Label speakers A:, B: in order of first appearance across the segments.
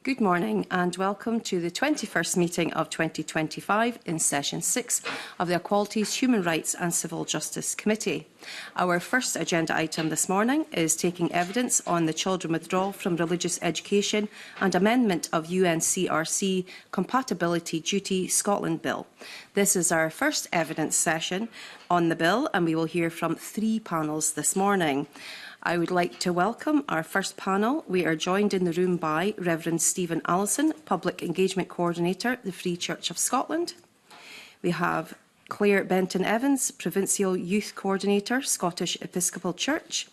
A: Good morning and welcome to the 21st meeting of 2025 in Session 6 of the Equalities, Human Rights and Civil Justice Committee. Our first agenda item this morning is taking evidence on the children withdrawal from religious education and amendment of UNCRC Compatibility Duty Scotland Bill. This is our first evidence session on the bill and we will hear from 3 panels this morning. I would like to welcome our first panel. We are joined in the room by Reverend Stephen Allison, Public Engagement Coordinator, the Free Church of Scotland. We have Claire Benton-Evans, Provincial Youth Coordinator, Scottish Episcopal Church.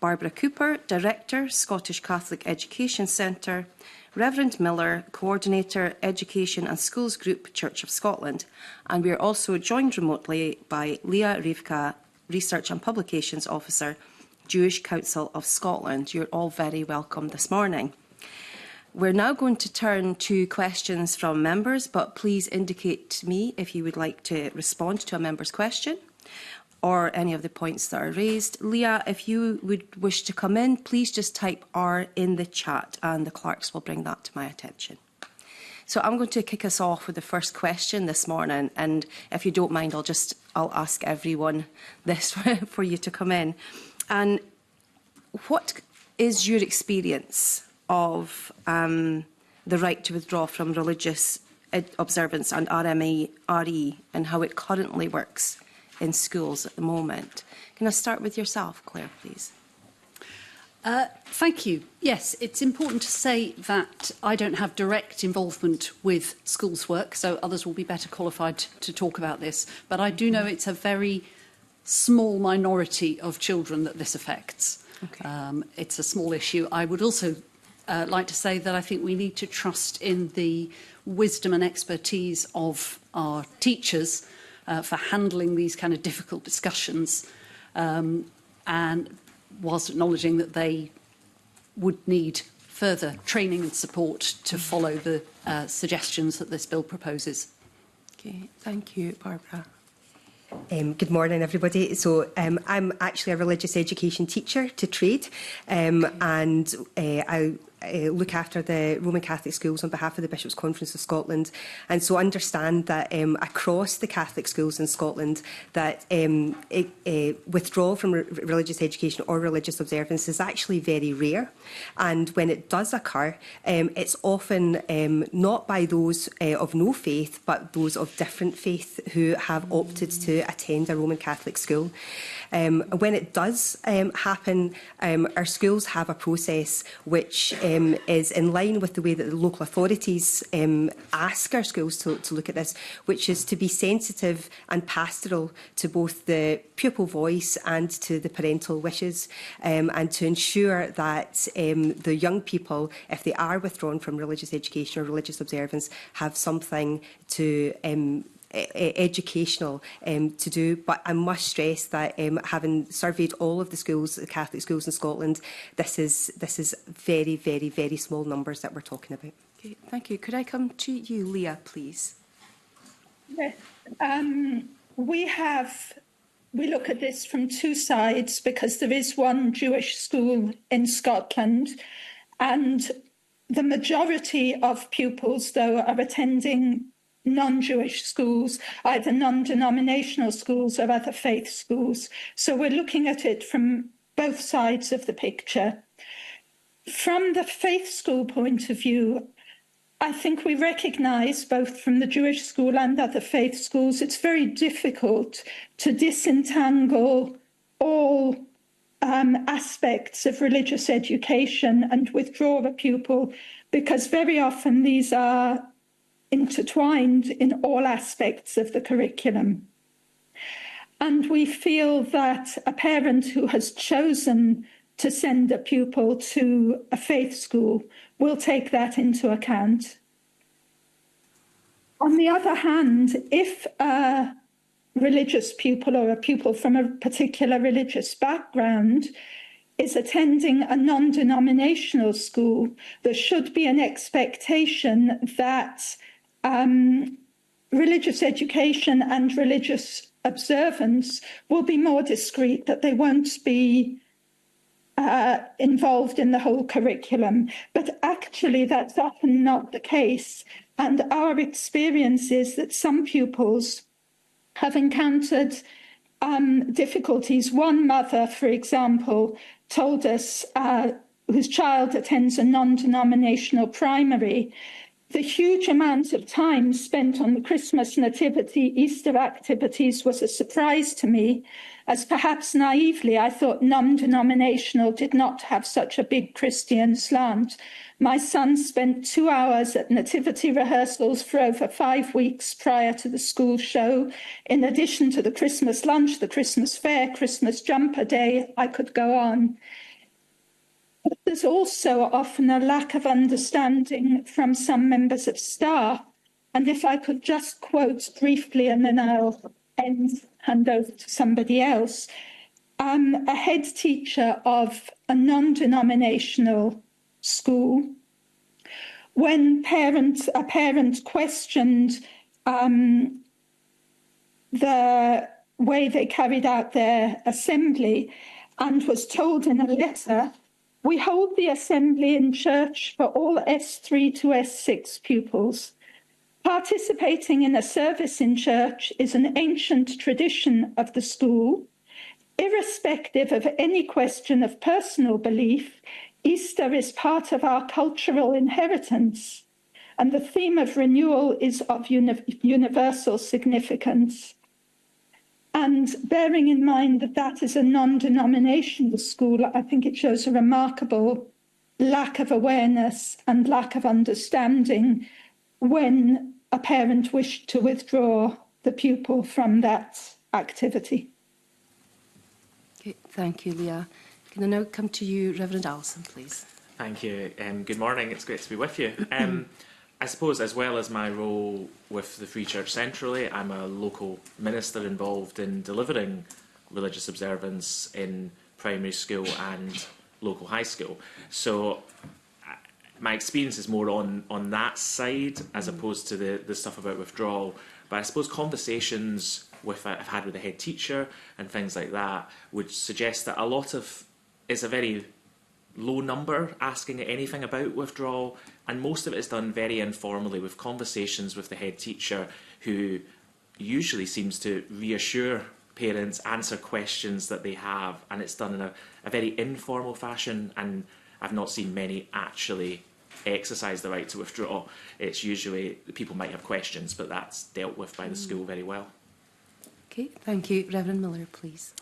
A: Barbara Cooper, Director, Scottish Catholic Education Centre. Reverend Miller, Coordinator, Education and Schools Group, Church of Scotland. And we are also joined remotely by Leah Rivka, Research and Publications Officer, Jewish Council of Scotland. You're all very welcome this morning. We're now going to turn to questions from members, but please indicate to me if you would like to respond to a member's question or any of the points that are raised. Leah, if you would wish to come in, please just type R in the chat and the clerks will bring that to my attention. So I'm going to kick us off with the first question this morning, and if you don't mind, I'll ask everyone this for you to come in. And what is your experience of the right to withdraw from religious observance and RE and how it currently works in schools at the moment? Can I start with yourself, Claire, please?
B: Thank you. Yes, it's important to say that I don't have direct involvement with schools work, so others will be better qualified to talk about this. But I do know it's a very small minority of children that this affects. Okay. It's a small issue. I would also like to say that I think we need to trust in the wisdom and expertise of our teachers for handling these kind of difficult discussions, and whilst acknowledging that they would need further training and support to follow the suggestions that this bill proposes.
A: Okay, thank you, Barbara.
C: Good morning, everybody. So I'm actually a religious education teacher to trade, and I look after the Roman Catholic schools on behalf of the Bishops' Conference of Scotland, and so understand that across the Catholic schools in Scotland that withdrawal from religious education or religious observance is actually very rare, and when it does occur, it's often not by those of no faith but those of different faith who have opted to attend a Roman Catholic school. When it does happen, our schools have a process which is in line with the way that the local authorities ask our schools to look at this, which is to be sensitive and pastoral to both the pupil voice and to the parental wishes, and to ensure that the young people, if they are withdrawn from religious education or religious observance, have something to educational to do. But I must stress that having surveyed all of the schools, the Catholic schools in Scotland, this is very, very, very small numbers that we're talking about.
A: Okay, thank you. Could I come to you, Leah, please?
D: Yes, we look at this from 2 sides because there is one Jewish school in Scotland, and the majority of pupils, though, are attending non-Jewish schools, either non-denominational schools or other faith schools. So we're looking at it from both sides of the picture. From the faith school point of view, I think we recognise, both from the Jewish school and other faith schools, it's very difficult to disentangle all aspects of religious education and withdraw a pupil, because very often these are intertwined in all aspects of the curriculum. And we feel that a parent who has chosen to send a pupil to a faith school will take that into account. On the other hand, if a religious pupil or a pupil from a particular religious background is attending a non-denominational school, there should be an expectation that religious education and religious observance will be more discreet, that they won't be involved in the whole curriculum. But actually, that's often not the case. And our experience is that some pupils have encountered difficulties. One mother, for example, told us whose child attends a non-denominational primary, the huge amount of time spent on the Christmas nativity, Easter activities was a surprise to me, as perhaps naively I thought non-denominational did not have such a big Christian slant. My son spent 2 hours at nativity rehearsals for over 5 weeks prior to the school show, in addition to the Christmas lunch, the Christmas fair, Christmas jumper day. I could go on. But there's also often a lack of understanding from some members of staff. And if I could just quote briefly, and then I'll hand over to somebody else. A head teacher of a non-denominational school, when a parent questioned the way they carried out their assembly and was told in a letter, "We hold the assembly in church for all S3 to S6 pupils. Participating in a service in church is an ancient tradition of the school. Irrespective of any question of personal belief, Easter is part of our cultural inheritance, and the theme of renewal is of universal significance." And bearing in mind that that is a non-denominational school, I think it shows a remarkable lack of awareness and lack of understanding when a parent wished to withdraw the pupil from that activity.
A: Okay, thank you, Leah. Can I now come to you, Reverend Allison, please?
E: Thank you. Good morning. It's great to be with you. I suppose, as well as my role with the Free Church centrally, I'm a local minister involved in delivering religious observance in primary school and local high school. So my experience is more on that side as opposed to the stuff about withdrawal. But I suppose conversations I've had with the head teacher and things like that would suggest that a lot of it's a very low number asking anything about withdrawal, and most of it is done very informally with conversations with the head teacher, who usually seems to reassure parents, answer questions that they have, and it's done in a very informal fashion, and I've not seen many actually exercise the right to withdraw. It's usually people might have questions, but that's dealt with by the school very well.
A: Okay, thank you. Reverend Miller, please.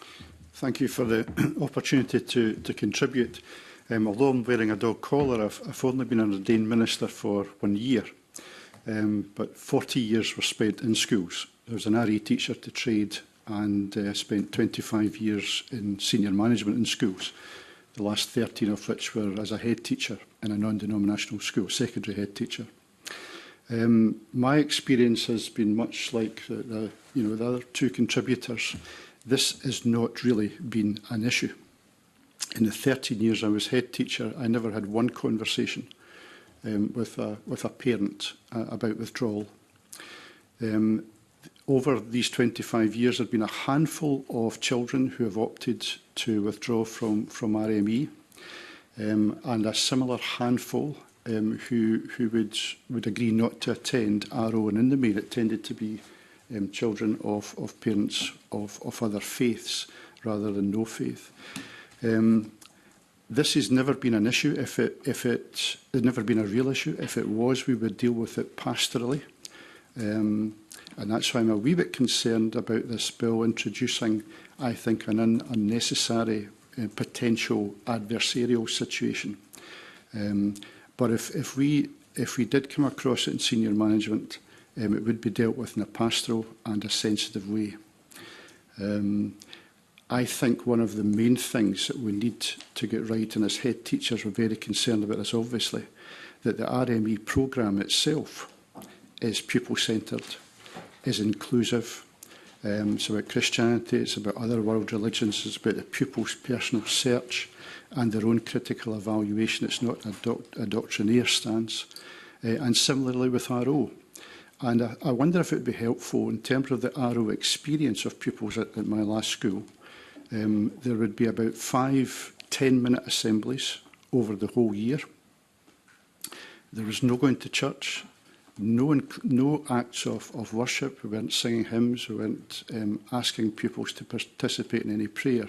F: Thank you for the opportunity to contribute. Although I'm wearing a dog collar, I've only been an ordained minister for 1 year, but 40 years were spent in schools. I was an RE teacher to trade and spent 25 years in senior management in schools, the last 13 of which were as a head teacher in a non-denominational school, secondary head teacher. My experience has been much like the other two contributors. This has not really been an issue. In the 13 years I was head teacher, I never had one conversation with a parent about withdrawal. Over these 25 years, there have been a handful of children who have opted to withdraw from RME, and a similar handful who would agree not to attend RO, and in the main it tended to be children of parents of other faiths rather than no faith. This has never been an issue. If it had never been a real issue. If it was, we would deal with it pastorally. And that's why I'm a wee bit concerned about this bill introducing, I think, an unnecessary potential adversarial situation. But if we did come across it in senior management, it would be dealt with in a pastoral and a sensitive way. I think one of the main things that we need to get right, and as head teachers we're very concerned about this obviously, that the RME programme itself is pupil-centred, is inclusive. It's about Christianity, it's about other world religions, it's about the pupil's personal search and their own critical evaluation. It's not a doctrinaire stance. And similarly with RO. And I wonder if it would be helpful in terms of the RO experience of pupils at my last school. There would be about 5 10-minute assemblies over the whole year. There was no going to church, no acts of worship. We weren't singing hymns, we weren't asking pupils to participate in any prayer.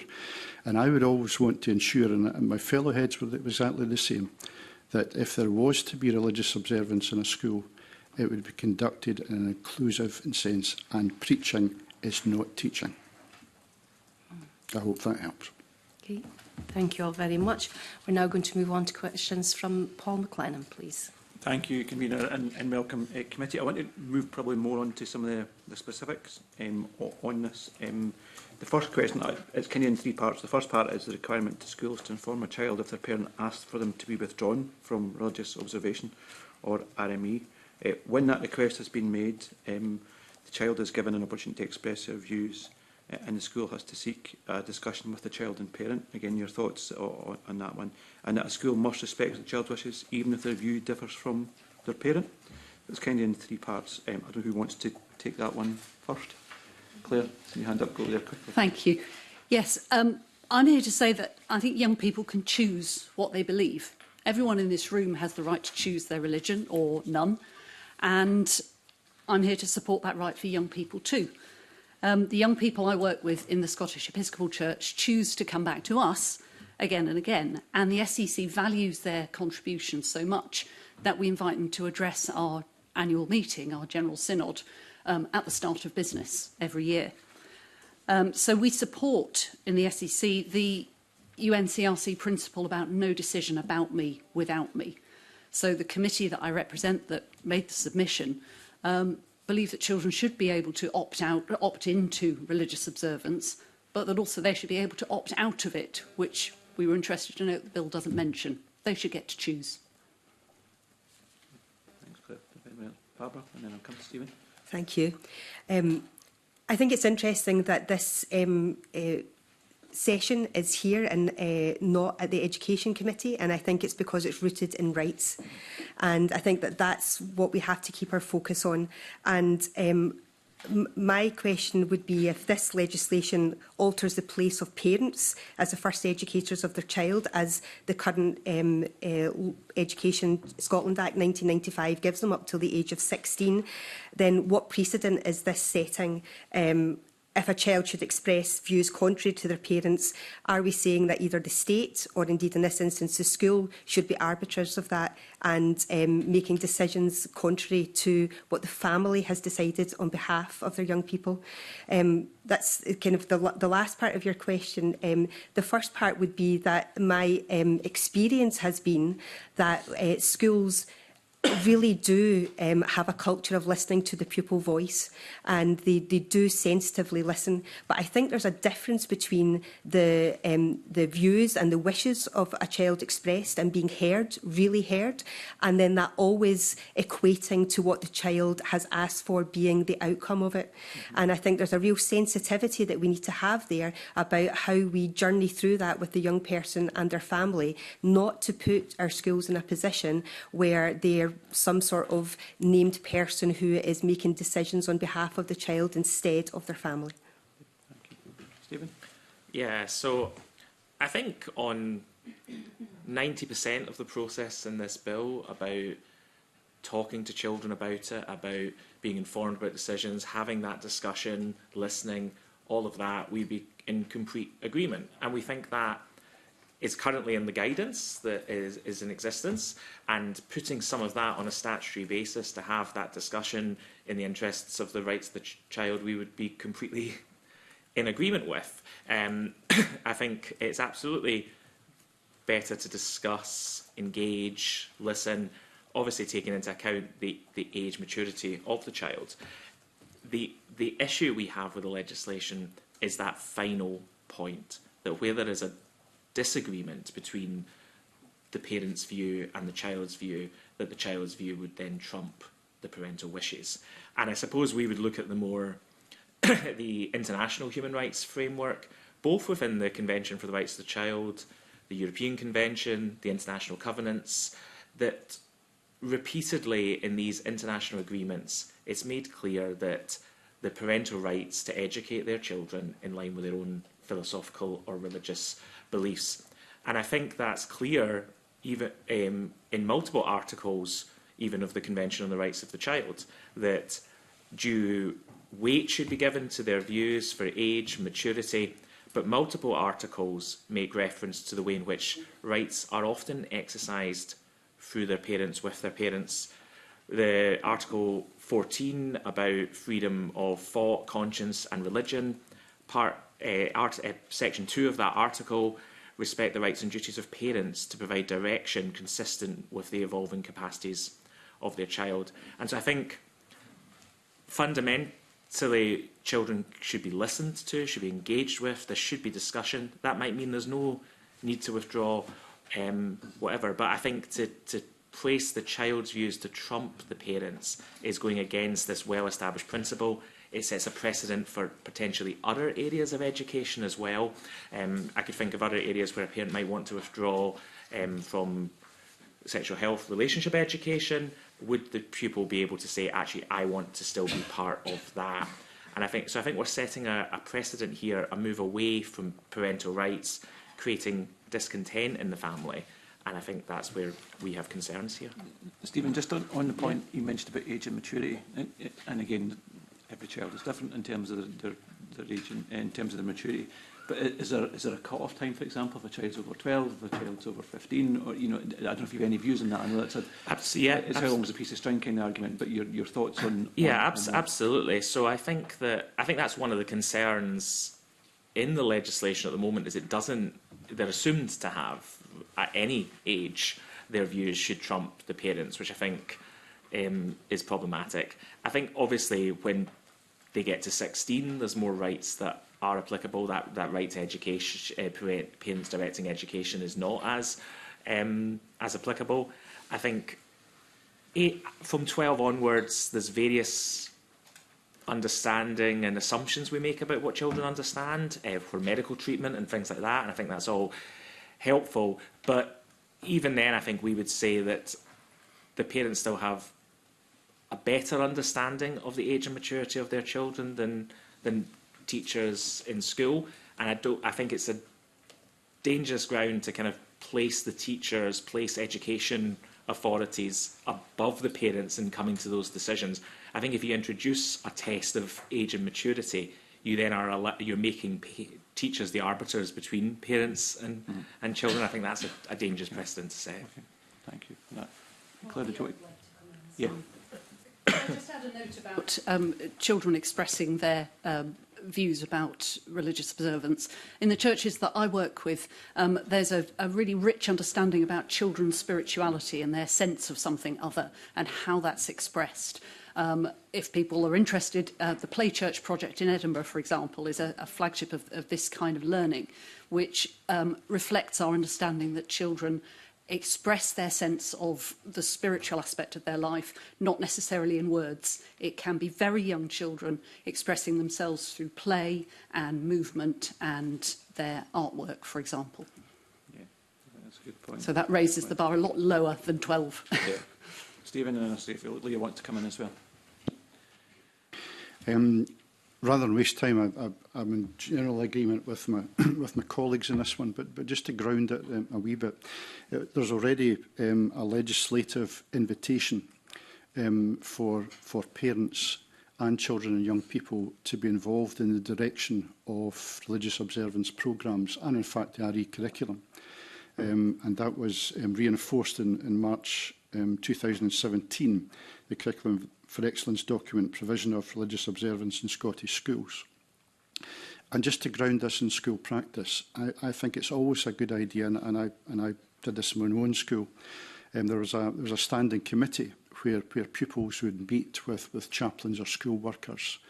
F: And I would always want to ensure, and my fellow heads were exactly the same, that if there was to be religious observance in a school, it would be conducted in an inclusive sense, and preaching is not teaching. I hope that helps.
A: Okay, thank you all very much. We're now going to move on to questions from Paul McLennan, please.
G: Thank you, Convener, and welcome, Committee. I want to move probably more on to some of the specifics on this. The first question, it's kind of in three parts. The first part is the requirement to schools to inform a child if their parent asked for them to be withdrawn from religious observation or RME. When that request has been made, the child is given an opportunity to express their views, and the school has to seek a discussion with the child and parent. Again, your thoughts on that one. And that a school must respect the child's wishes, even if their view differs from their parent. It's kind of in three parts. I don't know who wants to take that one first. Claire, your hand up, go there quickly.
B: Thank you. Yes, I'm here to say that I think young people can choose what they believe. Everyone in this room has the right to choose their religion or none. And I'm here to support that right for young people too. The young people I work with in the Scottish Episcopal Church choose to come back to us again and again, and the SEC values their contributions so much that we invite them to address our annual meeting, our General Synod, at the start of business every year. So we support in the SEC the UNCRC principle about no decision about me without me. So the committee that I represent that made the submission believe that children should be able to opt into religious observance, but that also they should be able to opt out of it, which we were interested to note the bill doesn't mention. They should get to choose.
G: Thanks, Claire. Barbara, and then I'll come to Stephen.
C: Thank you. I think it's interesting that this session is here and not at the Education Committee, and I think it's because it's rooted in rights. And I think that that's what we have to keep our focus on. And my question would be if this legislation alters the place of parents as the first educators of their child, as the current Education Scotland Act 1995 gives them up till the age of 16, then what precedent is this setting? If a child should express views contrary to their parents, are we saying that either the state or indeed in this instance the school should be arbiters of that and making decisions contrary to what the family has decided on behalf of their young people? That's kind of the last part of your question. The first part would be that my experience has been that schools really do have a culture of listening to the pupil voice, and they do sensitively listen. But I think there's a difference between the views and the wishes of a child expressed and being heard, really heard, and then that always equating to what the child has asked for being the outcome of it. And I think there's a real sensitivity that we need to have there about how we journey through that with the young person and their family, not to put our schools in a position where they're some sort of named person who is making decisions on behalf of the child instead of their family.
G: Thank you. Stephen?
E: Yeah, so I think on 90% of the process in this bill about talking to children about it, about being informed about decisions, having that discussion, listening, all of that, we'd be in complete agreement. And we think that is currently in the guidance that is in existence, and putting some of that on a statutory basis to have that discussion in the interests of the rights of the child, we would be completely in agreement with. I think it's absolutely better to discuss, engage, listen, obviously taking into account the age maturity of the child. The issue we have with the legislation is that final point, that where there is a disagreement between the parent's view and the child's view, that the child's view would then trump the parental wishes. And I suppose we would look at the more the international human rights framework, both within the Convention for the Rights of the Child, the European Convention, the international covenants, that repeatedly in these international agreements it's made clear that the parental rights to educate their children in line with their own philosophical or religious beliefs And I think that's clear even in multiple articles, even of the Convention on the Rights of the Child, that due weight should be given to their views for age, maturity, but multiple articles make reference to the way in which rights are often exercised through their parents, with their parents. The Article 14 about freedom of thought, conscience and religion, Section 2 of that article, respect the rights and duties of parents to provide direction consistent with the evolving capacities of their child. And so I think fundamentally children should be listened to, should be engaged with, there should be discussion. That might mean there's no need to withdraw whatever, but I think to place the child's views to trump the parents is going against this well-established principle. It sets a precedent for potentially other areas of education as well. I could think of other areas where a parent might want to withdraw from sexual health, relationship education. Would the pupil be able to say, actually, I want to still be part of that? And I think we're setting a precedent here, a move away from parental rights, creating discontent in the family. And I think that's where we have concerns here.
G: Stephen, just on the point you mentioned about age and maturity, and again, every child is different in terms of their age and in terms of their maturity. But is there a cut-off time, for example, if a child's over 12, if a child's over 15, or I don't know if you have any views on that. I know that's it's how long is a piece of string kind of argument, but your thoughts on
E: absolutely. So I think that's one of the concerns in the legislation at the moment is they're assumed to have at any age their views should trump the parents, which I think is problematic. I think obviously when they get to 16, there's more rights that are applicable. That right to education, parents directing education, is not as applicable. I think from 12 onwards, there's various understanding and assumptions we make about what children understand for medical treatment and things like that, and I think that's all helpful. But even then, I think we would say that the parents still have a better understanding of the age and maturity of their children than teachers in school, and I think it's a dangerous ground to kind of place education authorities above the parents in coming to those decisions. I think if you introduce a test of age and maturity, you then you're making teachers the arbiters between parents and children. I think that's a dangerous precedent to set.
G: Okay. Thank you for that. Claire, did you? Yeah.
B: I just had a note about children expressing their views about religious observance. In the churches that I work with, there's a really rich understanding about children's spirituality and their sense of something other and how that's expressed. If people are interested, the Play Church project in Edinburgh, for example, is a flagship of this kind of learning, which reflects our understanding that children express their sense of the spiritual aspect of their life, not necessarily in words. It can be very young children expressing themselves through play and movement and their artwork, for example.
G: Yeah, that's a good point.
B: So that raises the bar a lot lower than 12.
G: Yeah. Stephen, and I see if Leah wants to come in as well.
F: Rather than waste time, I'm in general agreement with my with my colleagues in this one, but just to ground it a wee bit, there's already a legislative invitation for parents and children and young people to be involved in the direction of religious observance programmes and, in fact, the RE curriculum. And that was reinforced in March 2017, the Curriculum for Excellence document, Provision of Religious Observance in Scottish Schools. And just to ground this in school practice, I think it's always a good idea, and I did this in my own school. There was a standing committee where pupils would meet with chaplains or school workers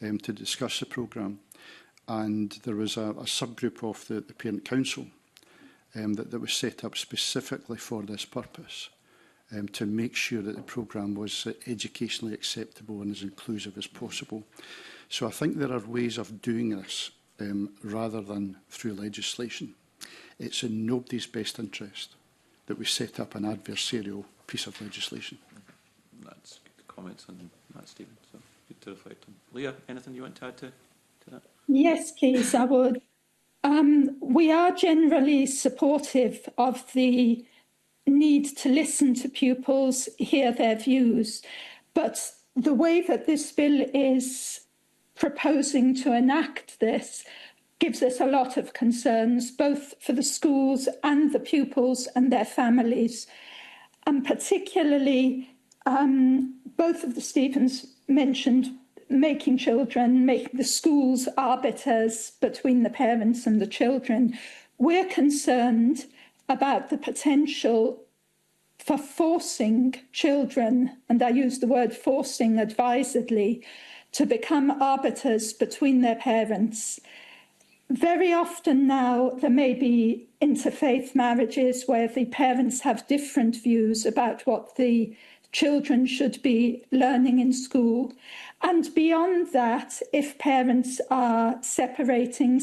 F: to discuss the programme. And there was a subgroup of the Parent Council that was set up specifically for this purpose, to make sure that the programme was educationally acceptable and as inclusive as possible. So I think there are ways of doing this rather than through legislation. It's in nobody's best interest that we set up an adversarial piece of legislation.
G: That's good comments on that, Stephen. So good to reflect on. Leah, anything you want to add to that?
D: Yes, please, I would. We are generally supportive of the need to listen to pupils, hear their views, but the way that this bill is proposing to enact this gives us a lot of concerns, both for the schools and the pupils and their families. And particularly, both of the Stephens mentioned making the schools arbiters between the parents and the children. We're concerned about the potential for forcing children, and I use the word forcing advisedly, to become arbiters between their parents. Very often now there may be interfaith marriages where the parents have different views about what the children should be learning in school. And beyond that, if parents are separated,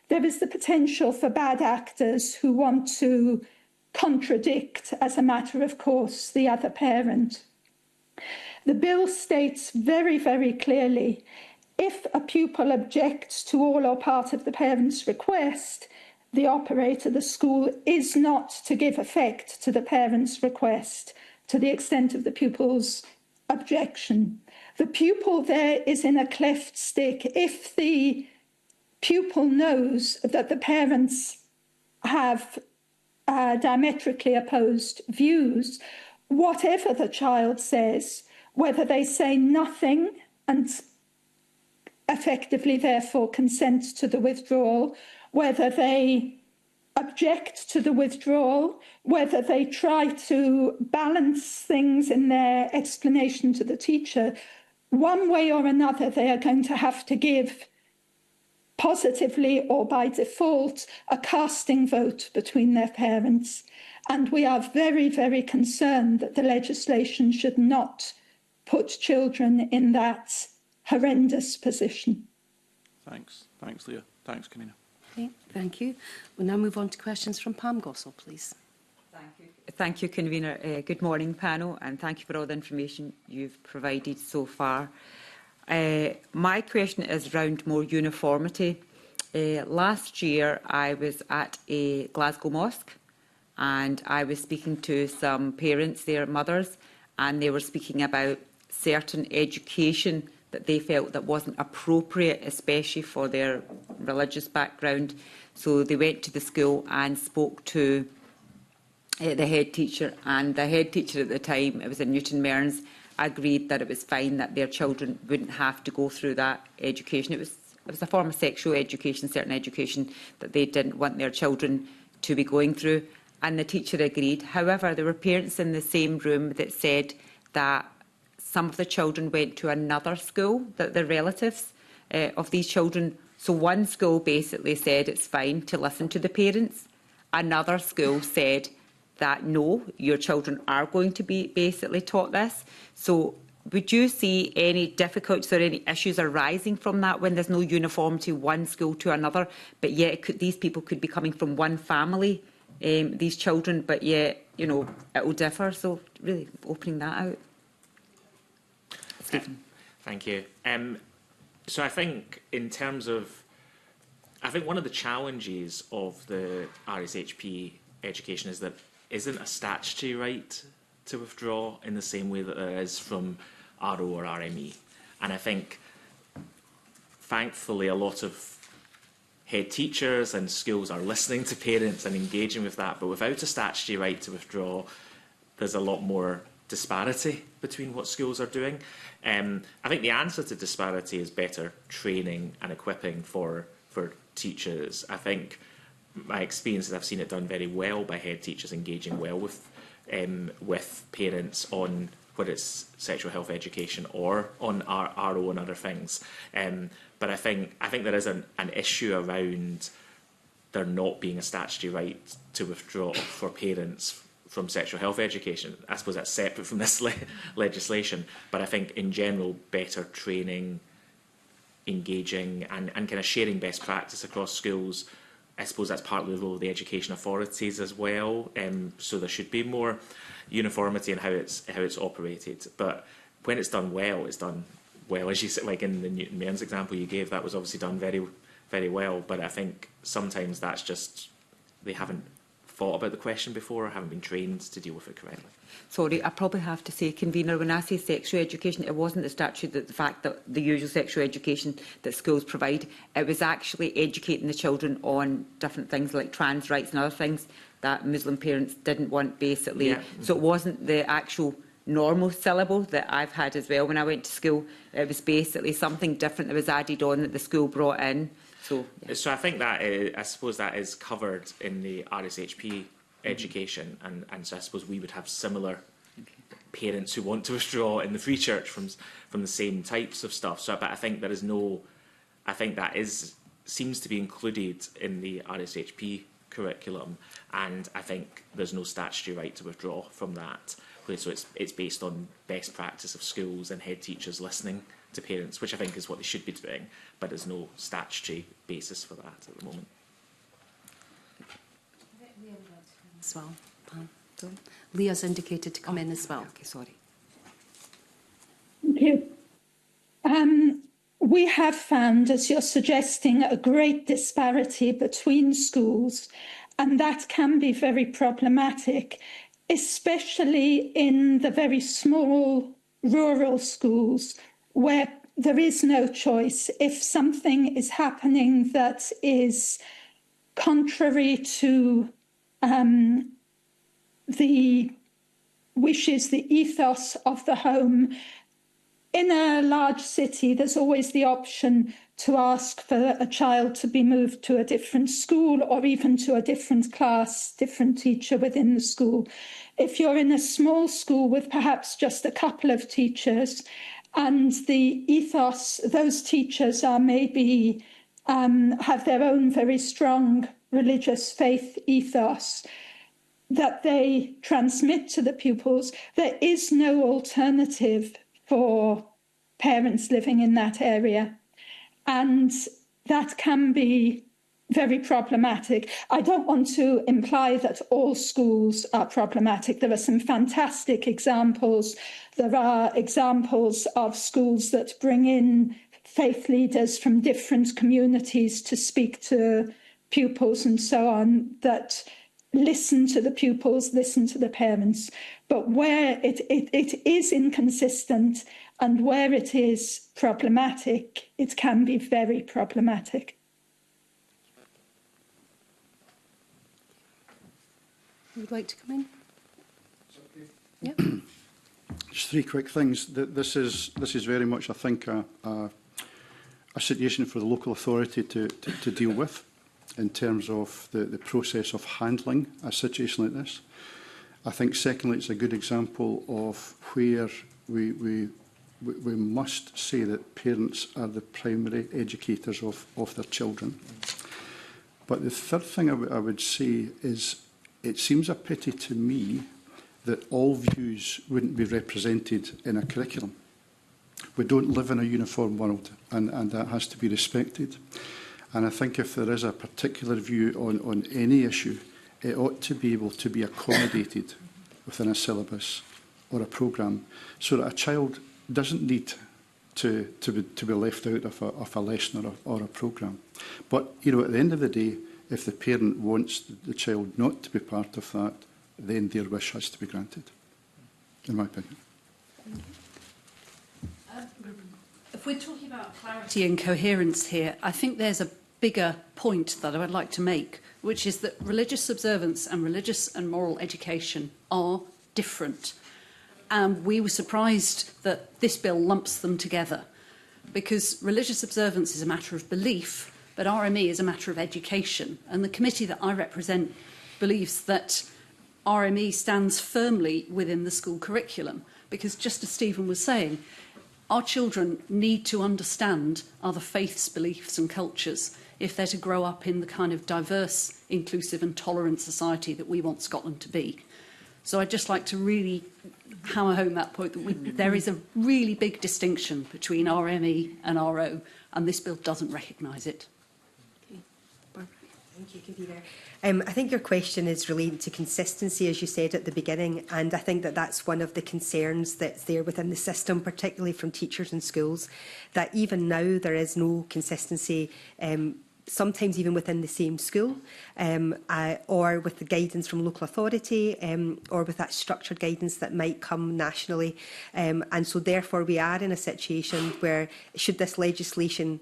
D: there is the potential for bad actors who want to contradict, as a matter of course, the other parent. The bill states very, very clearly, if a pupil objects to all or part of the parent's request, the operator, the school, is not to give effect to the parent's request to the extent of the pupil's objection. The pupil there is in a cleft stick. If the pupil knows that the parents have diametrically opposed views, whatever the child says, whether they say nothing and effectively therefore consent to the withdrawal, whether they object to the withdrawal, whether they try to balance things in their explanation to the teacher, one way or another they are going to have to give, positively or by default, a casting vote between their parents. And we are very, very concerned that the legislation should not put children in that horrendous position.
G: Thanks. Thanks, Leah. Thanks, Karina.
A: Okay, thank you. We'll now move on to questions from Pam Gossel, please.
H: Thank you, Convener. Good morning, panel, and thank you for all the information you've provided so far. My question is around more uniformity. Last year, I was at a Glasgow mosque, and I was speaking to some parents, their mothers, and they were speaking about certain education that they felt that wasn't appropriate, especially for their religious background. So they went to the school and spoke to the head teacher, and the head teacher at the time, it was in Newton Mearns, agreed that it was fine that their children wouldn't have to go through that education. It was a form of sexual education, certain education that they didn't want their children to be going through, and the teacher agreed. However, there were parents in the same room that said that some of the children went to another school, that the relatives of these children. So one school basically said it's fine to listen to the parents. Another school said that no, your children are going to be basically taught this. So would you see any difficulties or any issues arising from that when there's no uniformity one school to another, but yet these people could be coming from one family, these children, but yet, you know, it will differ? So really opening that out.
E: Thank you. So I think in terms of, I think one of the challenges of the RSHP education is that isn't a statutory right to withdraw in the same way that there is from RO or RME. And I think, thankfully, a lot of head teachers and schools are listening to parents and engaging with that. But without a statutory right to withdraw, there's a lot more disparity between what schools are doing. I think the answer to disparity is better training and equipping for teachers. I think my experience is I've seen it done very well by head teachers engaging well with parents on whether it's sexual health education or on RO and other things. But I think there is an issue around there not being a statutory right to withdraw for parents from sexual health education. I suppose that's separate from this legislation, but I think in general better training, engaging and kind of sharing best practice across schools. I suppose that's partly the role of the education authorities as well. So there should be more uniformity in how it's operated. But when it's done well, it's done well. As you said, like in the Newton Mearns example you gave, that was obviously done very, very well, but I think sometimes that's just they haven't thought about the question before or haven't been trained to deal with it correctly.
H: Sorry, I probably have to say, convener, when I say sexual education, it wasn't the statute that the fact that the usual sexual education that schools provide. It was actually educating the children on different things like trans rights and other things that Muslim parents didn't want, basically.
E: Yeah.
H: So it wasn't the actual normal syllable that I've had as well when I went to school. It was basically something different that was added on that the school brought in. So
E: I think that I suppose that is covered in the RSHP education, and so I suppose we would have similar parents who want to withdraw in the Free Church from the same types of stuff. So, but I think there is no, I think that seems to be included in the RSHP curriculum, and I think there's no statutory right to withdraw from that. So it's based on best practice of schools and head teachers listening to parents, which I think is what they should be doing, but there's no statutory basis for that at the moment.
A: As well. So Leah's indicated to come in as well.
H: Okay, sorry.
D: Thank you. We have found, as you're suggesting, a great disparity between schools, and that can be very problematic, especially in the very small rural schools where there is no choice. If something is happening that is contrary to the wishes, the ethos of the home, in a large city, there's always the option to ask for a child to be moved to a different school or even to a different class, different teacher within the school. If you're in a small school with perhaps just a couple of teachers and the ethos, those teachers are maybe have their own very strong religious faith ethos that they transmit to the pupils, there is no alternative for parents living in that area. And that can be very problematic. I don't want to imply that all schools are problematic. There are some fantastic examples. There are examples of schools that bring in faith leaders from different communities to speak to pupils and so on, that listen to the pupils, listen to the parents. But where it is inconsistent and where it is problematic, it can be very problematic.
A: Would you like to come in? Yeah.
F: Just three quick things. This is very much, I think, a situation for the local authority to deal with in terms of the process of handling a situation like this. I think, secondly, it's a good example of where we must say that parents are the primary educators of their children. But the third thing I would say is it seems a pity to me that all views wouldn't be represented in a curriculum. We don't live in a uniform world, and that has to be respected. And I think if there is a particular view on any issue, it ought to be able to be accommodated within a syllabus or a programme, so that a child doesn't need to be left out of a lesson or a programme. But you know, at the end of the day, if the parent wants the child not to be part of that, then their wish has to be granted, in my opinion.
B: If we're talking about clarity and coherence here, I think there's a bigger point that I would like to make, which is that religious observance and religious and moral education are different. And we were surprised that this bill lumps them together, because religious observance is a matter of belief, but RME is a matter of education. And the committee that I represent believes that RME stands firmly within the school curriculum, because just as Stephen was saying, our children need to understand other faiths, beliefs and cultures if they're to grow up in the kind of diverse, inclusive and tolerant society that we want Scotland to be. So I'd just like to really hammer home that point that there is a really big distinction between RME and RO, and this bill doesn't recognise it.
C: Thank you, Convener. I think your question is related to consistency, as you said at the beginning, and I think that that's one of the concerns that's there within the system, particularly from teachers in schools, that even now there is no consistency sometimes even within the same school, or with the guidance from local authority, or with that structured guidance that might come nationally. And so therefore we are in a situation where, should this legislation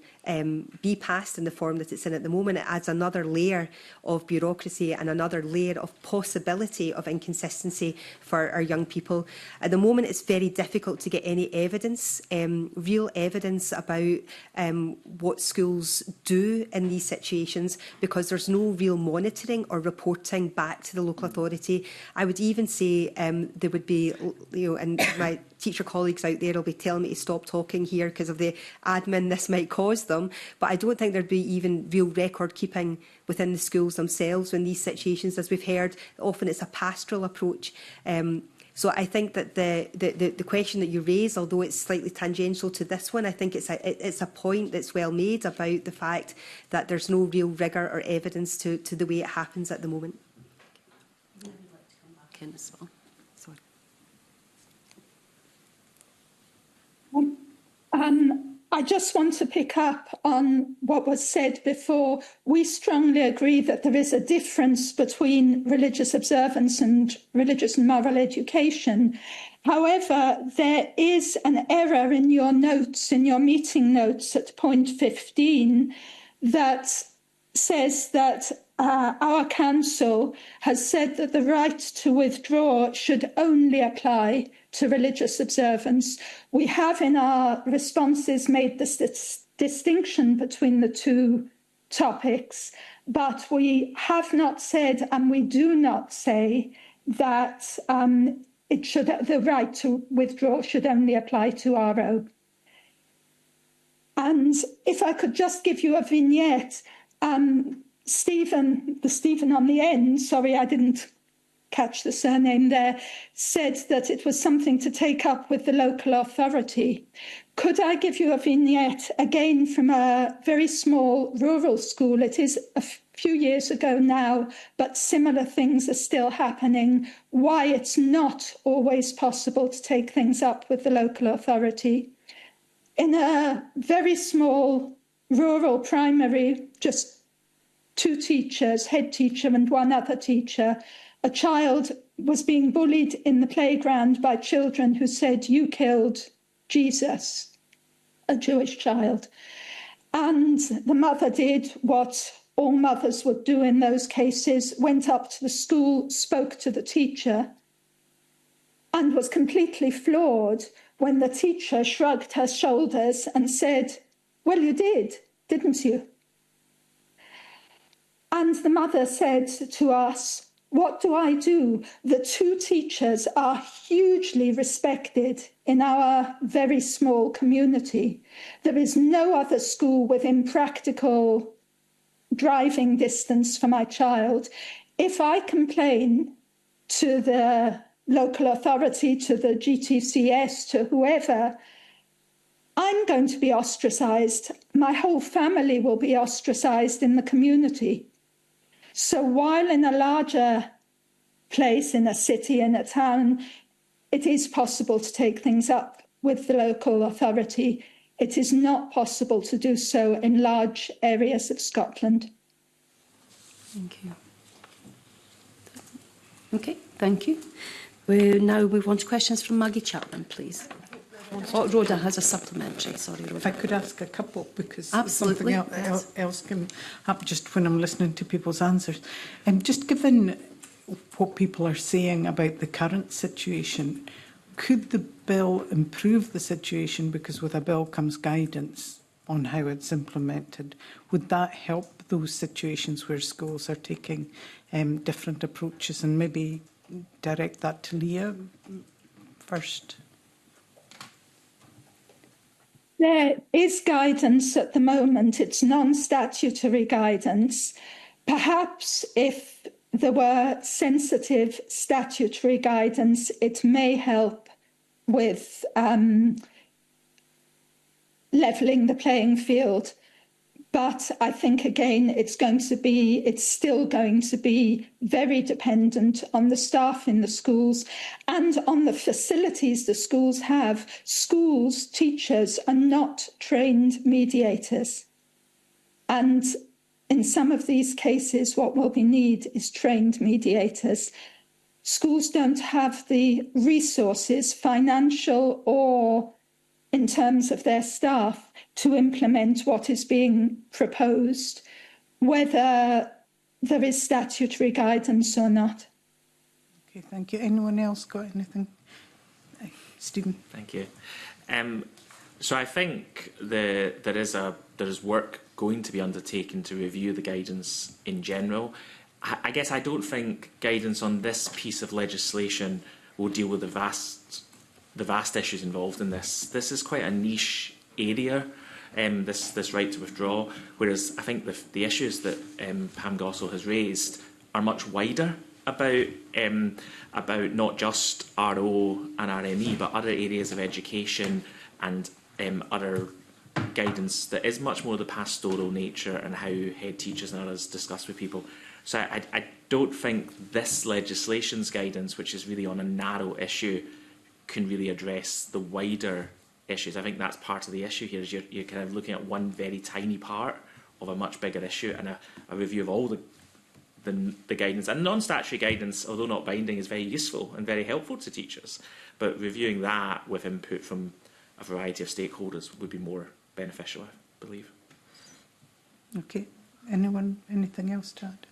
C: be passed in the form that it's in at the moment, it adds another layer of bureaucracy and another layer of possibility of inconsistency for our young people. At the moment, it's very difficult to get any evidence, real evidence about what schools do in these situations, because there's no real monitoring or reporting back to the local authority. I would even say there would be, and my teacher colleagues out there will be telling me to stop talking here because of the admin this might cause them, but I don't think there'd be even real record keeping within the schools themselves in these situations. As we've heard, often it's a pastoral approach. So I think that the question that you raise, although it's slightly tangential to this one, I think it's a point that's well made about the fact that there's no real rigour or evidence to the way it happens at the moment.
A: I'd like to come back in as well. Sorry.
D: I just want to pick up on what was said before. We strongly agree that there is a difference between religious observance and religious and moral education. However, there is an error in your notes, in your meeting notes at point 15, that says that our council has said that the right to withdraw should only apply to religious observance. We have in our responses made this distinction between the two topics, but we have not said, and we do not say, that the right to withdraw should only apply to RO. And if I could just give you a vignette, Stephen on the end, sorry, I didn't catch the surname there, said that it was something to take up with the local authority. Could I give you a vignette, again from a very small rural school? It is a few years ago now, but similar things are still happening. Why it's not always possible to take things up with the local authority. In a very small rural primary, just 2 teachers, head teacher and 1 other teacher, a child was being bullied in the playground by children who said, "You killed Jesus," a Jewish child. And the mother did what all mothers would do in those cases, went up to the school, spoke to the teacher, and was completely floored when the teacher shrugged her shoulders and said, "Well, you did, didn't you?" And the mother said to us, "What do I do?" The 2 teachers are hugely respected in our very small community. There is no other school within practical driving distance for my child. If I complain to the local authority, to the GTCS, to whoever, I'm going to be ostracised. My whole family will be ostracised in the community. So while in a larger place, in a city, in a town, it is possible to take things up with the local authority, it is not possible to do so in large areas of Scotland.
A: Thank you. Okay, thank you. We now move on to questions from Maggie Chapman, please. Oh, Rhoda has a supplementary. Sorry, Rhoda.
I: If I could ask a couple, because
A: Absolutely.
I: something else can happen just when I'm listening to people's answers. Just given what people are saying about the current situation, could the bill improve the situation? Because with a bill comes guidance on how it's implemented. Would that help those situations where schools are taking different approaches? And maybe direct that to Leah first.
D: There is guidance at the moment. It's non-statutory guidance. Perhaps if there were sensitive statutory guidance, it may help with levelling the playing field. But I think, again, it's still going to be very dependent on the staff in the schools and on the facilities the schools have. Teachers are not trained mediators. And in some of these cases, what will be needed is trained mediators. Schools don't have the resources, financial or in terms of their staff, to implement what is being proposed, whether there is statutory guidance or not.
I: Okay, thank you. Anyone else got anything? Stephen.
E: Thank you. So I think there is work going to be undertaken to review the guidance in general. I guess I don't think guidance on this piece of legislation will deal with the vast issues involved in this. This is quite a niche area, this right to withdraw, whereas I think the issues that Pam Gossel has raised are much wider about not just RO and RME, but other areas of education and other guidance that is much more the pastoral nature and how head teachers and others discuss with people. So I don't think this legislation's guidance, which is really on a narrow issue, can really address the wider issues. I think that's part of the issue here, is you're kind of looking at one very tiny part of a much bigger issue, and a review of all the guidance. And non-statutory guidance, although not binding, is very useful and very helpful to teachers. But reviewing that with input from a variety of stakeholders would be more beneficial, I believe.
I: Okay. Anything else to add?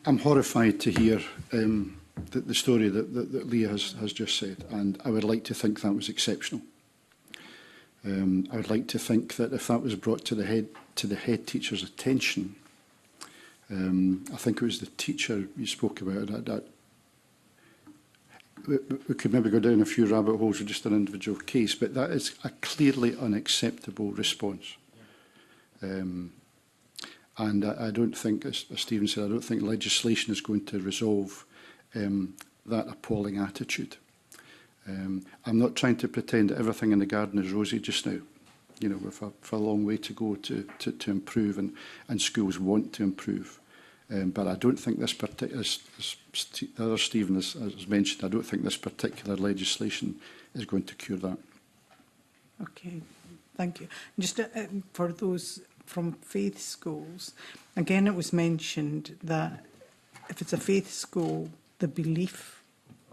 F: I'm horrified to hear the story that Leah has just said, and I would like to think that was exceptional. I would like to think that if that was brought to the head teacher's attention, I think it was the teacher you spoke about, that we could maybe go down a few rabbit holes with just an individual case, but that is a clearly unacceptable response. And I don't think, as Stephen said, I don't think legislation is going to resolve that appalling attitude. I'm not trying to pretend that everything in the garden is rosy just now. You know, we've a long way to go to improve, and schools want to improve. But I don't think this particular, as the other Stephen has mentioned, I don't think this particular legislation is going to cure that.
I: Okay, thank you. Just for those from faith schools, again, it was mentioned that if it's a faith school, the belief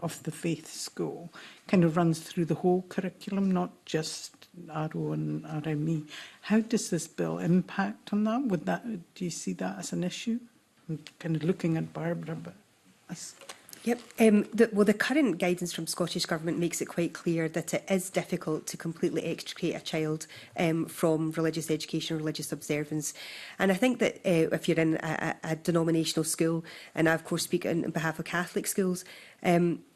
I: of the faith school kind of runs through the whole curriculum, not just RO and RME. How does this bill impact on that? Do you see that as an issue? I'm kind of looking at Barbara, but...
C: Yep. The current guidance from Scottish Government makes it quite clear that it is difficult to completely extricate a child from religious education, religious observance. And I think that if you're in a denominational school, and I of course speak on behalf of Catholic schools,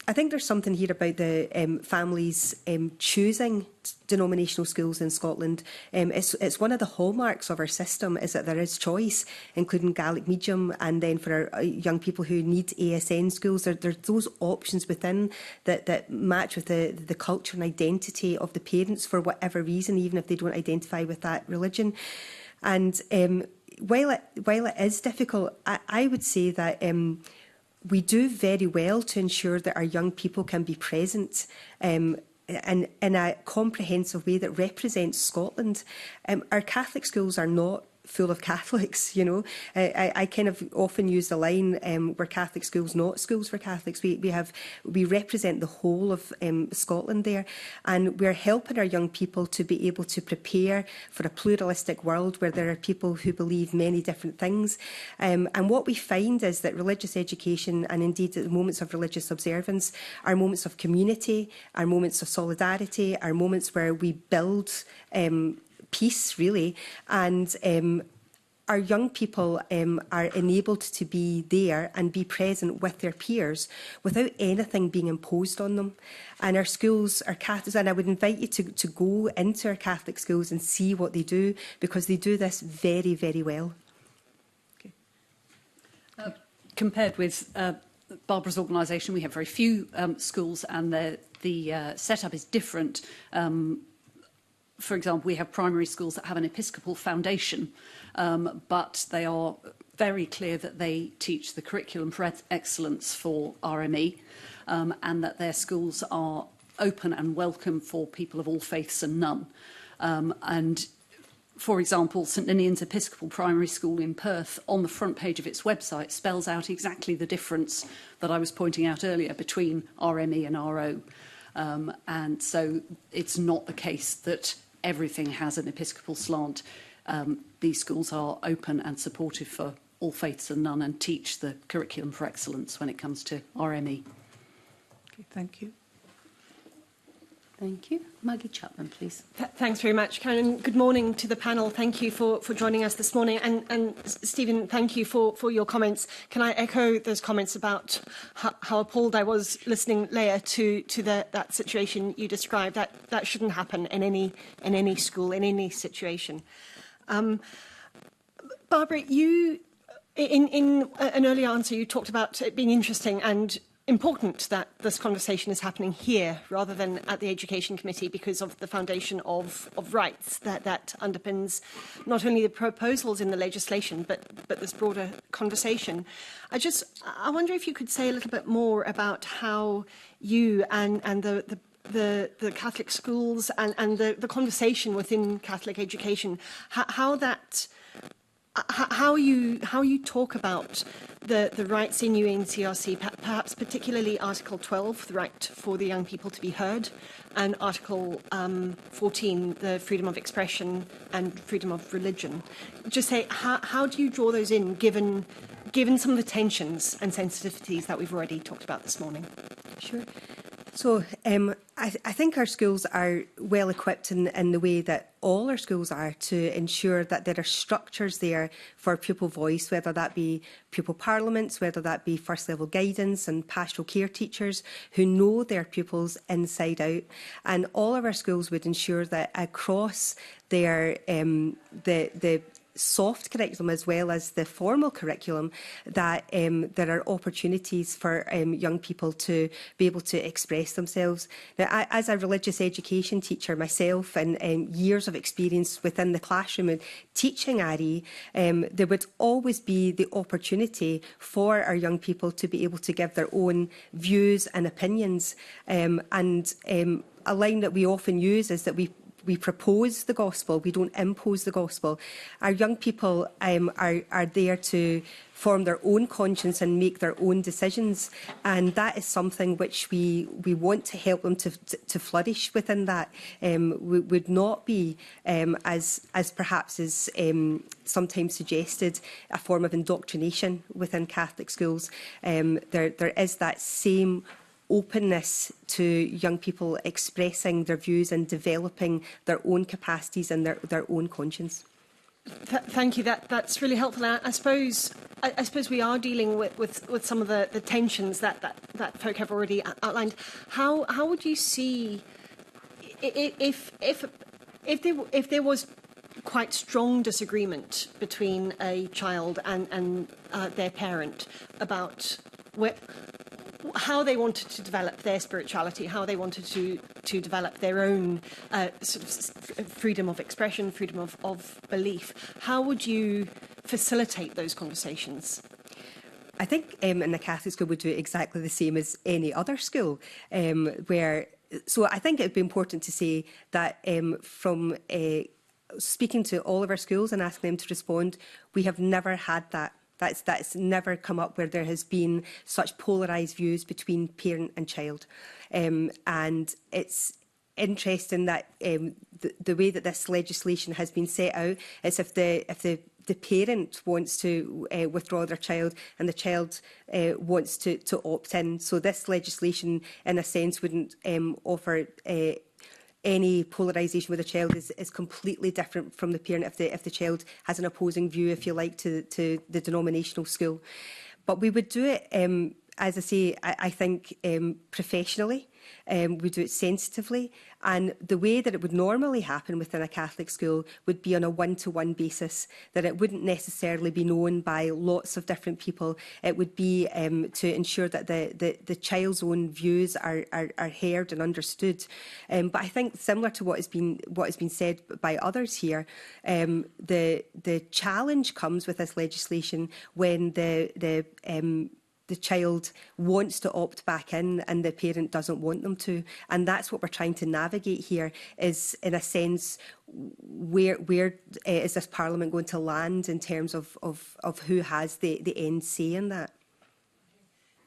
C: I think there's something here about the families choosing denominational schools in Scotland. It's one of the hallmarks of our system is that there is choice, including Gaelic medium, and then for our young people who need ASN schools, there's those options within that match with the culture and identity of the parents for whatever reason, even if they don't identify with that religion. And while it is difficult, I would say that we do very well to ensure that our young people can be present and in a comprehensive way that represents Scotland. Our Catholic schools are not full of Catholics, you know. I kind of often use the line, we're Catholic schools, not schools for Catholics. We represent the whole of Scotland there, and we're helping our young people to be able to prepare for a pluralistic world where there are people who believe many different things. And what we find is that religious education, and indeed the moments of religious observance, are moments of community, are moments of solidarity, are moments where we build peace, really, and our young people are enabled to be there and be present with their peers without anything being imposed on them. And our schools are Catholic, and I would invite you to go into our Catholic schools and see what they do, because they do this very, very well.
B: Okay. Compared with Barbara's organisation, we have very few schools, and the setup is different. For example, we have primary schools that have an Episcopal foundation, but they are very clear that they teach the curriculum for excellence for RME, and that their schools are open and welcome for people of all faiths and none. And For example, St Ninian's Episcopal Primary School in Perth, on the front page of its website, spells out exactly the difference that I was pointing out earlier between RME and RO. And so it's not the case that everything has an Episcopal slant. These schools are open and supportive for all faiths and none, and teach the curriculum for excellence when it comes to RME.
I: Okay, thank you.
A: Thank you. Maggie Chapman, please.
J: Thanks very much, Karen. Good morning to the panel. Thank you for joining us this morning. And Stephen, thank you for your comments. Can I echo those comments about how appalled I was listening, Leah, to that situation you described? That shouldn't happen in any school, in any situation. Barbara, you, in an earlier answer, you talked about it being interesting and important that this conversation is happening here rather than at the Education Committee because of the foundation of rights that underpins not only the proposals in the legislation but this broader conversation. I wonder if you could say a little bit more about how you and the Catholic schools and the conversation within Catholic education, how you talk about the rights in UNCRC, perhaps particularly Article 12, the right for the young people to be heard, and Article 14, the freedom of expression and freedom of religion. Just say, how do you draw those in, given some of the tensions and sensitivities that we've already talked about this morning?
C: Sure. So I think our schools are well equipped in the way that all our schools are to ensure that there are structures there for pupil voice, whether that be pupil parliaments, whether that be first level guidance and pastoral care teachers who know their pupils inside out. And all of our schools would ensure that across their the soft curriculum as well as the formal curriculum, that there are opportunities for young people to be able to express themselves. Now, as a religious education teacher myself and years of experience within the classroom and teaching RE, there would always be the opportunity for our young people to be able to give their own views and opinions. And a line that we often use is that we propose the gospel, we don't impose the gospel. Our young people are there to form their own conscience and make their own decisions, and that is something which we want to help them to flourish within that. Would not be, as perhaps is sometimes suggested, a form of indoctrination within Catholic schools. There is that same openness to young people expressing their views and developing their own capacities and their own conscience.
J: Thank you. That's really helpful. I suppose we are dealing with some of the tensions that folk have already outlined. How would you see if there was quite strong disagreement between a child and their parent about how they wanted to develop their spirituality, how they wanted to develop their own sort of freedom of expression, freedom of belief. How would you facilitate those conversations?
C: I think in the Catholic school we do it exactly the same as any other school, so I think it would be important to say that from speaking to all of our schools and asking them to respond, we have never had that. That's never come up where there has been such polarised views between parent and child. And it's interesting that the way that this legislation has been set out is if the parent wants to withdraw their child and the child wants to opt in. So this legislation, in a sense, wouldn't offer any polarisation with a child is completely different from the parent if the child has an opposing view, if you like, to the denominational school. But we would do it, as I say, I think professionally. We do it sensitively, and the way that it would normally happen within a Catholic school would be on a one-to-one basis, that it wouldn't necessarily be known by lots of different people. It would be to ensure that the child's own views are heard and understood. But I think similar to what has been said by others here, the challenge comes with this legislation when the the child wants to opt back in and the parent doesn't want them to. And that's what we're trying to navigate here, is, in a sense, where is this Parliament going to land in terms of who has the end say in that?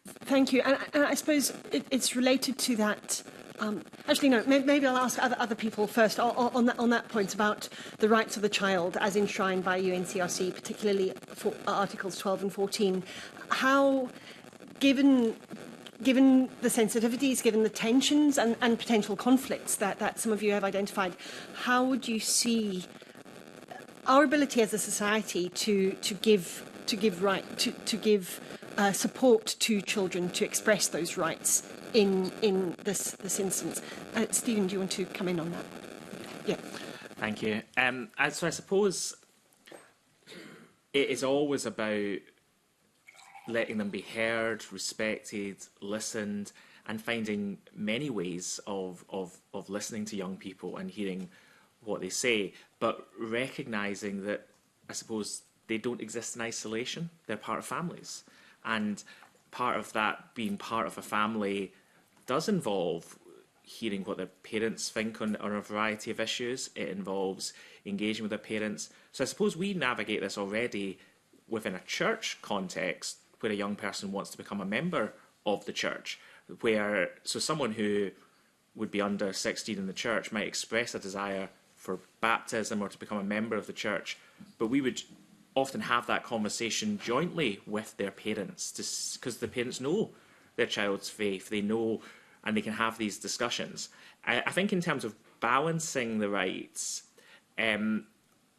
J: Thank you. And I suppose it's related to that. Actually, no, maybe I'll ask other people first on that point about the rights of the child as enshrined by UNCRC, particularly for Articles 12 and 14. How, given the sensitivities, given the tensions and potential conflicts that some of you have identified, how would you see our ability as a society to give support to children to express those rights in this instance? Stephen, do you want to come in on that? Yeah.
E: Thank you. So I suppose it is always about letting them be heard, respected, listened, and finding many ways of listening to young people and hearing what they say, but recognising that, I suppose, they don't exist in isolation. They're part of families. And part of that being part of a family does involve hearing what their parents think on a variety of issues. It involves engaging with their parents. So I suppose we navigate this already within a church context, where a young person wants to become a member of the church, so someone who would be under 16 in the church might express a desire for baptism or to become a member of the church, but we would often have that conversation jointly with their parents, because the parents know their child's faith, they know, and they can have these discussions. I think in terms of balancing the rights,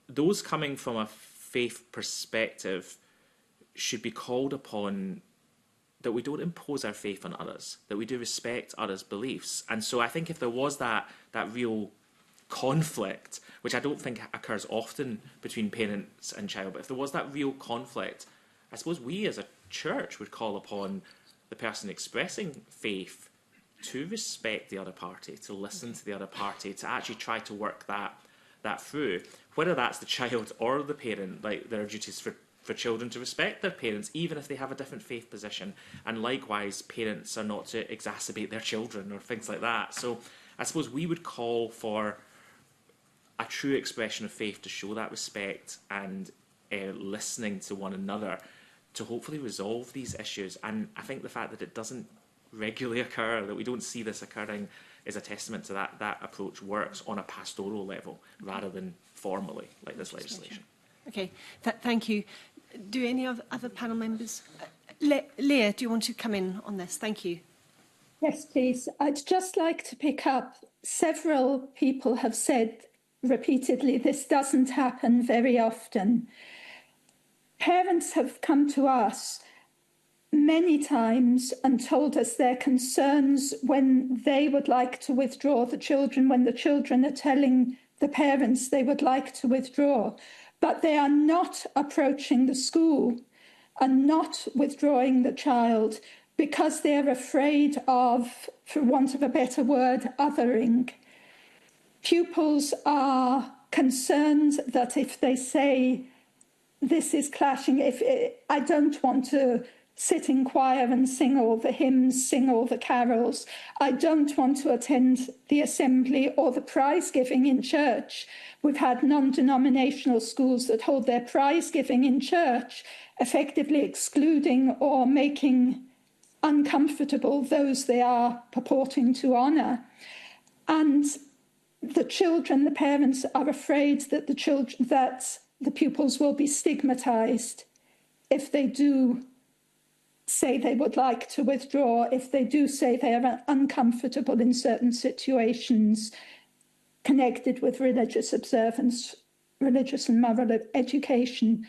E: those coming from a faith perspective should be called upon that we don't impose our faith on others, that we do respect others' beliefs. And so I think if there was that real conflict, which I don't think occurs often between parents and child, but if there was that real conflict, I suppose we as a church would call upon the person expressing faith to respect the other party, to listen to the other party, to actually try to work that through. Whether that's the child or the parent, like, there are duties for children to respect their parents, even if they have a different faith position. And likewise, parents are not to exacerbate their children or things like that. So I suppose we would call for a true expression of faith to show that respect and listening to one another to hopefully resolve these issues. And I think the fact that it doesn't regularly occur, that we don't see this occurring, is a testament to that approach works on a pastoral level rather than formally, like this legislation.
J: Okay, thank you. Do any other panel members? Leah, do you want to come in on this? Thank you.
D: Yes, please. I'd just like to pick up, several people have said repeatedly, this doesn't happen very often. Parents have come to us many times and told us their concerns when they would like to withdraw the children, when the children are telling the parents they would like to withdraw, but they are not approaching the school and not withdrawing the child because they're afraid of, for want of a better word, othering. Pupils are concerned that if they say, this is clashing, I don't want to sit in choir and sing all the hymns, sing all the carols, I don't want to attend the assembly or the prize giving in church. We've had non-denominational schools that hold their prize giving in church, effectively excluding or making uncomfortable those they are purporting to honour. And the children, the parents, are afraid that the pupils will be stigmatised if they do say they would like to withdraw, if they do say they are uncomfortable in certain situations connected with religious observance, religious and moral education.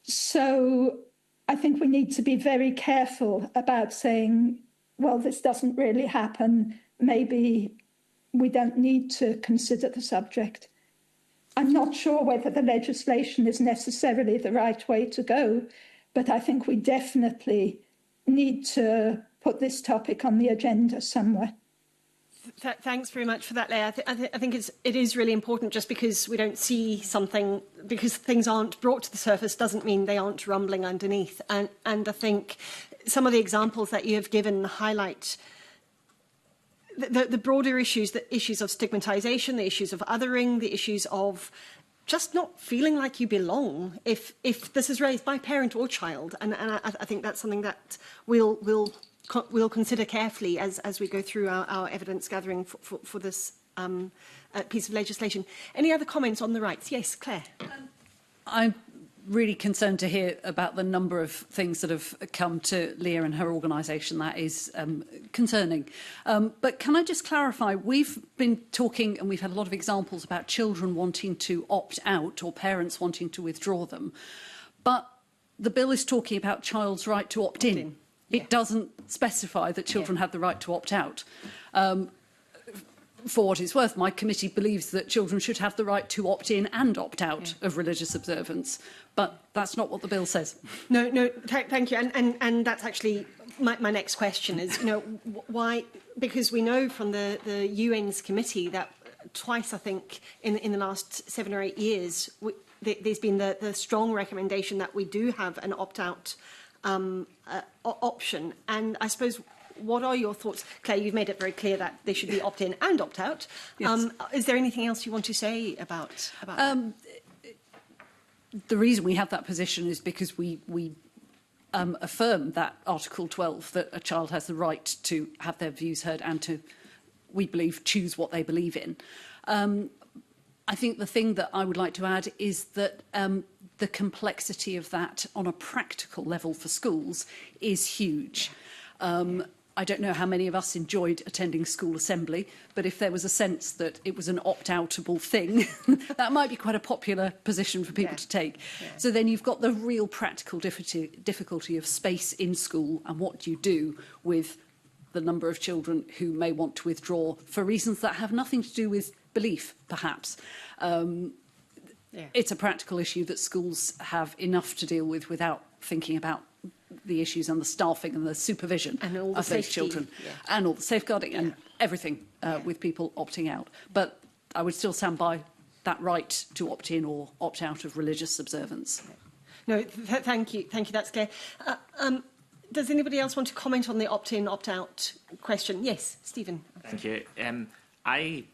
D: So I think we need to be very careful about saying, well, this doesn't really happen. Maybe we don't need to consider the subject. I'm not sure whether the legislation is necessarily the right way to go, but I think we definitely need to put this topic on the agenda somewhere.
J: Thanks very much for that, Leah. I think it is really important. Just because we don't see something, because things aren't brought to the surface, doesn't mean they aren't rumbling underneath. And I think some of the examples that you have given highlight the broader issues, the issues of stigmatisation, the issues of othering, the issues of just not feeling like you belong if this is raised by parent or child. And I think that's something that we'll consider carefully as we go through our evidence gathering for this piece of legislation. Any other comments on the rights? Yes, Claire.
B: I'm really concerned to hear about the number of things that have come to Leah and her organisation. That is concerning. But can I just clarify, we've been talking and we've had a lot of examples about children wanting to opt out or parents wanting to withdraw them. But the bill is talking about child's right to opt in.
J: Yeah.
B: It doesn't specify that children have the right to opt out. For what it's worth, my committee believes that children should have the right to opt in and opt out of religious observance, but that's not what the bill says.
J: No, thank you. And that's actually my next question is, why? Because we know from the UN's committee that twice, I think, in the last 7 or 8 years, there's been the strong recommendation that we do have an opt-out option. And I suppose, what are your thoughts? Claire, you've made it very clear that they should be opt-in and opt-out.
B: Yes.
J: Is there anything else you want to say about that?
B: The reason we have that position is because we affirm that Article 12, that a child has the right to have their views heard and to, we believe, choose what they believe in. I think the thing that I would like to add is that the complexity of that on a practical level for schools is huge. I don't know how many of us enjoyed attending school assembly, but if there was a sense that it was an opt-outable thing, that might be quite a popular position for people to take. Yeah. So then you've got the real practical difficulty of space in school and what you do with the number of children who may want to withdraw for reasons that have nothing to do with belief, perhaps. It's a practical issue that schools have enough to deal with without thinking about the issues and the staffing and the supervision
J: and all the
B: of those children and all the safeguarding and everything with people opting out. But I would still stand by that right to opt in or opt out of religious observance.
J: No, thank you. Thank you, that's clear. Does anybody else want to comment on the opt-in, opt-out question? Yes, Stephen.
E: Thank you. I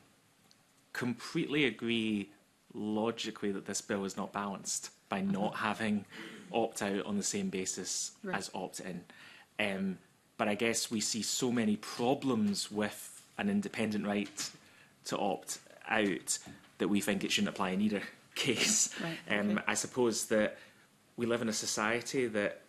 E: completely agree logically that this bill is not balanced by not having opt-out on the same basis as opt-in. But I guess we see so many problems with an independent right to opt out that we think it shouldn't apply in either case. I suppose that we live in a society that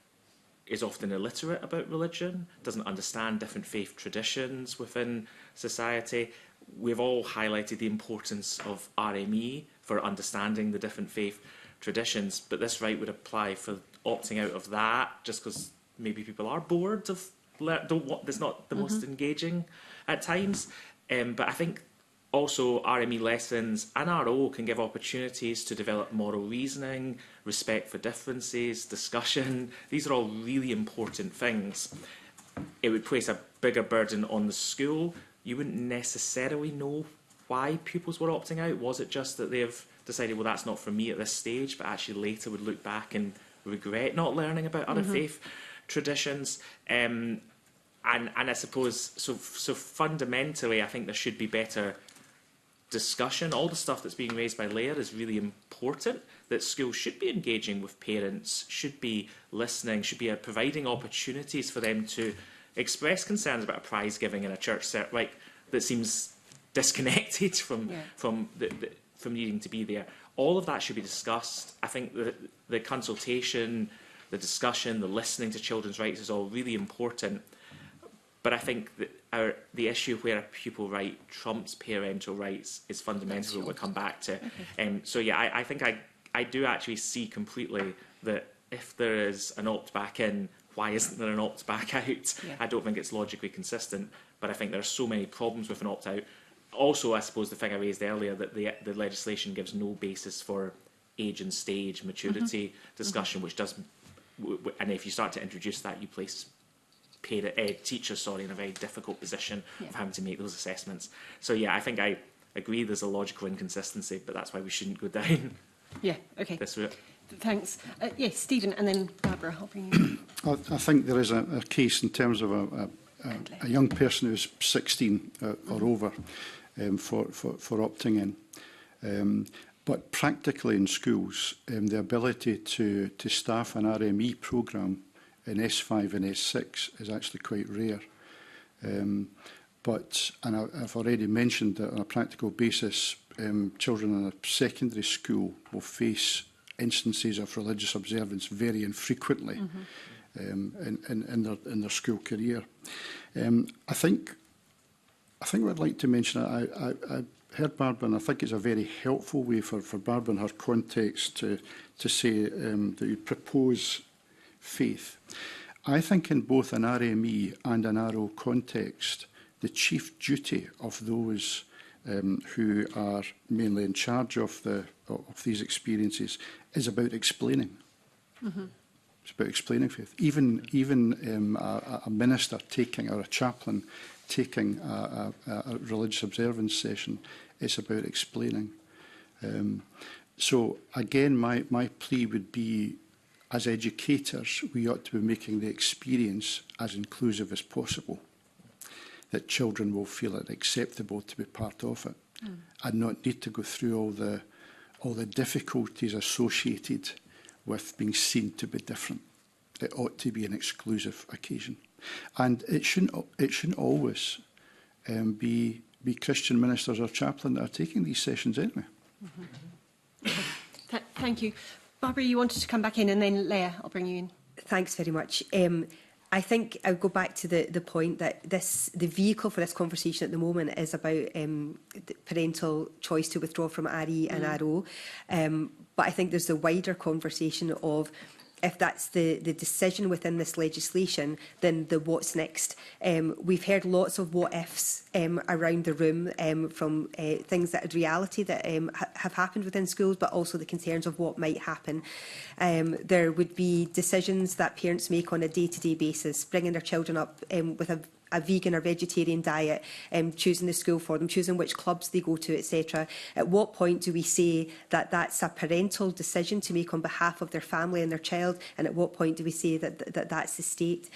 E: is often illiterate about religion, doesn't understand different faith traditions within society. We've all highlighted the importance of RME for understanding the different faith traditions, but this right would apply for opting out of that just because maybe people are bored of it's not the most engaging at times. But I think also RME lessons and RO can give opportunities to develop moral reasoning, respect for differences, discussion. These are all really important things. It would place a bigger burden on the school. You wouldn't necessarily know why pupils were opting out. Was it just that they've decided, well, that's not for me at this stage, but actually later would look back and regret not learning about other faith traditions? And I suppose, so fundamentally, I think there should be better discussion. All the stuff that's being raised by Leah is really important, that schools should be engaging with parents, should be listening, should be providing opportunities for them to express concerns about a prize giving in a church that seems disconnected from needing to be there. All of that should be discussed. I think the consultation, the discussion, the listening to children's rights is all really important. But I think that the issue where a pupil right trumps parental rights is fundamental. We'll come back to. So yeah, I think I do actually see completely that if there is an opt back in, why isn't there an opt back out? I don't think it's logically consistent. But I think there are so many problems with an opt out. Also, I suppose the thing I raised earlier, that the legislation gives no basis for age and stage maturity discussion, which does, and if you start to introduce that, you place teachers in a very difficult position of having to make those assessments. So yeah, I think I agree there's a logical inconsistency, but that's why we shouldn't go down this route.
J: Thanks. Yes, Stephen, and then Barbara, I'll bring you in.
F: I think there is a case in terms of a young person who's 16 or over for opting in. But practically in schools, the ability to staff an RME programme in S5 and S6 is actually quite rare. And I've already mentioned that on a practical basis, children in a secondary school will face instances of religious observance very infrequently in their school career. I think what I'd like to mention, I heard Barbara, and I think it's a very helpful way for Barbara in her context to say that you propose faith. I think in both an RME and an RO context, the chief duty of those who are mainly in charge of these experiences is about explaining. It's about explaining faith. Even a minister taking, or a chaplain taking a religious observance session, it's about explaining. So again, my plea would be, as educators, we ought to be making the experience as inclusive as possible, that children will feel it acceptable to be part of it and not need to go through all the difficulties associated with being seen to be different. It ought to be an exclusive occasion. And it shouldn't always be Christian ministers or chaplain that are taking these sessions anyway.
J: Thank you. Barbara, you wanted to come back in, and then Leah, I'll bring you in.
C: Thanks very much. I think I'll go back to the point that the vehicle for this conversation at the moment is about parental choice to withdraw from RE and RO. But I think there's a wider conversation of, if that's the decision within this legislation, then the what's next. We've heard lots of what ifs around the room from things that are reality that have happened within schools, but also the concerns of what might happen. There would be decisions that parents make on a day-to-day basis, bringing their children up with a vegan or vegetarian diet, choosing the school for them, choosing which clubs they go to, etc. At what point do we say that that's a parental decision to make on behalf of their family and their child, and at what point do we say that that's the state?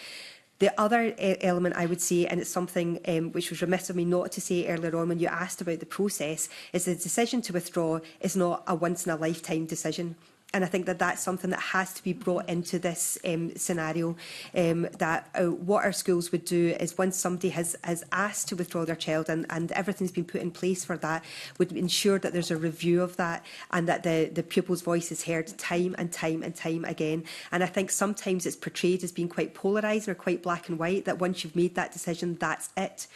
C: The other element I would say, and it's something which was remiss of me not to say earlier on when you asked about the process, is the decision to withdraw is not a once-in-a-lifetime decision. And I think that that's something that has to be brought into this scenario, that what our schools would do is, once somebody has asked to withdraw their child and everything's been put in place for that, would ensure that there's a review of that and that the pupil's voice is heard time and time and time again. And I think sometimes it's portrayed as being quite polarising or quite black and white, that once you've made that decision, that's it.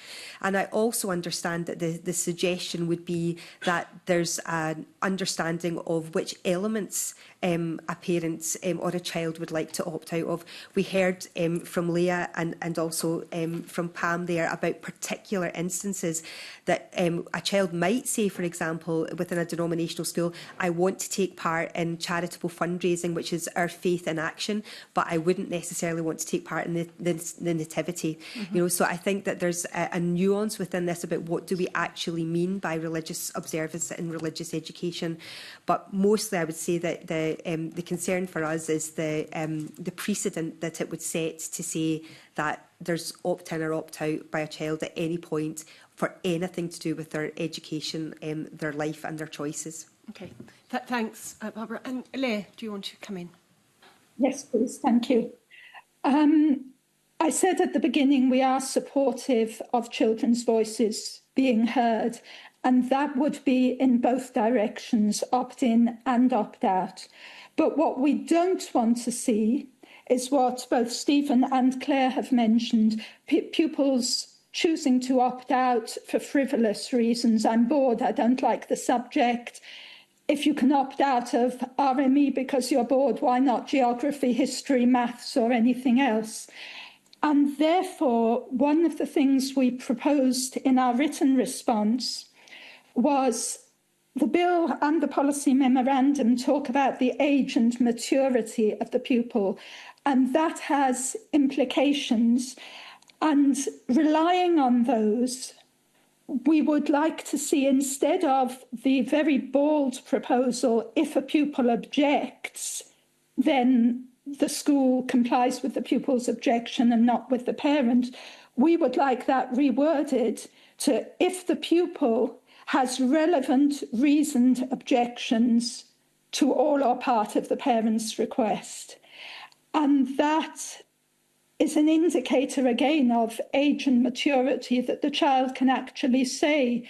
C: And I also understand that the suggestion would be that there's an understanding of which elements a parent or a child would like to opt out of. We heard from Leah and also from Pam there about particular instances that a child might say, for example, within a denominational school, I want to take part in charitable fundraising, which is our faith in action, but I wouldn't necessarily want to take part in the nativity. You know, so I think that there's a nuance within this about what do we actually mean by religious observance and religious education. But mostly I would say that the concern for us is the precedent that it would set to say that there's opt-in or opt-out by a child at any point for anything to do with their education, their life and their choices.
J: Okay, thanks, Barbara. And Leah, do you want to come in?
D: Yes, please. Thank you. I said at the beginning we are supportive of children's voices being heard, and that would be in both directions, opt-in and opt-out. But what we don't want to see is what both Stephen and Claire have mentioned, pupils choosing to opt out for frivolous reasons. I'm bored, I don't like the subject. If you can opt out of RME because you're bored, why not geography, history, maths or anything else? And therefore, one of the things we proposed in our written response was The bill and the policy memorandum talk about the age and maturity of the pupil, and that has implications. And relying on those, we would like to see, instead of the very bold proposal, if a pupil objects, then the school complies with the pupil's objection and not with the parent, we would like that reworded to, if the pupil has relevant reasoned objections to all or part of the parent's request. And that is an indicator again of age and maturity, that the child can actually say,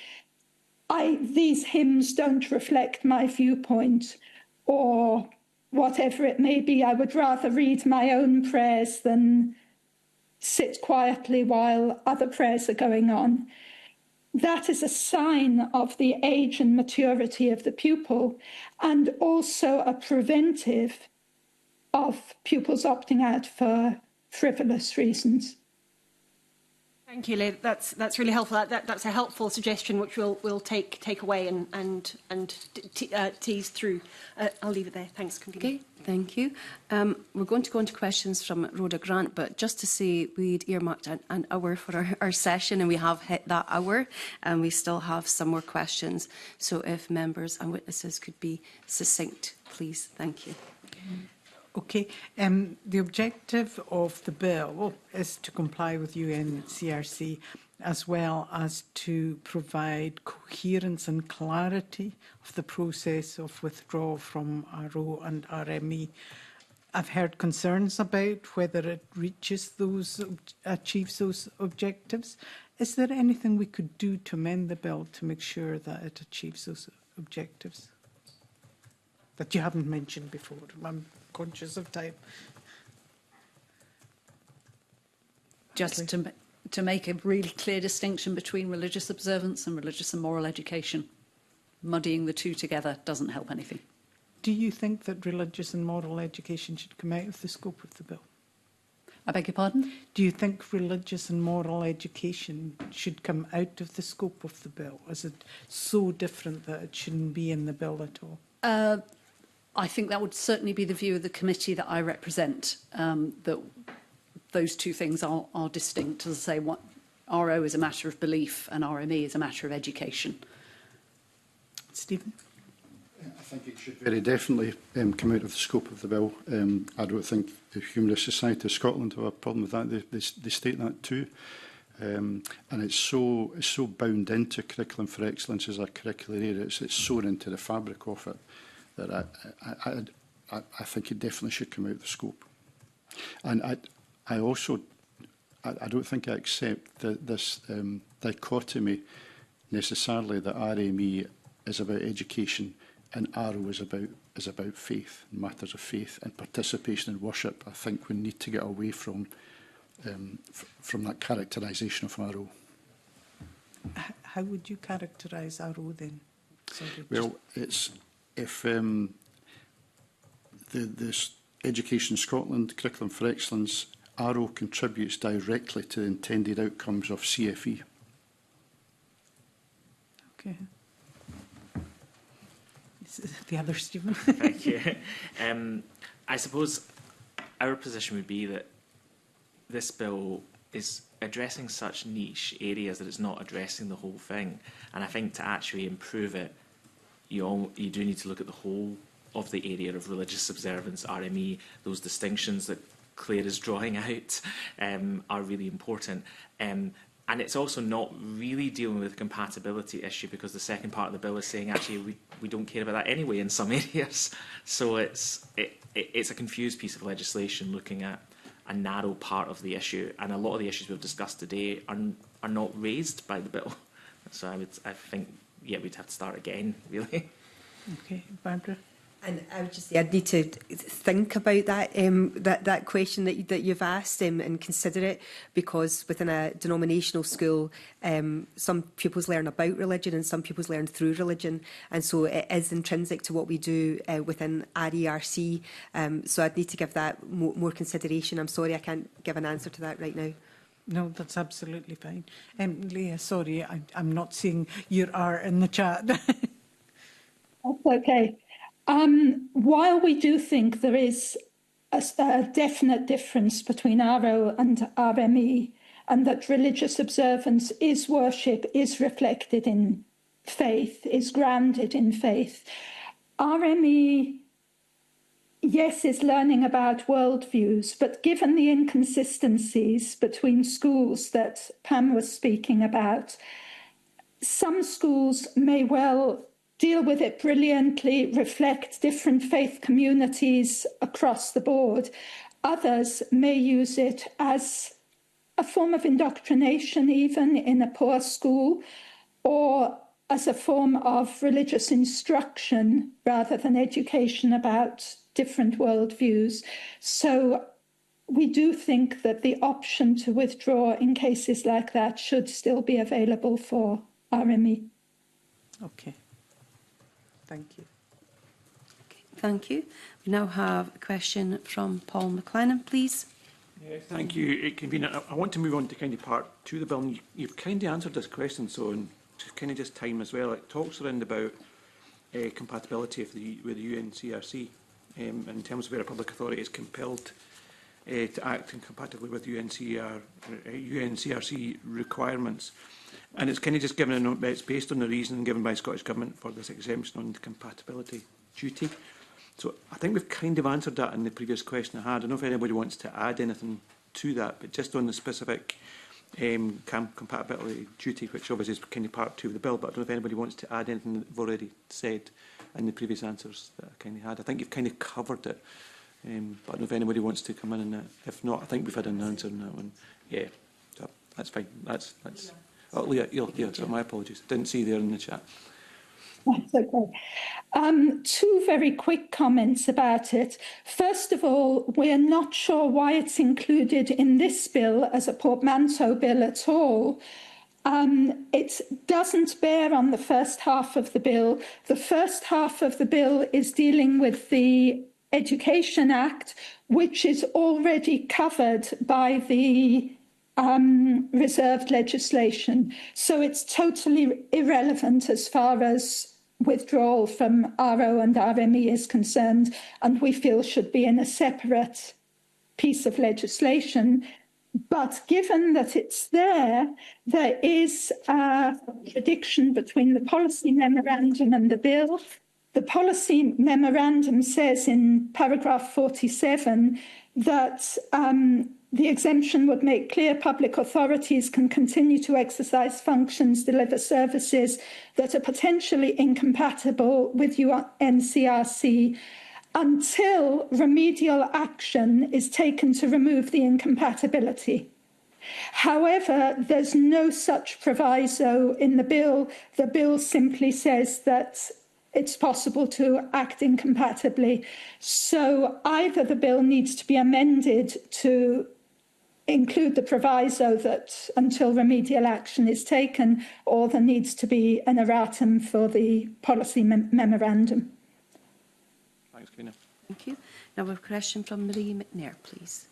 D: these hymns don't reflect my viewpoint, or whatever it may be. I would rather read my own prayers than sit quietly while other prayers are going on. That is a sign of the age and maturity of the pupil, and also a preventive of pupils opting out for frivolous reasons.
J: Thank you, Leigh. That's really helpful. That's a helpful suggestion, which we'll take away and tease through. I'll leave it there. Thanks, Convener.
A: Okay, thank you. We're going to go into questions from Rhoda Grant, but just to say we'd earmarked an hour for our session, and we have hit that hour, and we still have some more questions. So if members and witnesses could be succinct, please. Thank you.
I: Okay, the objective of the bill is to comply with UNCRC, as well as to provide coherence and clarity of the process of withdrawal from RO and RME. I've heard concerns about whether it achieves those objectives. Is there anything we could do to amend the bill to make sure that it achieves those objectives that you haven't mentioned before? I'm conscious of time.
B: Just to make a really clear distinction between religious observance and religious and moral education. Muddying the two together doesn't help anything.
I: Do you think that religious and moral education should come out of the scope of the bill?
B: I beg your pardon?
I: Do you think religious and moral education should come out of the scope of the bill? Is it so different that it shouldn't be in the bill at all?
B: I think that would certainly be the view of the committee that I represent, that those two things are distinct. As I say, what RO is a matter of belief and RME is a matter of education.
I: Stephen?
F: I think it should very definitely come out of the scope of the bill. I don't think the Humanist Society of Scotland have a problem with that. They state that too. And it's so bound into curriculum for excellence as a curricular area. It's sewn into the fabric of it that I think it definitely should come out of the scope. And I also don't think I accept this dichotomy necessarily that RME is about education and RO is about faith, matters of faith and participation in worship. I think we need to get away from that characterisation of RO.
I: How would you characterise RO then? Sorry,
F: well, it's if the Education Scotland Curriculum for Excellence, RO contributes directly to the intended outcomes of CFE.
I: Okay. The other, Stephen.
E: Thank you. I suppose our position would be that this bill is addressing such niche areas that it's not addressing the whole thing. And I think to actually improve it, you do need to look at the whole of the area of religious observance, RME. Those distinctions that Claire is drawing out are really important. And it's also not really dealing with the compatibility issue, because the second part of the bill is saying actually we don't care about that anyway in some areas. So it's a confused piece of legislation looking at a narrow part of the issue, and a lot of the issues we've discussed today are not raised by the bill. So I think we'd have to start again, really.
I: Okay, Barbara.
C: And I would just say I'd need to think about that question that you've asked and consider it, because within a denominational school, some pupils learn about religion and some pupils learn through religion, and so it is intrinsic to what we do within RERC. So I'd need to give that more consideration. I'm sorry, I can't give an answer to that right now.
I: No, that's absolutely fine. Leah, sorry, I'm not seeing your R in the chat.
D: That's okay. While we do think there is a definite difference between RO and RME, and that religious observance is worship, is reflected in faith, is grounded in faith, RME, yes, is learning about worldviews, but given the inconsistencies between schools that Pam was speaking about, some schools may well deal with it brilliantly, reflect different faith communities across the board. Others may use it as a form of indoctrination, even in a poor school, or as a form of religious instruction rather than education about different worldviews. So we do think that the option to withdraw in cases like that should still be available for RME.
I: Okay. Thank you.
A: Okay, thank you. We now have a question from Paul McLennan, please.
G: Yeah, thank you, Convener. I want to move on to kind of part two of the bill. And you've kind of answered this question, so in kind of just time as well. It talks around about compatibility with the UNCRC in terms of where a public authority is compelled to act incompatibly with UNCRC requirements. And it's kind of just given, it's based on the reasoning given by the Scottish Government for this exemption on the compatibility duty. So I think we've kind of answered that in the previous question I had. I don't know if anybody wants to add anything to that, but just on the specific compatibility duty, which obviously is kind of part two of the bill, but I don't know if anybody wants to add anything that we've already said in the previous answers that I kind of had. I think you've kind of covered it, but I don't know if anybody wants to come in on that. If not, I think we've had an answer on that one. Yeah, so that's fine. That's. Oh, Leah, so my apologies. Didn't see there in the chat.
D: That's okay. Two very quick comments about it. First of all, we're not sure why it's included in this bill as a portmanteau bill at all. It doesn't bear on the first half of the bill. The first half of the bill is dealing with the Education Act, which is already covered by the reserved legislation. So it's totally irrelevant as far as withdrawal from RO and RME is concerned, and we feel should be in a separate piece of legislation. But given that it's there, there is a contradiction between the policy memorandum and the bill. The policy memorandum says in paragraph 47 that the exemption would make clear public authorities can continue to exercise functions, deliver services that are potentially incompatible with UNCRC until remedial action is taken to remove the incompatibility. However, there's no such proviso in the bill. The bill simply says that it's possible to act incompatibly. So either the bill needs to be amended to include the proviso that until remedial action is taken, or there needs to be an erratum for the policy memorandum.
G: Thanks, Kina.
A: Thank you. Now we have a question from Marie McNair, please.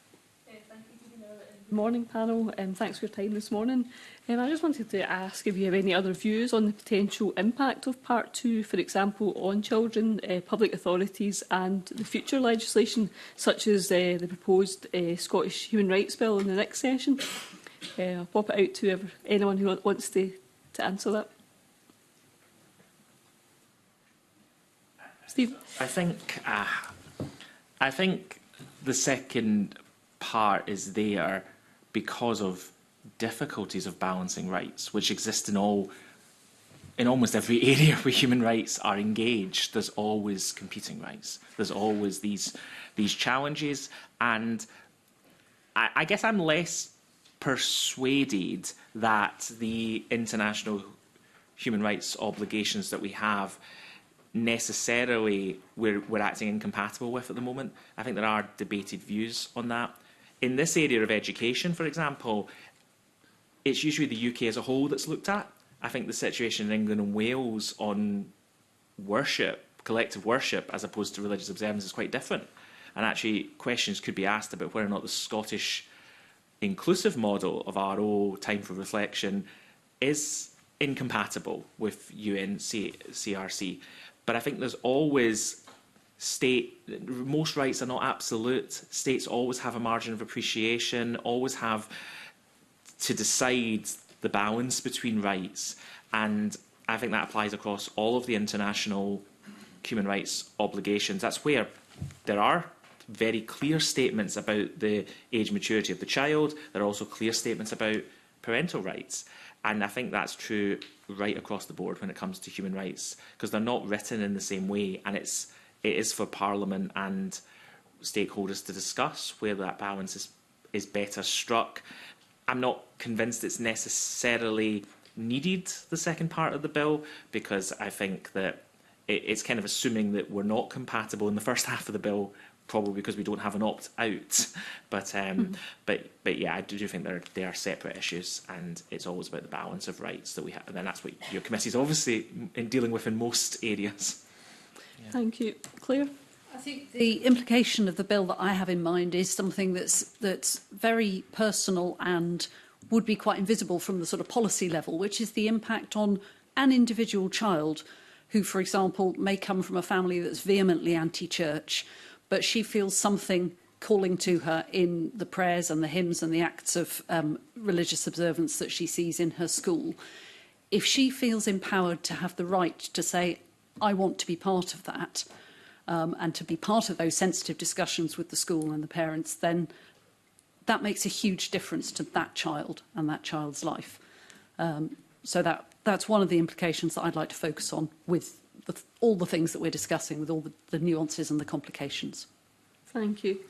K: Good morning, panel, and thanks for your time this morning. I just wanted to ask if you have any other views on the potential impact of Part 2, for example, on children, public authorities and the future legislation, such as the proposed Scottish Human Rights Bill in the next session. I'll pop it out to anyone who wants to answer that. Steve?
E: I think the second part is there because of difficulties of balancing rights, which exist in almost every area where human rights are engaged. There's always competing rights. There's always these challenges, and I guess I'm less persuaded that the international human rights obligations that we have necessarily we're acting incompatible with at the moment. I think there are debated views on that. In this area of education, for example, it's usually the UK as a whole that's looked at. I think the situation in England and Wales on worship, collective worship, as opposed to religious observance is quite different. And actually, questions could be asked about whether or not the Scottish inclusive model of RO, time for reflection, is incompatible with UNCRC. But I think there's always most rights are not absolute. States always have a margin of appreciation, always have to decide the balance between rights. And I think that applies across all of the international human rights obligations. That's where there are very clear statements about the age maturity of the child. There are also clear statements about parental rights. And I think that's true right across the board when it comes to human rights, because they're not written in the same way. And it is for Parliament and stakeholders to discuss where that balance is better struck. I'm not convinced it's necessarily needed, the second part of the bill, because I think that it's kind of assuming that we're not compatible in the first half of the bill, probably because we don't have an opt-out. But yeah, I do think they are separate issues, and it's always about the balance of rights that we have. And then that's what your committee is obviously dealing with in most areas. Yeah.
K: Thank you. Claire?
B: I think the implication of the bill that I have in mind is something that's very personal and would be quite invisible from the sort of policy level, which is the impact on an individual child who, for example, may come from a family that's vehemently anti-church, but she feels something calling to her in the prayers and the hymns and the acts of religious observance that she sees in her school. If she feels empowered to have the right to say, I want to be part of that, and to be part of those sensitive discussions with the school and the parents, then that makes a huge difference to that child and that child's life. So that's one of the implications that I'd like to focus on with all the things that we're discussing, with all the nuances and the complications.
K: Thank you.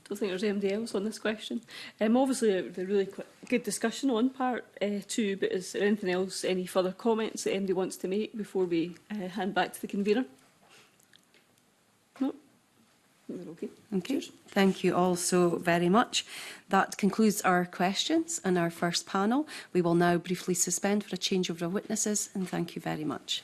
K: Don't think there's anybody else on this question. Obviously, a really good discussion on part 2, but is there anything else, any further comments that anybody wants to make before we hand back to the convener? No? We're okay.
A: Okay. Thank you all so very much. That concludes our questions and our first panel. We will now briefly suspend for a changeover of witnesses, and thank you very much.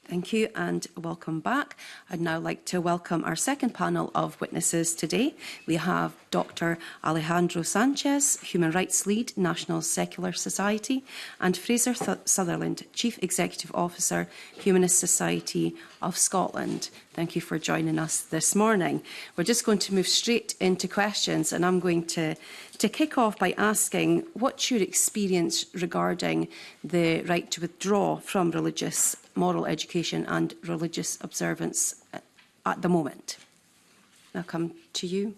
A: Thank you and welcome back. I'd now like to welcome our second panel of witnesses today. We have Dr. Alejandro Sanchez, Human Rights Lead, National Secular Society, and Fraser Sutherland, Chief Executive Officer, Humanist Society of Scotland. Thank you for joining us this morning. We're just going to move straight into questions, and I'm going to kick off by asking what's your experience regarding the right to withdraw from religious moral education and religious observance at the moment? I'll come to you.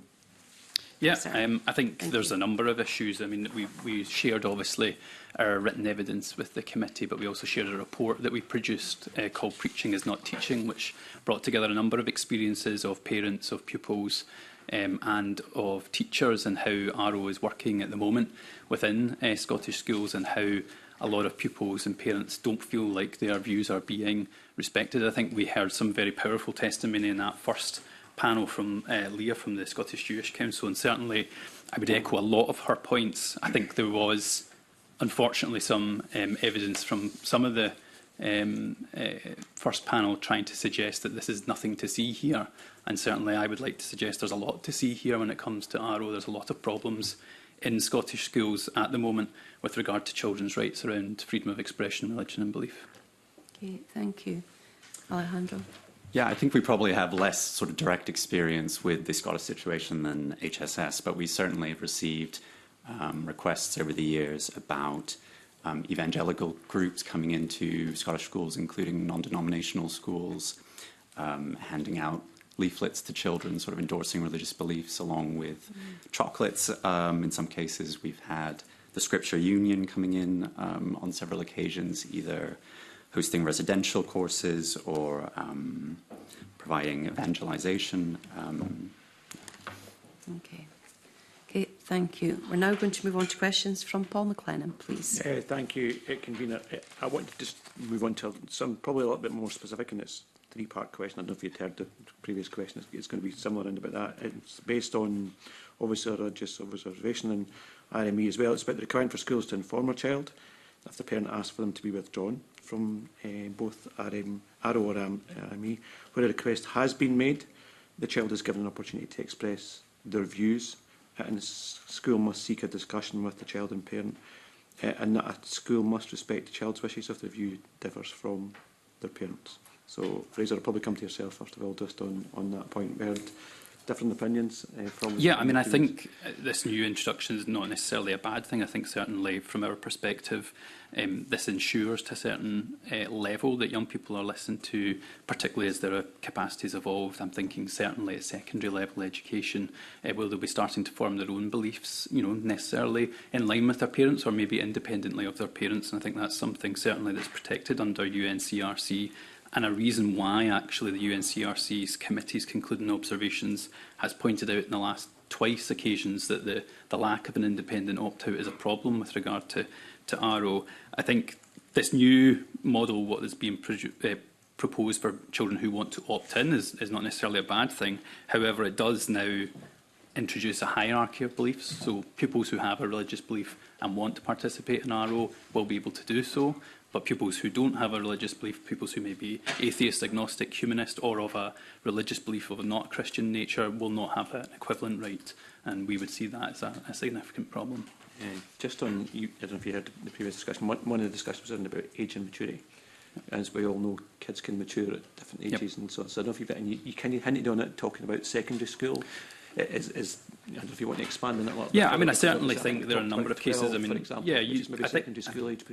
L: Yeah,
A: Sir.
L: I think
A: Thank
L: there's
A: you.
L: a number of issues. I mean, we shared, obviously, our written evidence with the committee, but we also shared a report that we produced called Preaching is Not Teaching, which brought together a number of experiences of parents, of pupils, and of teachers, and how ARO is working at the moment within Scottish schools, and how a lot of pupils and parents don't feel like their views are being respected. I think we heard some very powerful testimony in that first panel from Leah from the Scottish Jewish Council, and certainly I would echo a lot of her points. I think there was, unfortunately, some evidence from some of the first panel trying to suggest that this is nothing to see here, and certainly I would like to suggest there's a lot to see here when it comes to ARO. There's a lot of problems in Scottish schools at the moment with regard to children's rights around freedom of expression, religion and belief.
A: Okay, thank you. Alejandro.
M: Yeah, I think we probably have less sort of direct experience with the Scottish situation than HSS, but we certainly have received requests over the years about evangelical groups coming into Scottish schools, including non-denominational schools, handing out leaflets to children, sort of endorsing religious beliefs along with chocolates. In some cases, we've had the Scripture Union coming in on several occasions, either hosting residential courses or providing evangelization.
A: Okay. Okay, thank you. We're now going to move on to questions from Paul McLennan, please.
G: Thank you, Convener. I want to just move on to some probably a little bit more specific, and it's a three-part question. I don't know if you'd heard the previous question. It's going to be similar in about that. It's based on, obviously, religious observation and RME as well. It's about the requirement for schools to inform a child if the parent asks for them to be withdrawn from both ARO or RME. Where a request has been made, the child is given an opportunity to express their views, and the school must seek a discussion with the child and parent, and that a school must respect the child's wishes if the view differs from their parents. So, Fraser, I'll probably come to yourself first of all, just on that point. We heard different opinions from...
L: Yeah, I mean, I think this new introduction is not necessarily a bad thing. I think certainly from our perspective, this ensures to a certain level that young people are listened to, particularly as their capacities evolve. I'm thinking certainly at secondary level education, where they'll be starting to form their own beliefs, you know, necessarily in line with their parents or maybe independently of their parents. And I think that's something certainly that's protected under UNCRC. And a reason why, actually, the UNCRC's committee's concluding observations has pointed out in the last twice occasions that the lack of an independent opt-out is a problem with regard to ARO. I think this new model, what is being proposed for children who want to opt in, is not necessarily a bad thing. However, it does now introduce a hierarchy of beliefs. So pupils who have a religious belief and want to participate in ARO will be able to do so. But pupils who don't have a religious belief, pupils who may be atheist, agnostic, humanist, or of a religious belief of a not Christian nature, will not have an equivalent right. And we would see that as a significant problem.
G: Just on, I don't know if you heard the previous discussion, one of the discussions was about age and maturity. As we all know, kids can mature at different ages, and so on. So I don't know if you've got, and you kind of hinted on it, talking about secondary school. I don't know if you want to expand on it a lot.
L: Yeah, I mean, I certainly think there are a number of cases. I mean,
G: for example,
L: yeah,
G: I think, school age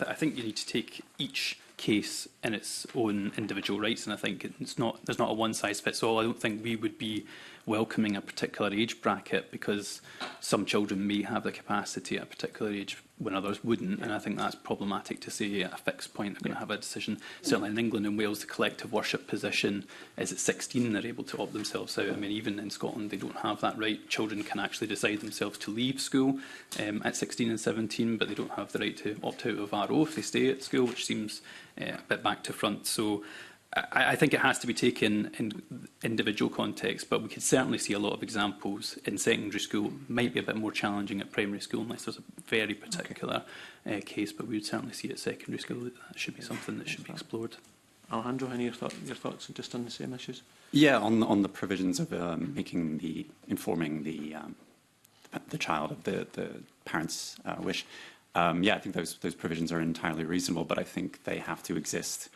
L: I think you need to take each case in its own individual rights, and I think there's not a one-size-fits-all. I don't think we would be welcoming a particular age bracket because some children may have the capacity at a particular age when others wouldn't, and I think that's problematic to say at a fixed point they're going to have a decision. Certainly in England and Wales, the collective worship position is at 16 they're able to opt themselves out. I mean, even in Scotland they don't have that right. Children can actually decide themselves to leave school at 16 and 17, but they don't have the right to opt out of RO if they stay at school, which seems a bit back to front. So I think it has to be taken in individual context, but we could certainly see a lot of examples in secondary school. Might be a bit more challenging at primary school unless there's a very particular case, but we would certainly see at secondary school that should be something that should be explored.
G: Alejandro, any of your thoughts just on the same issues?
M: Yeah, on the provisions of informing the child of the parents' wish. Yeah, I think those provisions are entirely reasonable, but I think they have to exist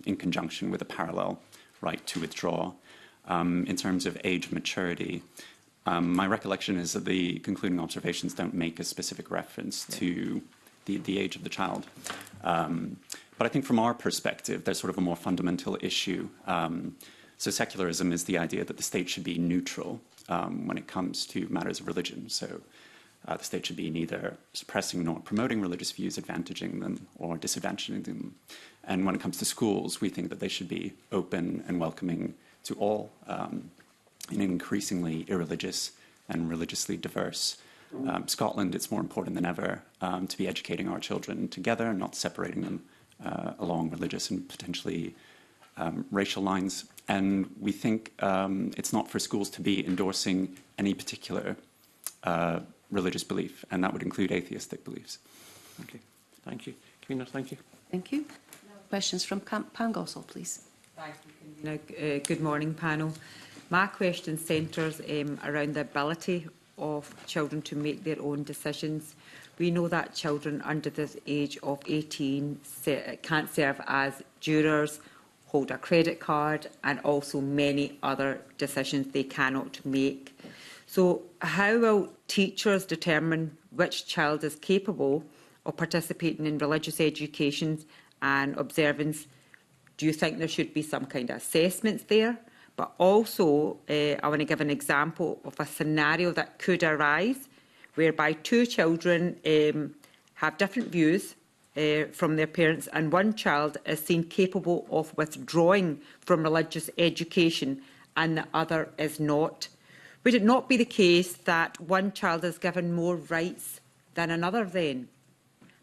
M: in conjunction with a parallel right to withdraw. In terms of age maturity, my recollection is that the concluding observations don't make a specific reference to the age of the child. But I think from our perspective, there's sort of a more fundamental issue. So secularism is the idea that the state should be neutral when it comes to matters of religion. So the state should be neither suppressing nor promoting religious views, advantaging them or disadvantaging them. And when it comes to schools, we think that they should be open and welcoming to all in an increasingly irreligious and religiously diverse Scotland. It's more important than ever to be educating our children together and not separating them along religious and potentially racial lines. And we think it's not for schools to be endorsing any particular religious belief, and that would include atheistic beliefs.
G: Okay, thank you. Convener, thank you.
A: Thank you. Questions from Pam Gossel, please.
H: Thank you, Convener. Good morning, panel. My question centres around the ability of children to make their own decisions. We know that children under the age of 18 can't serve as jurors, hold a credit card, and also many other decisions they cannot make. So how will teachers determine which child is capable of participating in religious education and observance? Do you think there should be some kind of assessments there? But also, I want to give an example of a scenario that could arise whereby two children have different views from their parents, and one child is seen capable of withdrawing from religious education and the other is not. Would it not be the case that one child is given more rights than another then?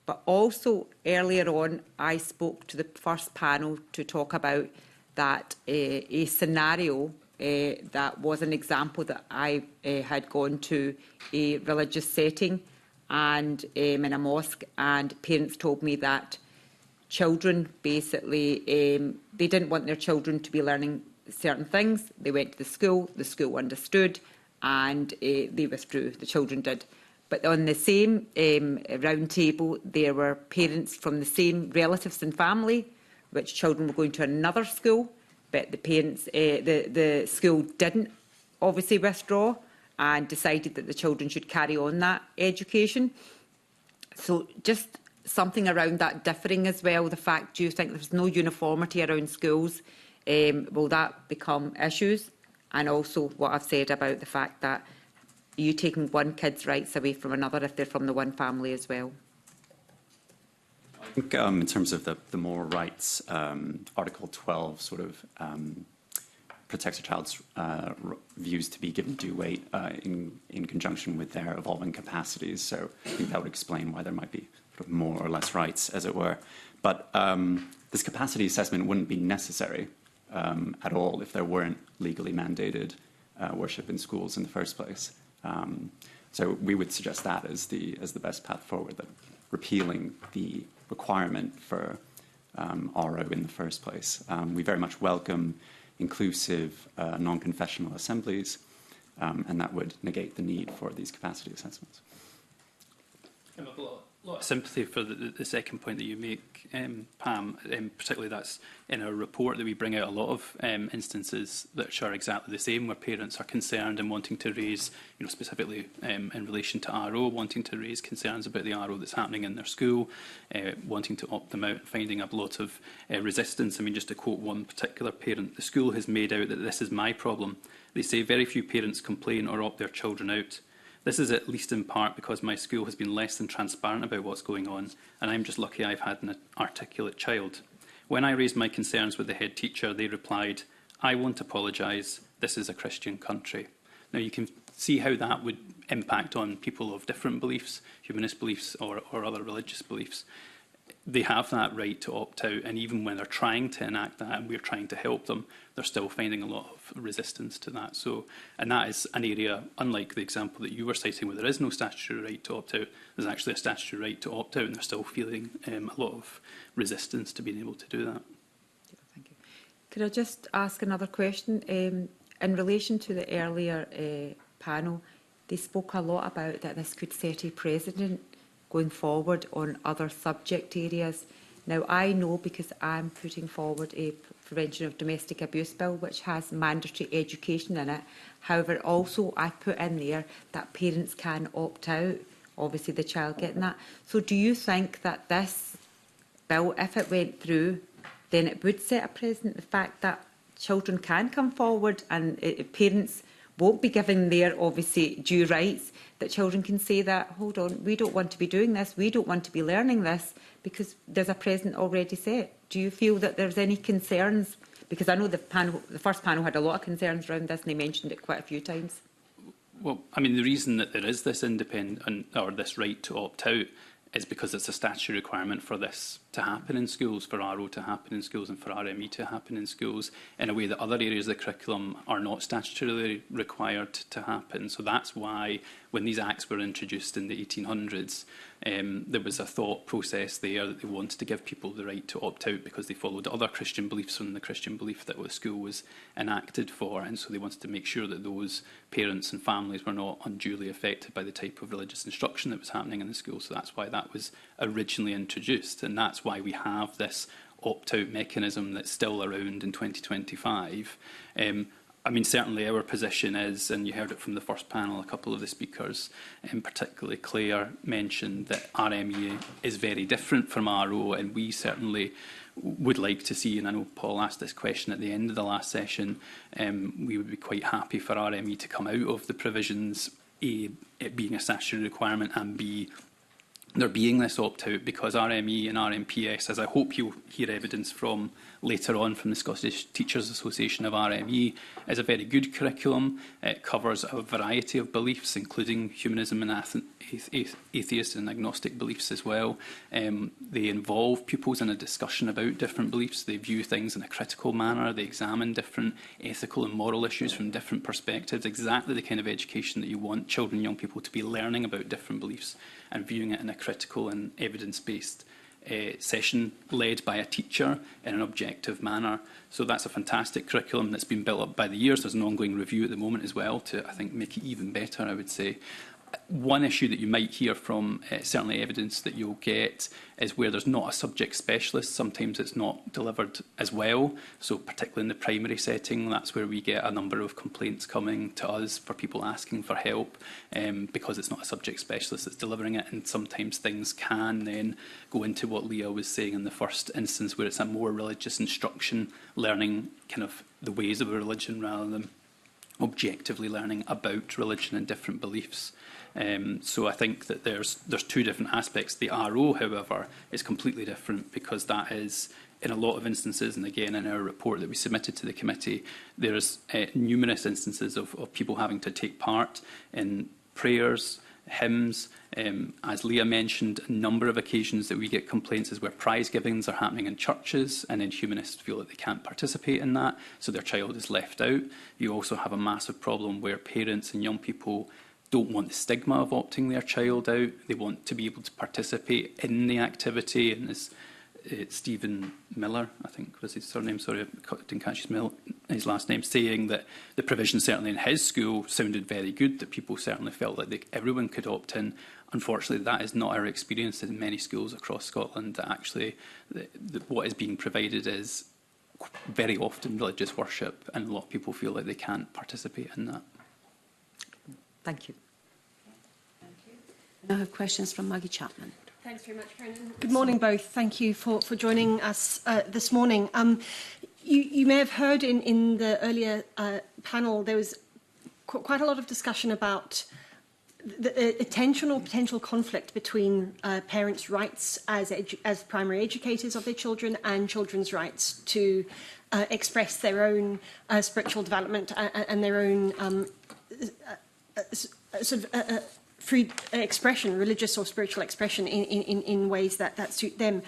H: But also, earlier on, I spoke to the first panel to talk about that a scenario that was an example that I had gone to a religious setting and in a mosque, and parents told me that children basically, they didn't want their children to be learning certain things. They went to the school understood, and they withdrew, the children did. But on the same round table, there were parents from the same relatives and family, which children were going to another school, but the parents, the school didn't obviously withdraw and decided that the children should carry on that education. So just something around that differing as well, the fact, do you think there's no uniformity around schools, will that become issues? And also what I've said about the fact that you taking one kid's rights away from another if they're from the one family as well.
M: I think in terms of the moral rights, Article 12 sort of protects a child's views to be given due weight in conjunction with their evolving capacities. So I think that would explain why there might be sort of more or less rights, as it were. But this capacity assessment wouldn't be necessary at all if there weren't legally mandated worship in schools in the first place. So we would suggest that as the best path forward, that repealing the requirement for RO in the first place. We very much welcome inclusive non-confessional assemblies, and that would negate the need for these capacity assessments.
L: I have a lot of sympathy for the second point that you make, Pam, particularly that's in our report that we bring out a lot of instances that are exactly the same, where parents are concerned and wanting to raise, specifically in relation to RO, wanting to raise concerns about the RO that's happening in their school, wanting to opt them out and finding a lot of resistance. I mean, just to quote one particular parent, the school has made out that this is my problem. They say very few parents complain or opt their children out. This is at least in part because my school has been less than transparent about what's going on, and I'm just lucky I've had an articulate child. When I raised my concerns with the head teacher, they replied, "I won't apologise, this is a Christian country." Now you can see how that would impact on people of different beliefs, humanist beliefs or other religious beliefs. They have that right to opt out, and even when they're trying to enact that and we're trying to help them, they're still finding a lot of resistance to that. So, and that is an area, unlike the example that you were citing, where there is no statutory right to opt out, there's actually a statutory right to opt out, and they're still feeling a lot of resistance to being able to do that.
H: Thank you. Could I just ask another question? In relation to the earlier panel, they spoke a lot about that this could set a precedent going forward on other subject areas. Now, I know because I'm putting forward a Prevention of Domestic Abuse Bill, which has mandatory education in it. However, also I put in there that parents can opt out obviously the child getting that. So do you think that this bill, if it went through, then it would set a precedent, the fact that children can come forward and parents won't be given their, obviously, due rights, that children can say that, hold on, we don't want to be doing this, we don't want to be learning this, because there's a precedent already set. Do you feel that there's any concerns? Because I know the first panel had a lot of concerns around this, and they mentioned it quite a few times.
L: Well, I mean, the reason that there is this independent or this right to opt out is because it's a statutory requirement for this to happen in schools, for RO to happen in schools and for RME to happen in schools, in a way that other areas of the curriculum are not statutorily required to happen. So that's why when these acts were introduced in the 1800s, there was a thought process there that they wanted to give people the right to opt out because they followed other Christian beliefs from the Christian belief that the school was enacted for, and so they wanted to make sure that those parents and families were not unduly affected by the type of religious instruction that was happening in the school. So that's why that was originally introduced, and that's why we have this opt-out mechanism that's still around in 2025. I mean, certainly our position is, and you heard it from the first panel, a couple of the speakers, particularly Claire, mentioned that RME is very different from RO, and we certainly would like to see, and I know Paul asked this question at the end of the last session, we would be quite happy for RME to come out of the provisions, A, it being a statutory requirement, and B, there being this opt-out, because RME and RMPS, as I hope you'll hear evidence from later on from the Scottish Teachers Association of RME, is a very good curriculum. It covers a variety of beliefs, including humanism and atheist and agnostic beliefs as well. They involve pupils in a discussion about different beliefs. They view things in a critical manner. They examine different ethical and moral issues from different perspectives, exactly the kind of education that you want children and young people to be learning about different beliefs and viewing it in a critical and evidence-based session led by a teacher in an objective manner. So that's a fantastic curriculum that's been built up by the years. There's an ongoing review at the moment as well to, I think, make it even better, I would say. One issue that you might hear from certainly evidence that you'll get is where there's not a subject specialist. Sometimes it's not delivered as well. So particularly in the primary setting, that's where we get a number of complaints coming to us for people asking for help because it's not a subject specialist that's delivering it. And sometimes things can then go into what Leah was saying in the first instance, where it's a more religious instruction, learning kind of the ways of a religion rather than objectively learning about religion and different beliefs. So I think that there's two different aspects. The RO, however, is completely different because that is, in a lot of instances, and again in our report that we submitted to the committee, there's numerous instances of people having to take part in prayers, hymns. As Leah mentioned, a number of occasions that we get complaints is where prize givings are happening in churches, and then humanists feel that they can't participate in that, so their child is left out. You also have a massive problem where parents and young people don't want the stigma of opting their child out. They want to be able to participate in the activity. And as Stephen Miller, I think was his surname, sorry, I didn't catch his last name, saying that the provision certainly in his school sounded very good, that people certainly felt that everyone could opt in. Unfortunately, that is not our experience in many schools across Scotland, that actually what is being provided is very often religious worship, and a lot of people feel like they can't participate in that.
H: Thank you.
A: I have questions from Maggie Chapman.
J: Thanks very much, Karen. Good morning, both. Thank you for joining us this morning. You may have heard in the earlier panel there was quite a lot of discussion about the attention or potential conflict between parents' rights as primary educators of their children and children's rights to express their own spiritual development and their own free expression, religious or spiritual expression in ways that suit them.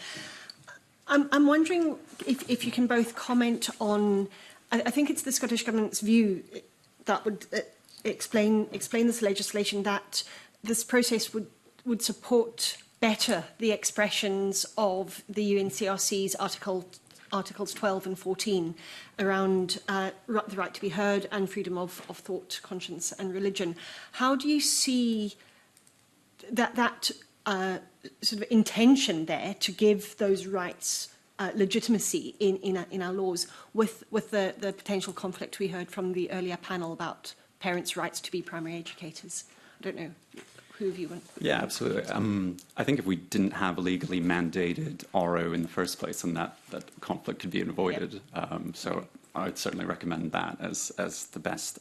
J: I'm wondering if you can both comment on, I think it's the Scottish Government's view that would explain this legislation, that this process would support better the expressions of the UNCRC's Articles 12 and 14 around the right to be heard and freedom of thought, conscience and religion. How do you see that sort of intention there to give those rights legitimacy in our laws with the potential conflict we heard from the earlier panel about parents' rights to be primary educators? don't know who of you want.
M: Yeah, absolutely. I think if we didn't have a legally mandated RO in the first place, then that conflict could be avoided. So I would certainly recommend that as the best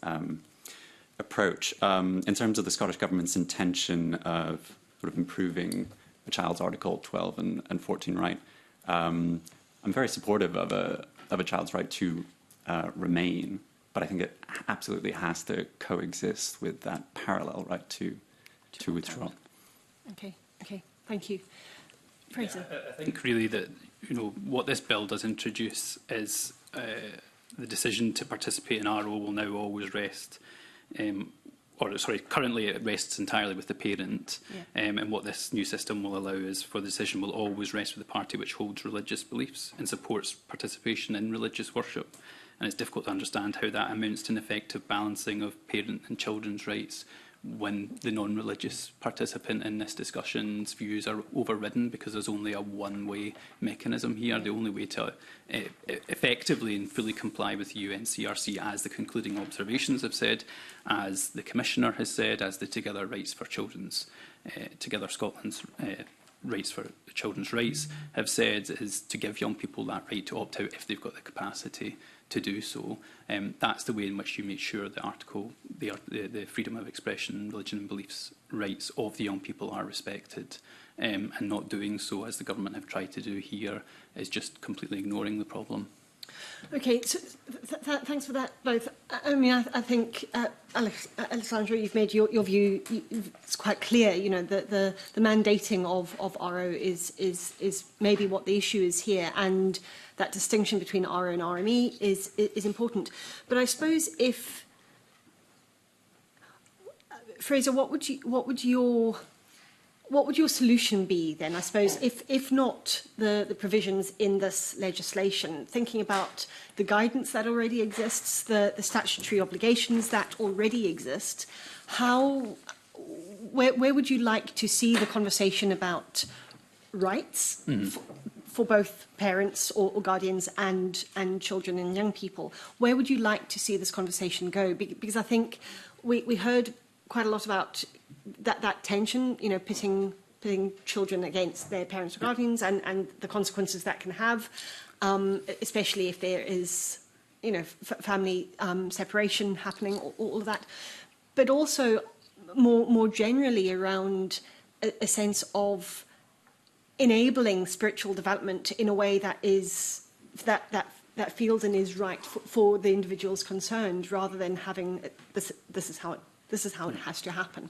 M: approach. In terms of the Scottish Government's intention of sort of improving a child's Article 12 and 14 right, I'm very supportive of a child's right to remain, but I think it absolutely has to coexist with that parallel right to withdraw.
J: Okay, thank you. Fraser.
L: Yeah, I think really that what this bill does introduce is the decision to participate in RO will now always rest, currently it rests entirely with the parent, and what this new system will allow is for the decision will always rest with the party which holds religious beliefs and supports participation in religious worship. And it's difficult to understand how that amounts to an effective balancing of parent and children's rights when the non-religious participant in this discussion's views are overridden, because there's only a one-way mechanism here. The only way to effectively and fully comply with UNCRC, as the concluding observations have said, as the Commissioner has said, as the Together Rights for Children's, Together Scotland's Rights for Children's Rights have said, is to give young people that right to opt out if they've got the capacity to do so. That's the way in which you make sure the freedom of expression, religion and beliefs rights of the young people are respected, and not doing so, as the government have tried to do here, is just completely ignoring the problem.
J: Okay, so thanks for that, both. I mean, I think, Alessandra, you've made your view, it's quite clear, the mandating of RO is maybe what the issue is here, and that distinction between RO and RME is important. But I suppose if, Fraser, what would your solution be then? I suppose if not the provisions in this legislation, thinking about the guidance that already exists, the statutory obligations that already exist, where would you like to see the conversation about rights for both parents or guardians and children and young people? Where would you like to see this conversation go? Because I think we heard quite a lot about that tension, pitting children against their parents or guardians, and the consequences that can have, especially if there is, family separation happening, all of that. But also more generally around a sense of enabling spiritual development in a way that is that feels and is right for the individuals concerned, rather than having this is how it has to happen.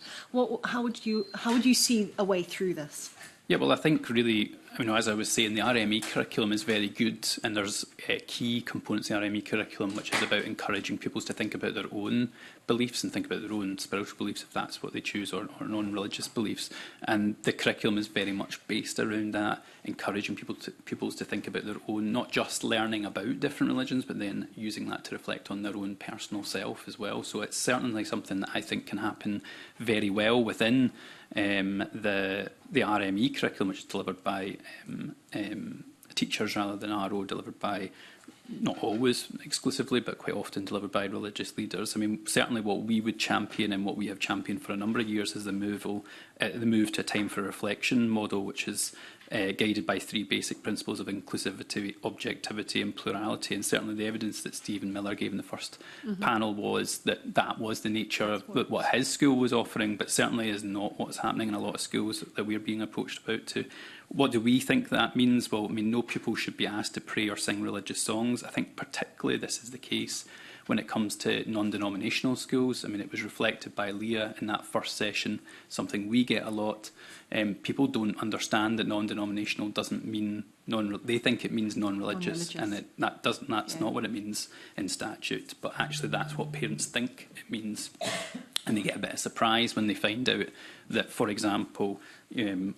J: How would you see a way through this?
L: Yeah, well, I think really, as I was saying, the RME curriculum is very good, and there's key components in the RME curriculum which is about encouraging pupils to think about their own beliefs and think about their own spiritual beliefs, if that's what they choose, or non-religious beliefs. And the curriculum is very much based around that, encouraging pupils to think about their own, not just learning about different religions, but then using that to reflect on their own personal self as well. So it's certainly something that I think can happen very well within the RME curriculum, which is delivered by teachers rather than RO, delivered by, not always exclusively, but quite often delivered by religious leaders. I mean, certainly what we would champion, and what we have championed for a number of years, is the move to a time for reflection model, which is guided by three basic principles of inclusivity, objectivity and plurality. And certainly the evidence that Stephen Miller gave in the first panel was that was the nature of what his school was offering, but certainly is not what's happening in a lot of schools that we're being approached about to. What do we think that means? Well, no pupil should be asked to pray or sing religious songs. I think particularly this is the case when it comes to non-denominational schools. I mean, it was reflected by Leah in that first session, something we get a lot. People don't understand that non-denominational doesn't mean they think it means non-religious, and that's not what it means in statute. But actually, that's what parents think it means, and they get a bit of surprise when they find out that, for example,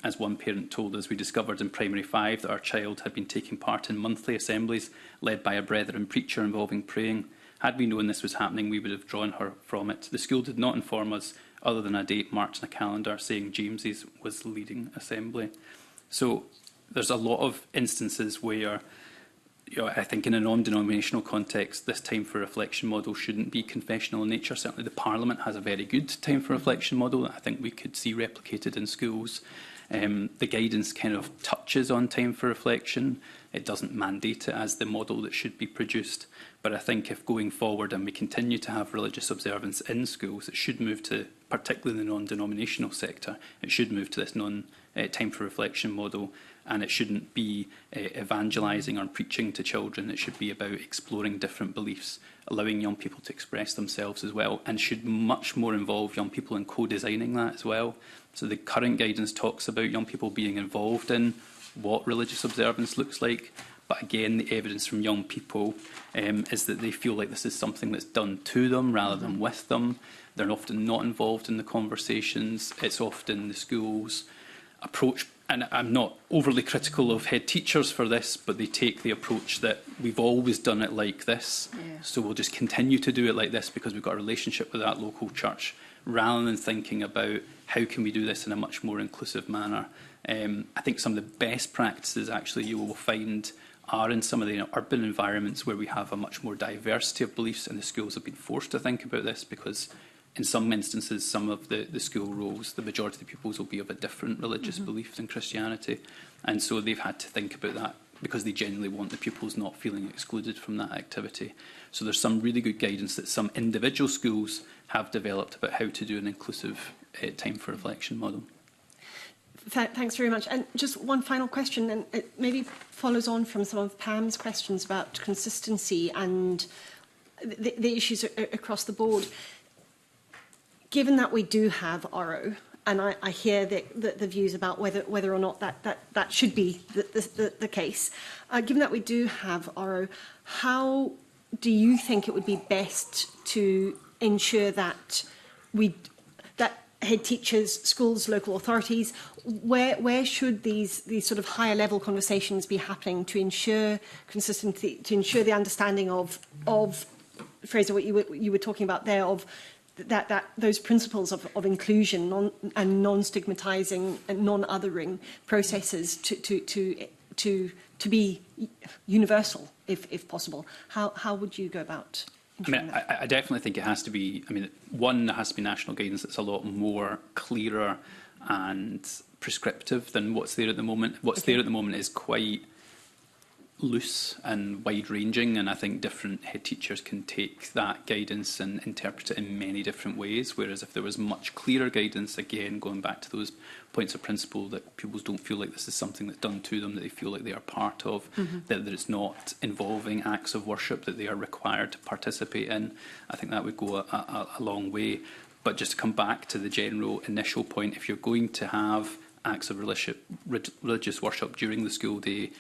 L: as one parent told us, we discovered in primary 5 that our child had been taking part in monthly assemblies led by a brethren preacher involving praying. Had we known this was happening, we would have drawn her from it. The school did not inform us, other than a date marked in a calendar saying James's was leading assembly. So there's a lot of instances where I think in a non-denominational context, this time for reflection model shouldn't be confessional in nature. Certainly the Parliament has a very good time for reflection model that I think we could see replicated in schools. The guidance kind of touches on time for reflection. It doesn't mandate it as the model that should be produced. But I think if going forward and we continue to have religious observance in schools, it should move to, particularly in the non-denominational sector, it should move to this time for reflection model. And it shouldn't be evangelising or preaching to children. It should be about exploring different beliefs, allowing young people to express themselves as well, and should much more involve young people in co-designing that as well. So the current guidance talks about young people being involved in what religious observance looks like. But again, the evidence from young people is that they feel like this is something that's done to them rather than with them. They're often not involved in the conversations. It's often the school's approach. And I'm not overly critical of head teachers for this, but they take the approach that we've always done it like this, so we'll just continue to do it like this because we've got a relationship with that local church, rather than thinking about how can we do this in a much more inclusive manner. I think some of the best practices actually you will find are in some of the urban environments where we have a much more diversity of beliefs, and the schools have been forced to think about this because in some instances, some of the school roles, the majority of the pupils will be of a different religious belief than Christianity. And so they've had to think about that because they genuinely want the pupils not feeling excluded from that activity. So there's some really good guidance that some individual schools have developed about how to do an inclusive time for reflection model.
J: Thanks very much. And just one final question, and it maybe follows on from some of Pam's questions about consistency and the issues across the board. Given that we do have ORO, and I hear the views about whether or not that should be the case, given that we do have ORO, how do you think it would be best to ensure that that head teachers, schools, local authorities, where should these sort of higher level conversations be happening to ensure consistency, to ensure the understanding of Fraser, what you were talking about there, of that those principles of inclusion and non-stigmatising and non-othering processes to be universal, if possible. How would you go about?
L: I definitely think it has to be. One, there has to be national guidance that's a lot more clearer and prescriptive than what's there at the moment. What's there at the moment is quite loose and wide-ranging, and I think different head teachers can take that guidance and interpret it in many different ways, whereas if there was much clearer guidance, again, going back to those points of principle, that pupils don't feel like this is something that's done to them, that they feel like they are part of, that it's not involving acts of worship that they are required to participate in, I think that would go a long way. But just to come back to the general initial point, if you're going to have acts of religious worship during the school day,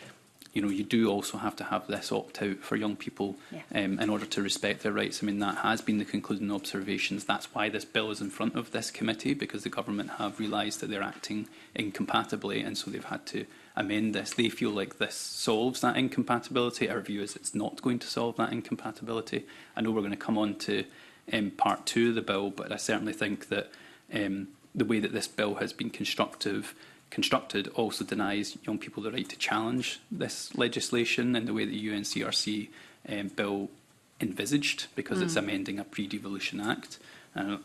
L: you do also have to have this opt-out for young people in order to respect their rights. That has been the concluding observations. That's why this bill is in front of this committee, because the government have realised that they're acting incompatibly, and so they've had to amend this. They feel like this solves that incompatibility. Our view is it's not going to solve that incompatibility. I know we're going to come on to part 2 of the bill, but I certainly think that the way that this bill has been constructed also denies young people the right to challenge this legislation in the way that the UNCRC bill envisaged, because it's amending a pre-devolution act. I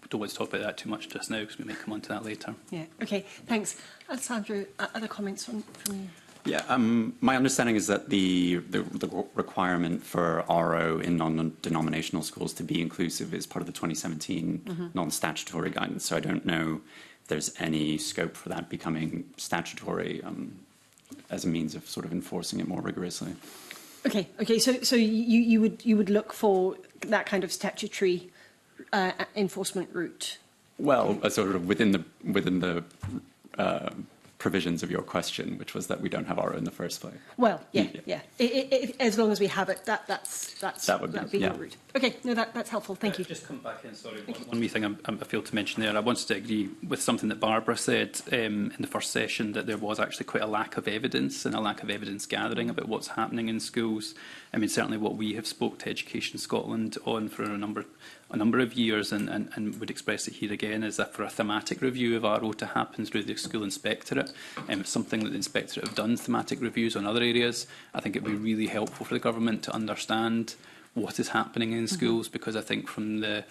L: don't want to talk about that too much just now because we might come on to that later.
J: Yeah, okay, thanks. Alessandro, other comments from you?
M: Yeah, my understanding is that the requirement for RO in non-denominational schools to be inclusive is part of the 2017 non-statutory guidance. So I don't know if there's any scope for that becoming statutory as a means of sort of enforcing it more rigorously.
J: Okay. So you would look for that kind of statutory enforcement route.
M: Well, sort of within the provisions of your question, which was that we don't have RO in the first place.
J: Well, yeah. As long as we have it, that would be your route. Okay, no, that's helpful. Thank you.
L: Just come back in. Sorry, one wee thing I failed to mention there. I wanted to agree with something that Barbara said in the first session, that there was actually quite a lack of evidence and a lack of evidence gathering about what's happening in schools. Certainly what we have spoke to Education Scotland on for a number a number of years, and would express it here again, is that for a thematic review of RO to happen through the school inspectorate, it's something that the inspectorate have done, thematic reviews on other areas. I think it would be really helpful for the government to understand what is happening in schools, because I think from the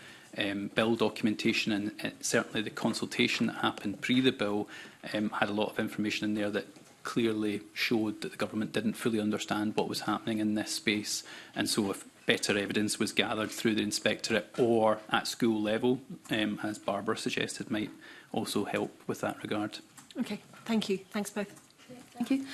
L: bill documentation and certainly the consultation that happened pre the bill had a lot of information in there that clearly showed that the government didn't fully understand what was happening in this space. And so if better evidence was gathered through the inspectorate or at school level, as Barbara suggested, might also help with that regard.
J: Okay, thank you. Thanks both.
A: Thank you.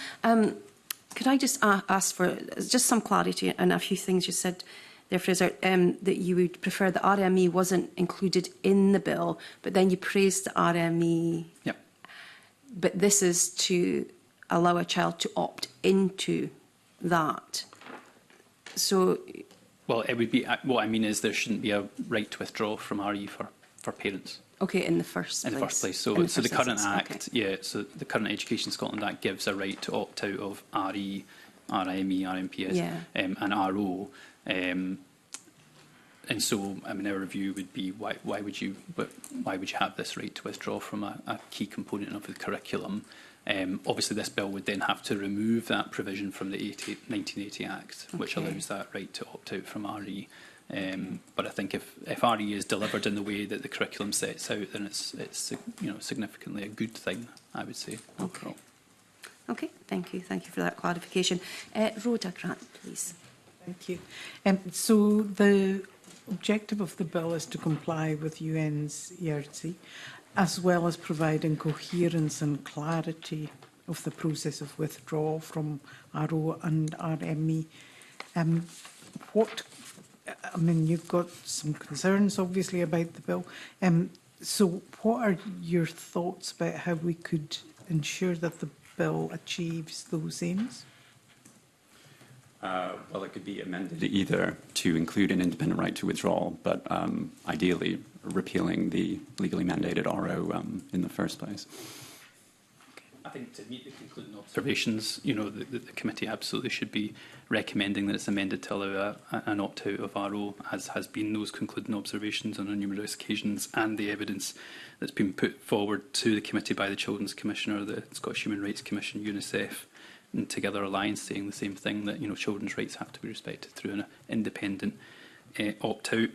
A: Could I just ask for just some clarity on a few things you said there, Fraser, that you would prefer the RME wasn't included in the bill, but then you praised the RME.
L: Yep.
A: But this is to allow a child to opt into that. So...
L: Well, it would be, what I mean is there shouldn't be a right to withdraw from RE for parents.
A: Okay, in the first place.
L: In the first place. So the current Act, okay. So the current Education Scotland Act gives a right to opt out of RE, RME, RMPS, and RO. And so, I mean, our review would be why would you have this right to withdraw from a key component of the curriculum? Obviously, this bill would then have to remove that provision from the 1980 Act, which allows that right to opt out from RE. But I think if RE is delivered in the way that the curriculum sets out, then it's significantly a good thing, I would say.
A: Okay. Okay. Thank you. Thank you for that clarification. Rhoda Grant, please.
I: Thank you. So the objective of the bill is to comply with UN's ERC, as well as providing coherence and clarity of the process of withdrawal from RO and RME. I mean, you've got some concerns, obviously, about the bill. So what are your thoughts about how we could ensure that the bill achieves those aims?
M: Well, it could be amended either to include an independent right to withdrawal, but ideally repealing the legally mandated RO in the first place.
L: I think to meet the concluding observations, the committee absolutely should be recommending that it's amended to allow an opt-out of RO, as has been those concluding observations on numerous occasions, and the evidence that's been put forward to the committee by the Children's Commissioner, the Scottish Human Rights Commission, UNICEF, and Together Alliance, saying the same thing, that children's rights have to be respected through an independent opt-out.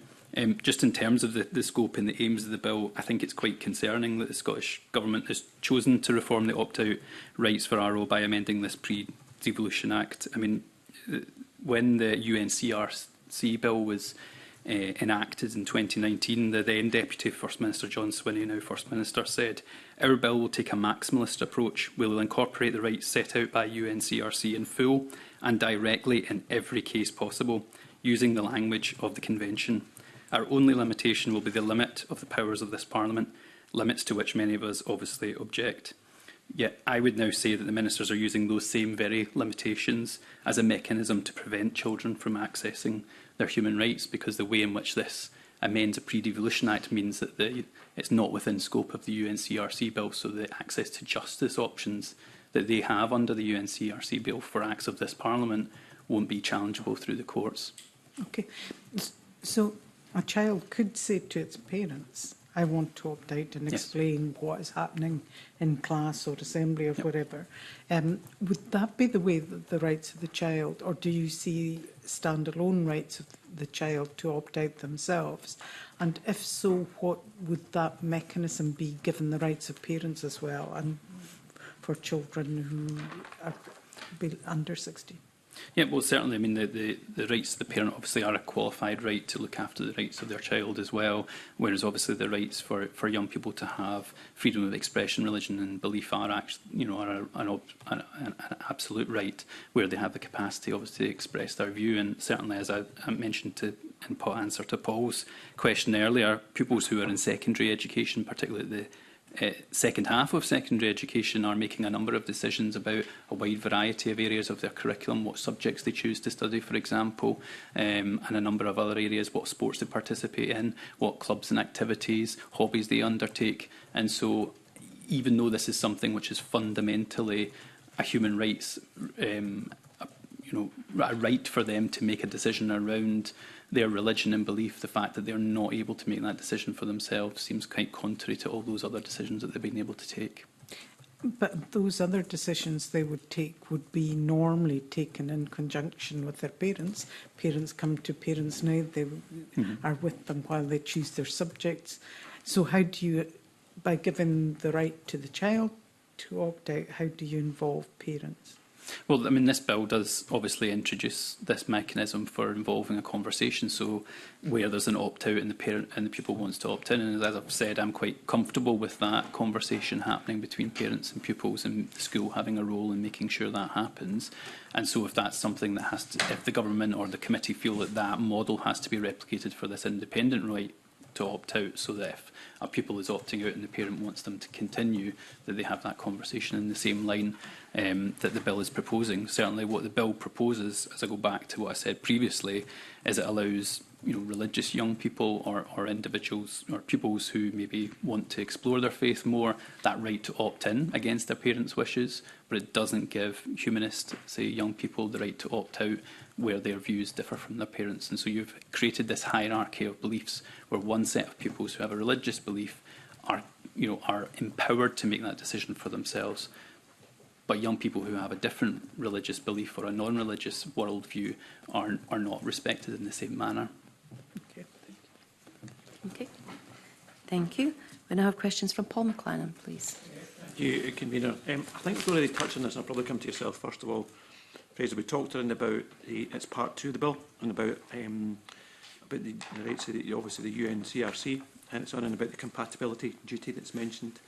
L: Just in terms of the scope and the aims of the bill, I think it's quite concerning that the Scottish Government has chosen to reform the opt-out rights for RO by amending this Pre-Devolution Act. I mean, when the UNCRC bill was enacted in 2019, the then Deputy First Minister John Swinney, now First Minister, said, "Our bill will take a maximalist approach. We will incorporate the rights set out by UNCRC in full and directly in every case possible, using the language of the Convention. Our only limitation will be the limit of the powers of this Parliament, limits to which many of us obviously object." Yet I would now say that the ministers are using those same very limitations as a mechanism to prevent children from accessing their human rights, because the way in which this amends a Pre-Devolution Act means that it's not within scope of the UNCRC bill, so the access to justice options that they have under the UNCRC bill for acts of this Parliament won't be challengeable through the courts.
I: Okay. So a child could say to its parents, I want to opt out and explain what is happening in class or assembly or whatever. Would that be the way that the rights of the child, or do you see standalone rights of the child to opt out themselves? And if so, what would that mechanism be, given the rights of parents as well, and for children who are under 16?
L: Yeah, well, certainly, I mean, the rights of the parent obviously are a qualified right to look after the rights of their child as well, whereas obviously the rights for young people to have freedom of expression, religion and belief are actually, are an absolute right, where they have the capacity, obviously, to express their view. And certainly, as I mentioned in answer to Paul's question earlier, pupils who are in secondary education, particularly the second half of secondary education, are making a number of decisions about a wide variety of areas of their curriculum, what subjects they choose to study, for example, and a number of other areas, what sports they participate in, what clubs and activities, hobbies they undertake. And so even though this is something which is fundamentally a human rights, a right for them to make a decision around their religion and belief, the fact that they're not able to make that decision for themselves seems quite contrary to all those other decisions that they've been able to take.
I: But those other decisions they would take would be normally taken in conjunction with their parents. Parents come to parents now, they are with them while they choose their subjects. So how do you, by giving the right to the child to opt out, how do you involve parents?
L: Well, I mean, this bill does obviously introduce this mechanism for involving a conversation. So where there's an opt-out and the parent and the pupil wants to opt in, and as I've said, I'm quite comfortable with that conversation happening between parents and pupils, and the school having a role in making sure that happens. And so if that's something that has to, if the government or the committee feel that that model has to be replicated for this independent right to opt out, so that if a pupil is opting out and the parent wants them to continue, that they have that conversation in the same line that the bill is proposing. Certainly what the bill proposes, as I go back to what I said previously, is it allows religious young people or individuals or pupils who maybe want to explore their faith more, that right to opt in against their parents' wishes, but it doesn't give humanist, say, young people the right to opt out where their views differ from their parents. And so you've created this hierarchy of beliefs where one set of pupils who have a religious belief are empowered to make that decision for themselves. But young people who have a different religious belief or a non-religious worldview are not respected in the same manner.
I: Okay.
A: Okay. Thank you. We now have questions from Paul McLennan, please.
G: Thank you, Convener. I think we've already touched on this, and I'll probably come to yourself first of all. Fraser, we talked about it's part 2 of the bill, and about the rights of obviously the UNCRC, and it's on and about the compatibility duty that's mentioned,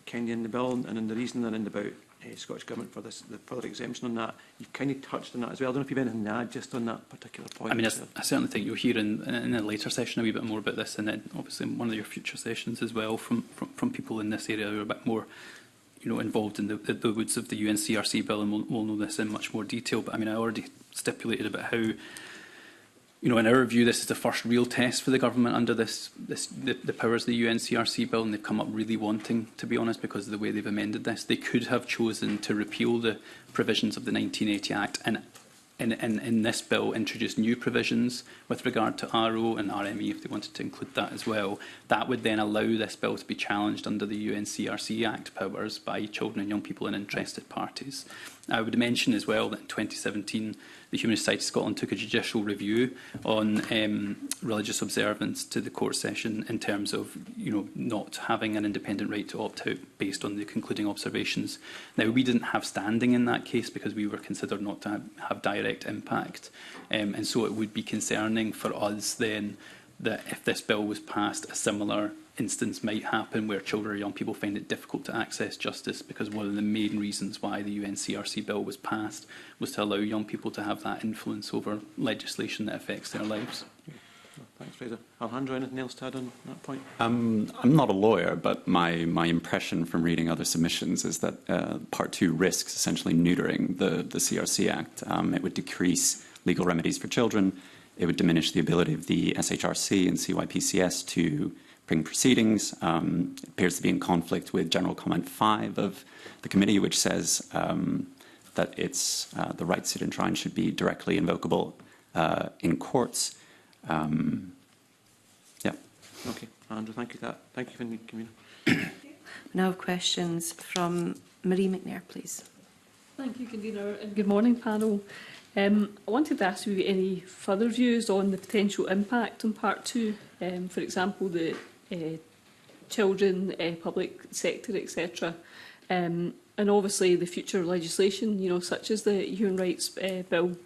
G: Kenya in the bill, and in the reason and about Scottish Government for this, the further exemption on that. You've kind of touched on that as well. I don't know if you've anything to add just on that particular point.
L: I mean, I certainly think you'll hear in a later session a wee bit more about this, and then obviously in one of your future sessions as well from people in this area who are a bit more involved in the woods of the UNCRC bill, and we'll know this in much more detail. But I mean, I already stipulated about how, in our view, this is the first real test for the government under the powers of the UNCRC bill, and they've come up really wanting, to be honest, because of the way they've amended this. They could have chosen to repeal the provisions of the 1980 Act and in this bill introduce new provisions with regard to RO and RME if they wanted to include that as well. That would then allow this bill to be challenged under the UNCRC Act powers by children and young people and interested parties. I would mention as well that in 2017 the Human Society of Scotland took a judicial review on religious observance to the court session in terms of not having an independent right to opt out based on the concluding observations. Now, we didn't have standing in that case because we were considered not to have direct impact, and so it would be concerning for us then that if this bill was passed, a similar instance might happen where children or young people find it difficult to access justice, because one of the main reasons why the UNCRC bill was passed was to allow young people to have that influence over legislation that affects their lives.
G: Thanks, Fraser. Alejandro, anything else to add on that point?
M: I'm not a lawyer, but my impression from reading other submissions is that Part 2 risks essentially neutering the CRC Act. It would decrease legal remedies for children. It would diminish the ability of the SHRC and CYPCS to bring proceedings. It appears to be in conflict with General Comment 5 of the committee, which says that it's the right to sit and try should be directly invocable in courts. Yeah.
G: Okay, Andrew, thank you for that. Thank you for the convener.
A: We now have questions from Marie McNair, please.
K: Thank you, Convener, and good morning, panel. I wanted to ask you any further views on the potential impact on Part 2, for example, the children, public sector, etc. And obviously the future legislation, such as the Human Rights Bill.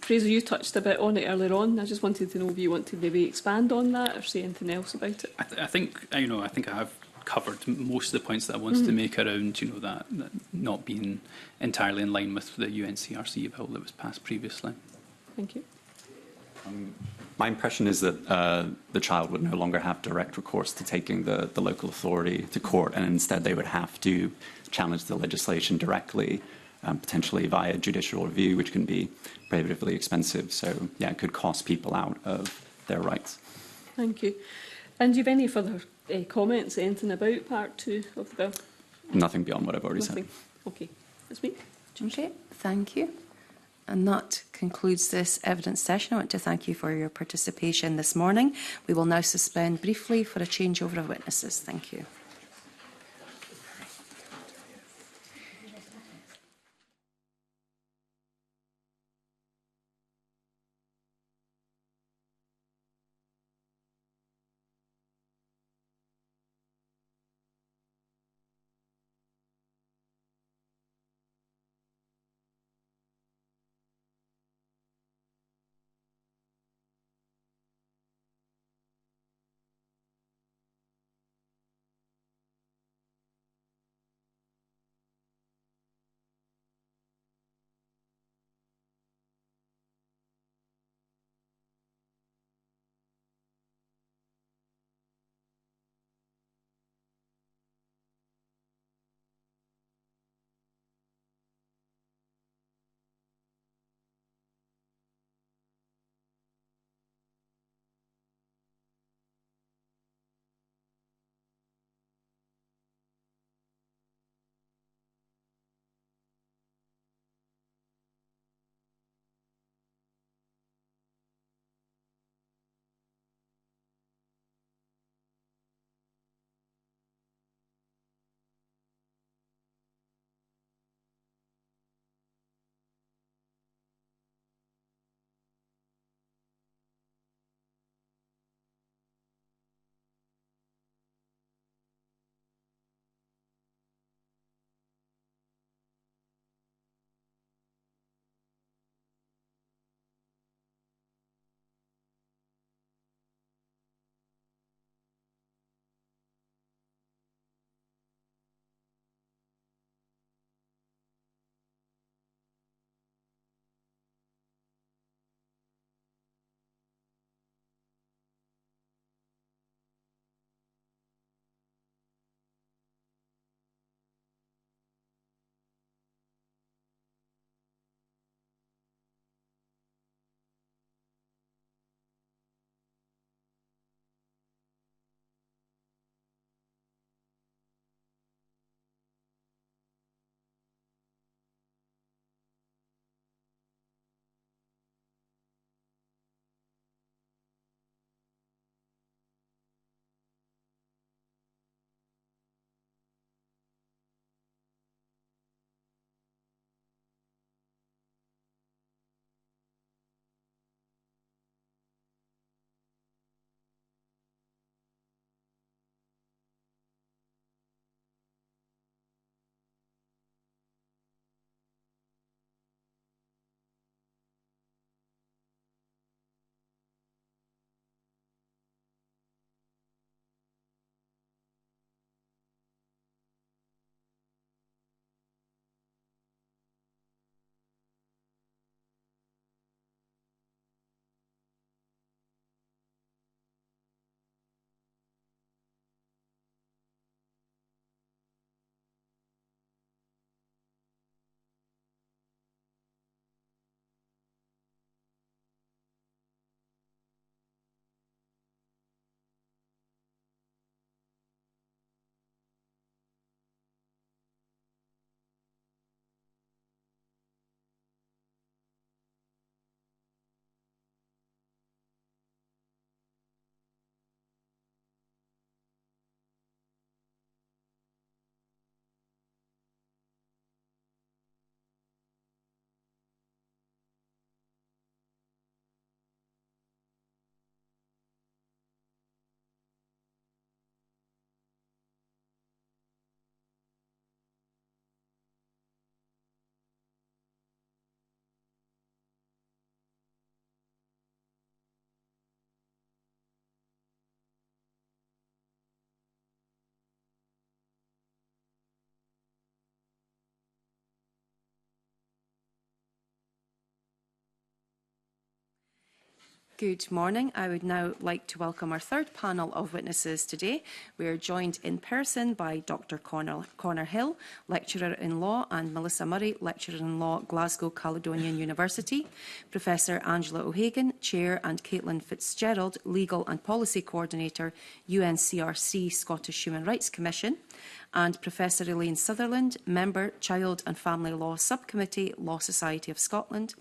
K: Fraser, you touched a bit on it earlier on. I just wanted to know if you want to maybe expand on that or say anything else about it.
L: I think I have covered most of the points that I wanted to make around that not being entirely in line with the UNCRC bill that was passed previously.
K: Thank you.
M: My impression is that the child would no longer have direct recourse to taking the local authority to court, and instead they would have to challenge the legislation directly, potentially via judicial review, which can be prohibitively expensive. So, yeah, it could cost people out of their rights.
K: Thank you. And do you have any further comments, anything about Part 2 of the bill?
M: Nothing beyond what I've already said.
K: Okay, that's me.
A: Okay, thank you. And that concludes this evidence session. I want to thank you for your participation this morning. We will now suspend briefly for a changeover of witnesses. Thank you. Good morning. I would now like to welcome our third panel of witnesses today. We are joined in person by Dr Connor Hill, Lecturer in Law, and Melissa Murray, Lecturer in Law, Glasgow Caledonian University, Professor Angela O'Hagan, Chair, and Caitlin Fitzgerald, Legal and Policy Coordinator, UNCRC Scottish Human Rights Commission, and Professor Elaine Sutherland, Member, Child and Family Law Subcommittee, Law Society of Scotland.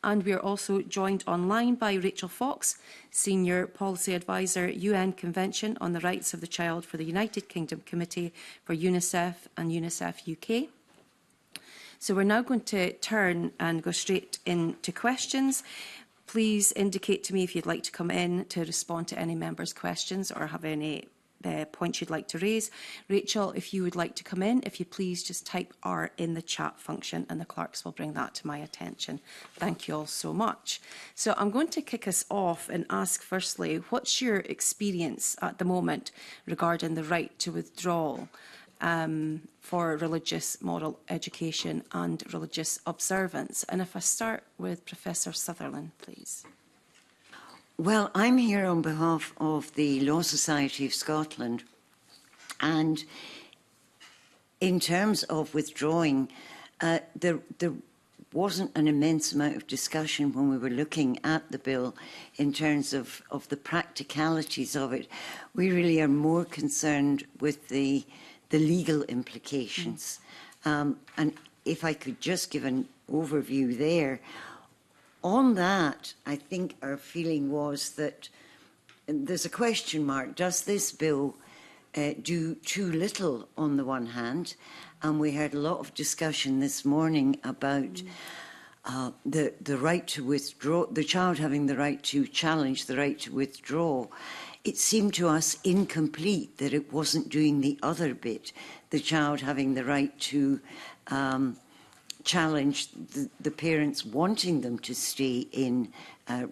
A: And we are also joined online by Rachel Fox, Senior Policy Advisor, UN Convention on the Rights of the Child for the United Kingdom Committee for UNICEF and UNICEF UK. So we're now going to turn and go straight into questions. Please indicate to me if you'd like to come in to respond to any members' questions or have any points you'd like to raise. Rachel, if you would like to come in, if you please just type R in the chat function and the clerks will bring that to my attention. Thank you all so much. So I'm going to kick us off and ask firstly, what's your experience at the moment regarding the right to withdrawal for religious moral education and religious observance? And if I start with Professor Sutherland, please.
N: Well, I'm here on behalf of the Law Society of Scotland, and in terms of withdrawing, there wasn't an immense amount of discussion when we were looking at the bill in terms of the practicalities of it. We really are more concerned with the legal implications. And if I could just give an overview there, on that, I think our feeling was that there's a question mark. Does this bill do too little on the one hand? And we heard a lot of discussion this morning about the right to withdraw, the child having the right to challenge the right to withdraw. It seemed to us incomplete that it wasn't doing the other bit, the child having the right to challenge the parents wanting them to stay in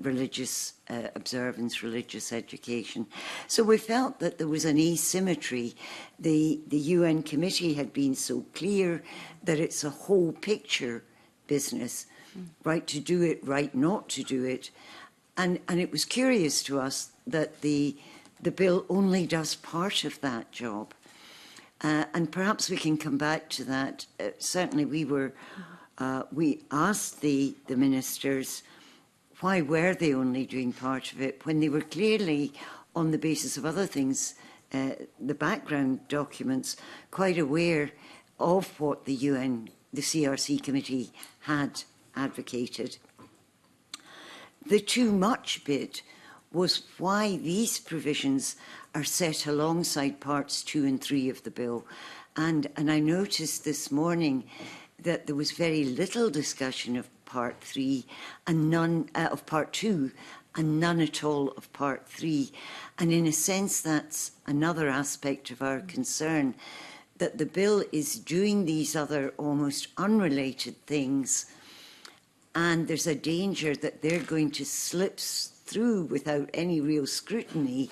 N: religious observance, religious education. So we felt that there was an asymmetry. The UN committee had been so clear that it's a whole picture business, right to do it, right not to do it. And it was curious to us that the bill only does part of that job. And perhaps we can come back to that. Certainly we asked the ministers why were they only doing part of it when they were clearly, on the basis of other things, the background documents, quite aware of what the CRC committee had advocated. The too much bit was why these provisions are set alongside parts 2 and 3 of the bill. And I noticed this morning that there was very little discussion of part 3 and none of part 2 and none at all of part 3. And in a sense, that's another aspect of our concern, that the bill is doing these other almost unrelated things, and there's a danger that they're going to slip through without any real scrutiny,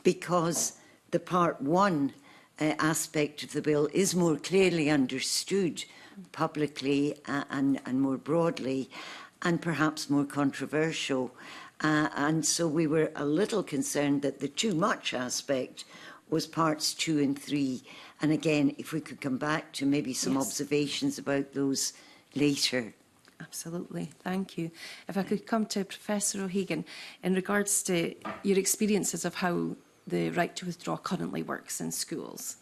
N: because the part 1 aspect of the bill is more clearly understood publicly and more broadly, and perhaps more controversial. And so we were a little concerned that the too much aspect was parts 2 and 3. And again, if we could come back to maybe some observations about those later.
A: Absolutely, thank you. If I could come to Professor O'Hagan, in regards to your experiences of how the right to withdraw currently works in schools.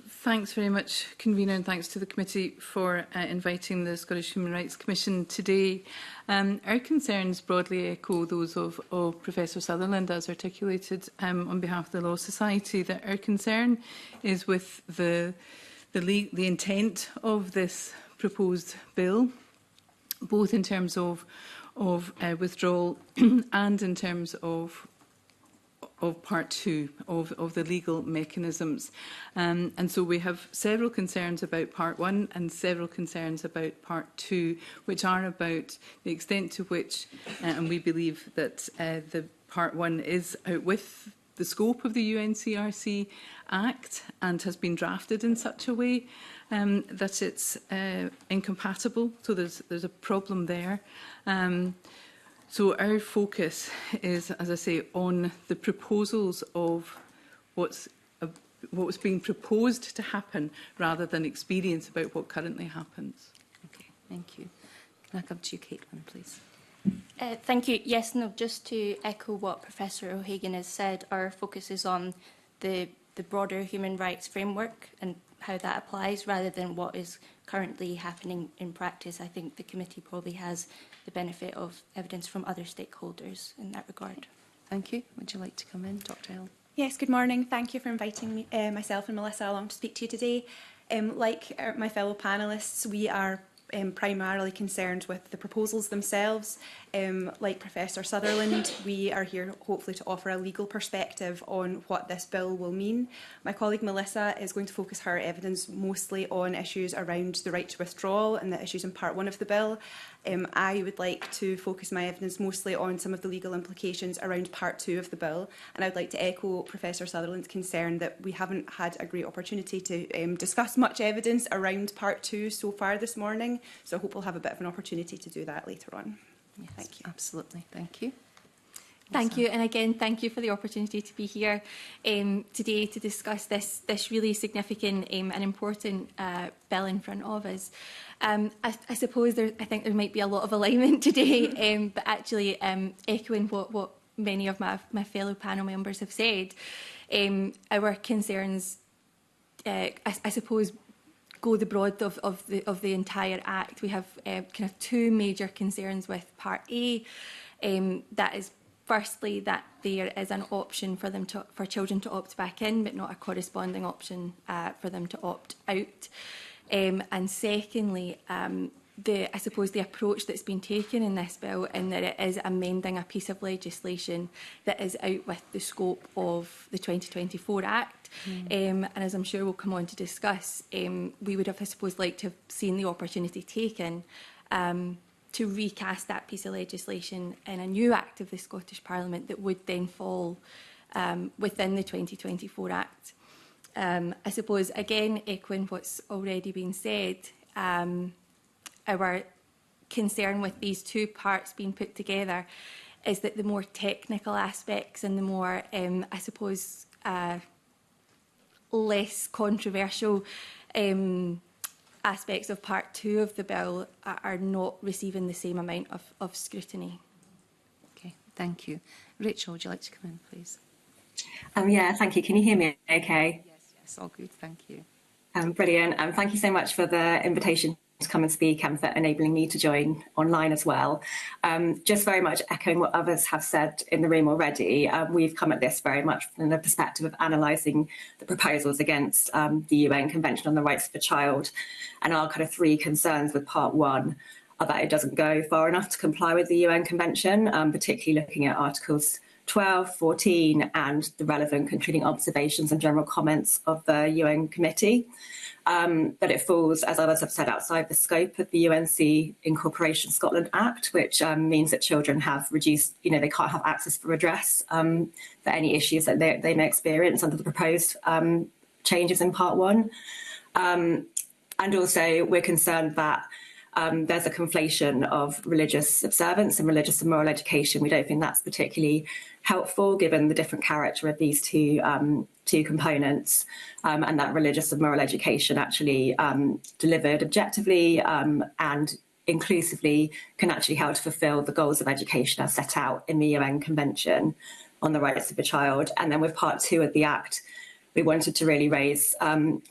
I: Thanks very much, Convener, and thanks to the committee for inviting the Scottish Human Rights Commission today. Our concerns broadly echo those of Professor Sutherland, as articulated on behalf of the Law Society, that our concern is with the intent of this proposed bill, both in terms of withdrawal and in terms of part 2 of the legal mechanisms. And so we have several concerns about part 1 and several concerns about part 2, which are about the extent to which, and we believe that the part 1 is out with the scope of the UNCRC Act and has been drafted in such a way that it's incompatible. So there's a problem there. So our focus is, as I say, on the proposals of what's being proposed to happen, rather than experience about what currently happens.
A: Okay, thank you. Can I come to you, Caitlin, please?
O: Thank you. Yes, no, just to echo what Professor O'Hagan has said, our focus is on the the broader human rights framework and how that applies rather than what is currently happening in practice. I think the committee probably has the benefit of evidence from other stakeholders in that regard.
A: Thank you. Would you like to come in, Dr. Hill?
P: Yes, good morning. Thank you for inviting me, myself and Melissa along to speak to you today. Like my fellow panellists, we are primarily concerned with the proposals themselves. Like Professor Sutherland, we are here hopefully to offer a legal perspective on what this bill will mean. My colleague Melissa is going to focus her evidence mostly on issues around the right to withdrawal and the issues in Part 1 of the bill. I would like to focus my evidence mostly on some of the legal implications around Part 2 of the bill, and I would like to echo Professor Sutherland's concern that we haven't had a great opportunity to discuss much evidence around Part 2 so far this morning, so I hope we'll have a bit of an opportunity to do that later on.
A: Yes, thank you. Absolutely. Thank you.
O: Thank you, and again, thank you for the opportunity to be here today to discuss this really significant and important bill in front of us. I suppose I think there might be a lot of alignment today, but actually echoing what many of my fellow panel members have said, our concerns, I suppose, go the broad of the entire Act. We have kind of two major concerns with Part A. That is, firstly, that there is an option for children to opt back in, but not a corresponding option for them to opt out. And secondly, I suppose the approach that's been taken in this bill, in that it is amending a piece of legislation that is out with the scope of the 2024 Act. And as I'm sure we'll come on to discuss, we would have, I suppose, liked to have seen the opportunity taken to recast that piece of legislation in a new Act of the Scottish Parliament that would then fall within the 2024 Act. I suppose, again, echoing what's already been said, our concern with these two parts being put together is that the more technical aspects and the more, I suppose, less controversial aspects of Part 2 of the bill are not receiving the same amount of scrutiny.
A: Okay, thank you. Rachel, would you like to come in, please?
Q: Yeah, thank you. Can you hear me okay?
A: Yes, all good, thank you.
Q: Brilliant. Thank you so much for the invitation to come and speak and for enabling me to join online as well. Just very much echoing what others have said in the room already, we've come at this very much from the perspective of analysing the proposals against the UN Convention on the Rights of the Child, and our kind of three concerns with Part 1 are that it doesn't go far enough to comply with the UN Convention, particularly looking at Articles 12, 14 and the relevant concluding observations and general comments of the UN Committee. That it falls, as others have said, outside the scope of the UNC Incorporation Scotland Act, which means that children have reduced, they can't have access for redress for any issues that they may experience under the proposed changes in Part 1. And also, we're concerned that there's a conflation of religious observance and religious and moral education. We don't think that's particularly helpful given the different character of these two components, and that religious and moral education actually delivered objectively and inclusively can actually help to fulfil the goals of education as set out in the UN Convention on the Rights of the Child. And then with Part 2 of the Act, we wanted to really raise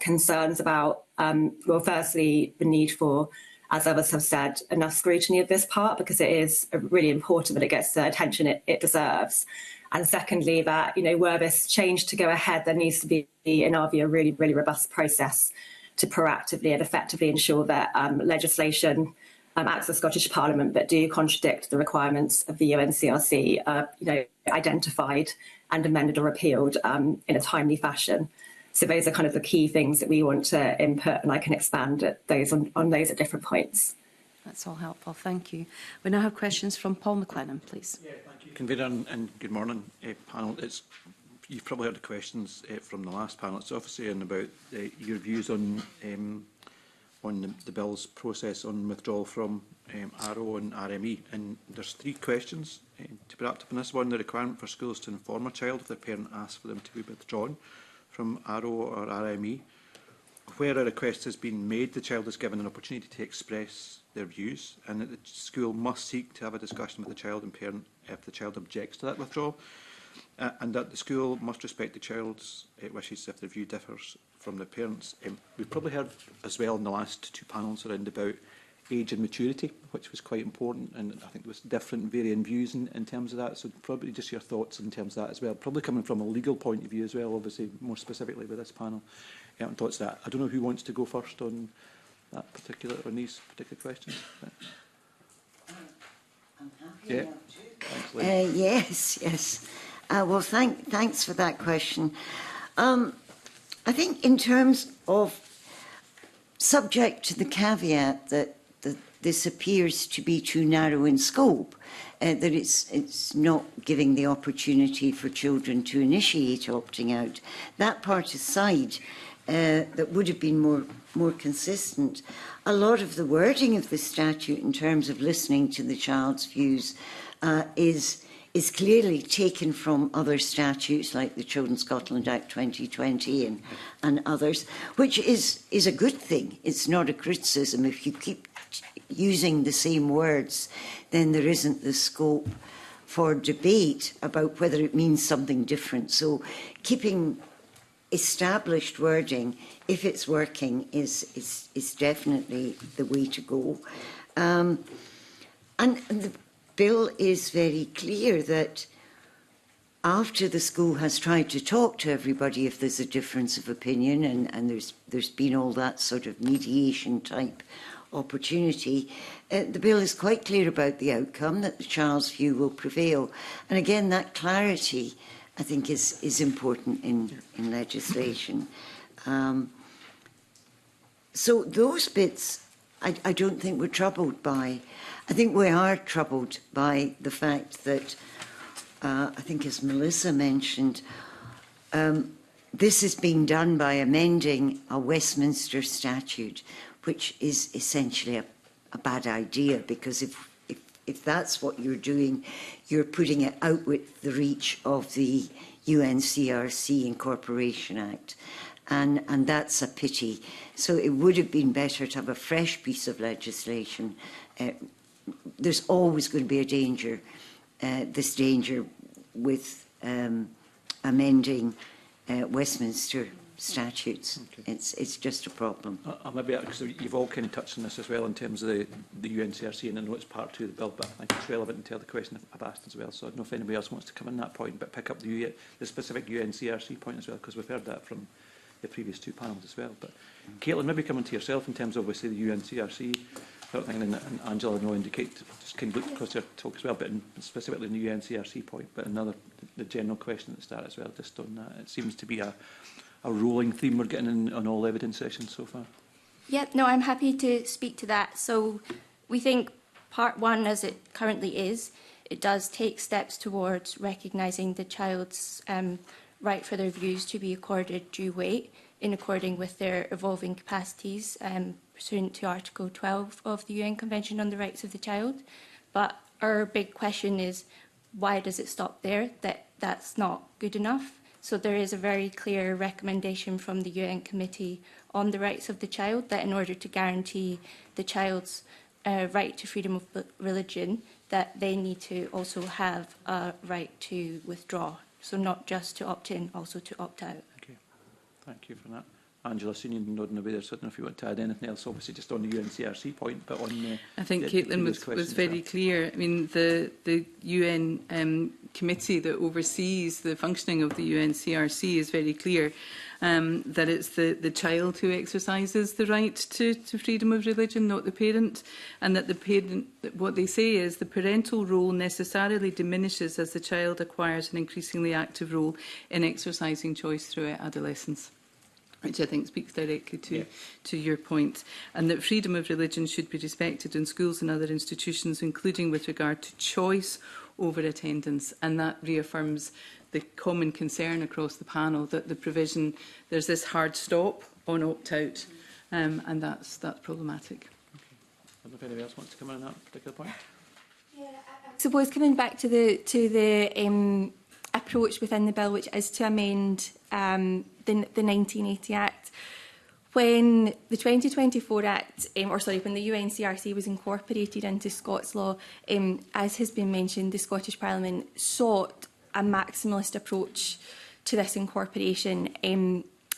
Q: concerns about, well, firstly, the need for, as others have said, enough scrutiny of this part, because it is really important that it gets the attention it deserves. And secondly, that, were this change to go ahead, there needs to be, in our view, a really, really robust process to proactively and effectively ensure that legislation acts as Scottish Parliament that do contradict the requirements of the UNCRC are, identified and amended or repealed in a timely fashion. So those are kind of the key things that we want to input, and I can expand at those on those at different points.
A: That's all helpful, thank you. We now have questions from Paul McLennan, please.
G: Yeah, thank you, Convener, and good morning, panel. You've probably heard the questions from the last panel. It's obviously about your views on the bill's process on withdrawal from ARO and RME. And there's three questions to be wrapped up in this one. The requirement for schools to inform a child if their parent asks for them to be withdrawn from ARO or RME. Where a request has been made, the child is given an opportunity to express their views, and that the school must seek to have a discussion with the child and parent if the child objects to that withdrawal. and that the school must respect the child's wishes if their view differs from the parents. We've probably heard as well in the last two panels around about age and maturity, which was quite important, and I think there was different varying views in terms of that, so probably just your thoughts in terms of that as well, probably coming from a legal point of view as well, obviously more specifically with this panel. And thoughts on that. I don't know who wants to go first on that particular, on these particular questions.
N: I'm happy
G: yeah.
N: Thanks,
G: Lynn.
N: Yes. Well, thanks for that question. I think in terms of subject to the caveat that this appears to be too narrow in scope, that it's not giving the opportunity for children to initiate opting out. That part aside, that would have been more consistent. A lot of the wording of the statute in terms of listening to the child's views is clearly taken from other statutes like the Children Scotland Act 2020 and others, which is a good thing. It's not a criticism. If you keep using the same words, then there isn't the scope for debate about whether it means something different. So keeping established wording, if it's working, is definitely the way to go. And the bill is very clear that after the school has tried to talk to everybody if there's a difference of opinion, and there's been all that sort of mediation type opportunity, the bill is quite clear about the outcome, that the child's view will prevail. And again, that clarity, I think, is important in legislation. So those bits I don't think we're troubled by. I think we are troubled by the fact that, I think as Melissa mentioned, this is being done by amending a Westminster statute, which is essentially a bad idea, because if that's what you're doing, you're putting it out with the reach of the UNCRC Incorporation Act. And that's a pity. So it would have been better to have a fresh piece of legislation. There's always going to be a danger, this danger with amending Westminster statutes. Okay. It's just a problem.
G: Maybe because you've all kind of touched on this as well in terms of the UNCRC, and I know it's part 2 of the bill, but I think it's relevant until the question I've asked as well. So I don't know if anybody else wants to come in that point, but pick up the specific UNCRC point as well, because we've heard that from the previous 2 panels as well. But Caitlin, maybe coming to yourself in terms of obviously the UNCRC, and Angela will indicate, just kind of look across your talk as well, but specifically in the UNCRC point, but the general question at the start as well, just on that. It seems to be a rolling theme we're getting on all evidence sessions so far.
O: Yeah, no, I'm happy to speak to that. So we think part 1, as it currently is, it does take steps towards recognising the child's right for their views to be accorded due weight in according with their evolving capacities pursuant to Article 12 of the UN Convention on the Rights of the Child. But our big question is, why does it stop there? That's not good enough. So there is a very clear recommendation from the UN Committee on the Rights of the Child that in order to guarantee the child's right to freedom of religion, that they need to also have a right to withdraw. So not just to opt in, also to opt out.
G: Okay, thank you for that. Angela, seeing you nodding away there, so I don't know if you want to add anything else, obviously just on the UNCRC point, but on
R: I think Caitlin was very clear. I mean, the UN committee that oversees the functioning of the UNCRC is very clear that it's the child who exercises the right to freedom of religion, not the parent, and that the parent, what they say is the parental role necessarily diminishes as the child acquires an increasingly active role in exercising choice throughout adolescence, which I think speaks directly to your point, and that freedom of religion should be respected in schools and other institutions, including with regard to choice over attendance. And that reaffirms the common concern across the panel that the provision, there's this hard stop on opt-out, and that's problematic.
G: Okay. I don't know if anybody else wants to come in on that particular point.
O: Yeah, I suppose coming back to the approach within the bill, which is to amend the 1980 Act. When the 2024 Act, when the UNCRC was incorporated into Scots law, as has been mentioned, the Scottish Parliament sought a maximalist approach to this incorporation.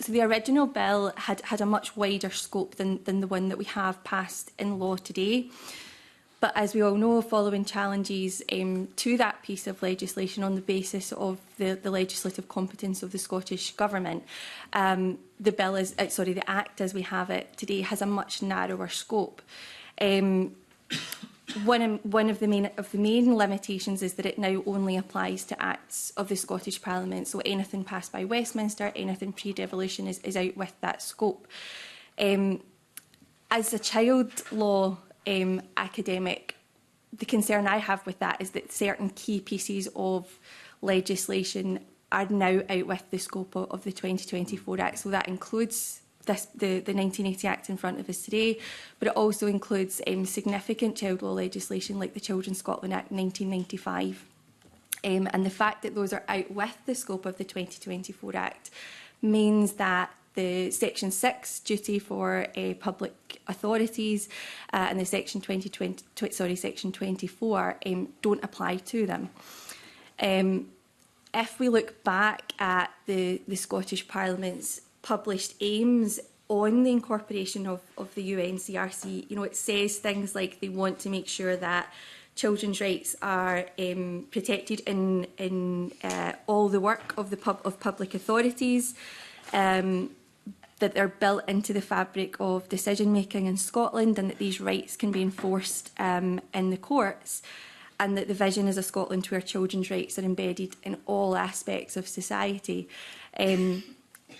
O: So the original bill had a much wider scope than the one that we have passed in law today. But as we all know, following challenges to that piece of legislation on the basis of the legislative competence of the Scottish Government, the bill is, the Act as we have it today has a much narrower scope. One of the main limitations is that it now only applies to acts of the Scottish Parliament. So anything passed by Westminster, anything pre-devolution is out with that scope. As a child law academic, the concern I have with that is that certain key pieces of legislation are now out with the scope of the 2024 Act. So that includes the 1980 Act in front of us today, but it also includes significant child law legislation like the Children's Scotland Act 1995. And the fact that those are out with the scope of the 2024 Act means that the Section 6 duty for public authorities and the Section 24 don't apply to them. If we look back at the Scottish Parliament's published aims on the incorporation of the UNCRC, it says things like they want to make sure that children's rights are protected in all the work of public authorities, that they're built into the fabric of decision-making in Scotland, and that these rights can be enforced in the courts, and that the vision is a Scotland where children's rights are embedded in all aspects of society.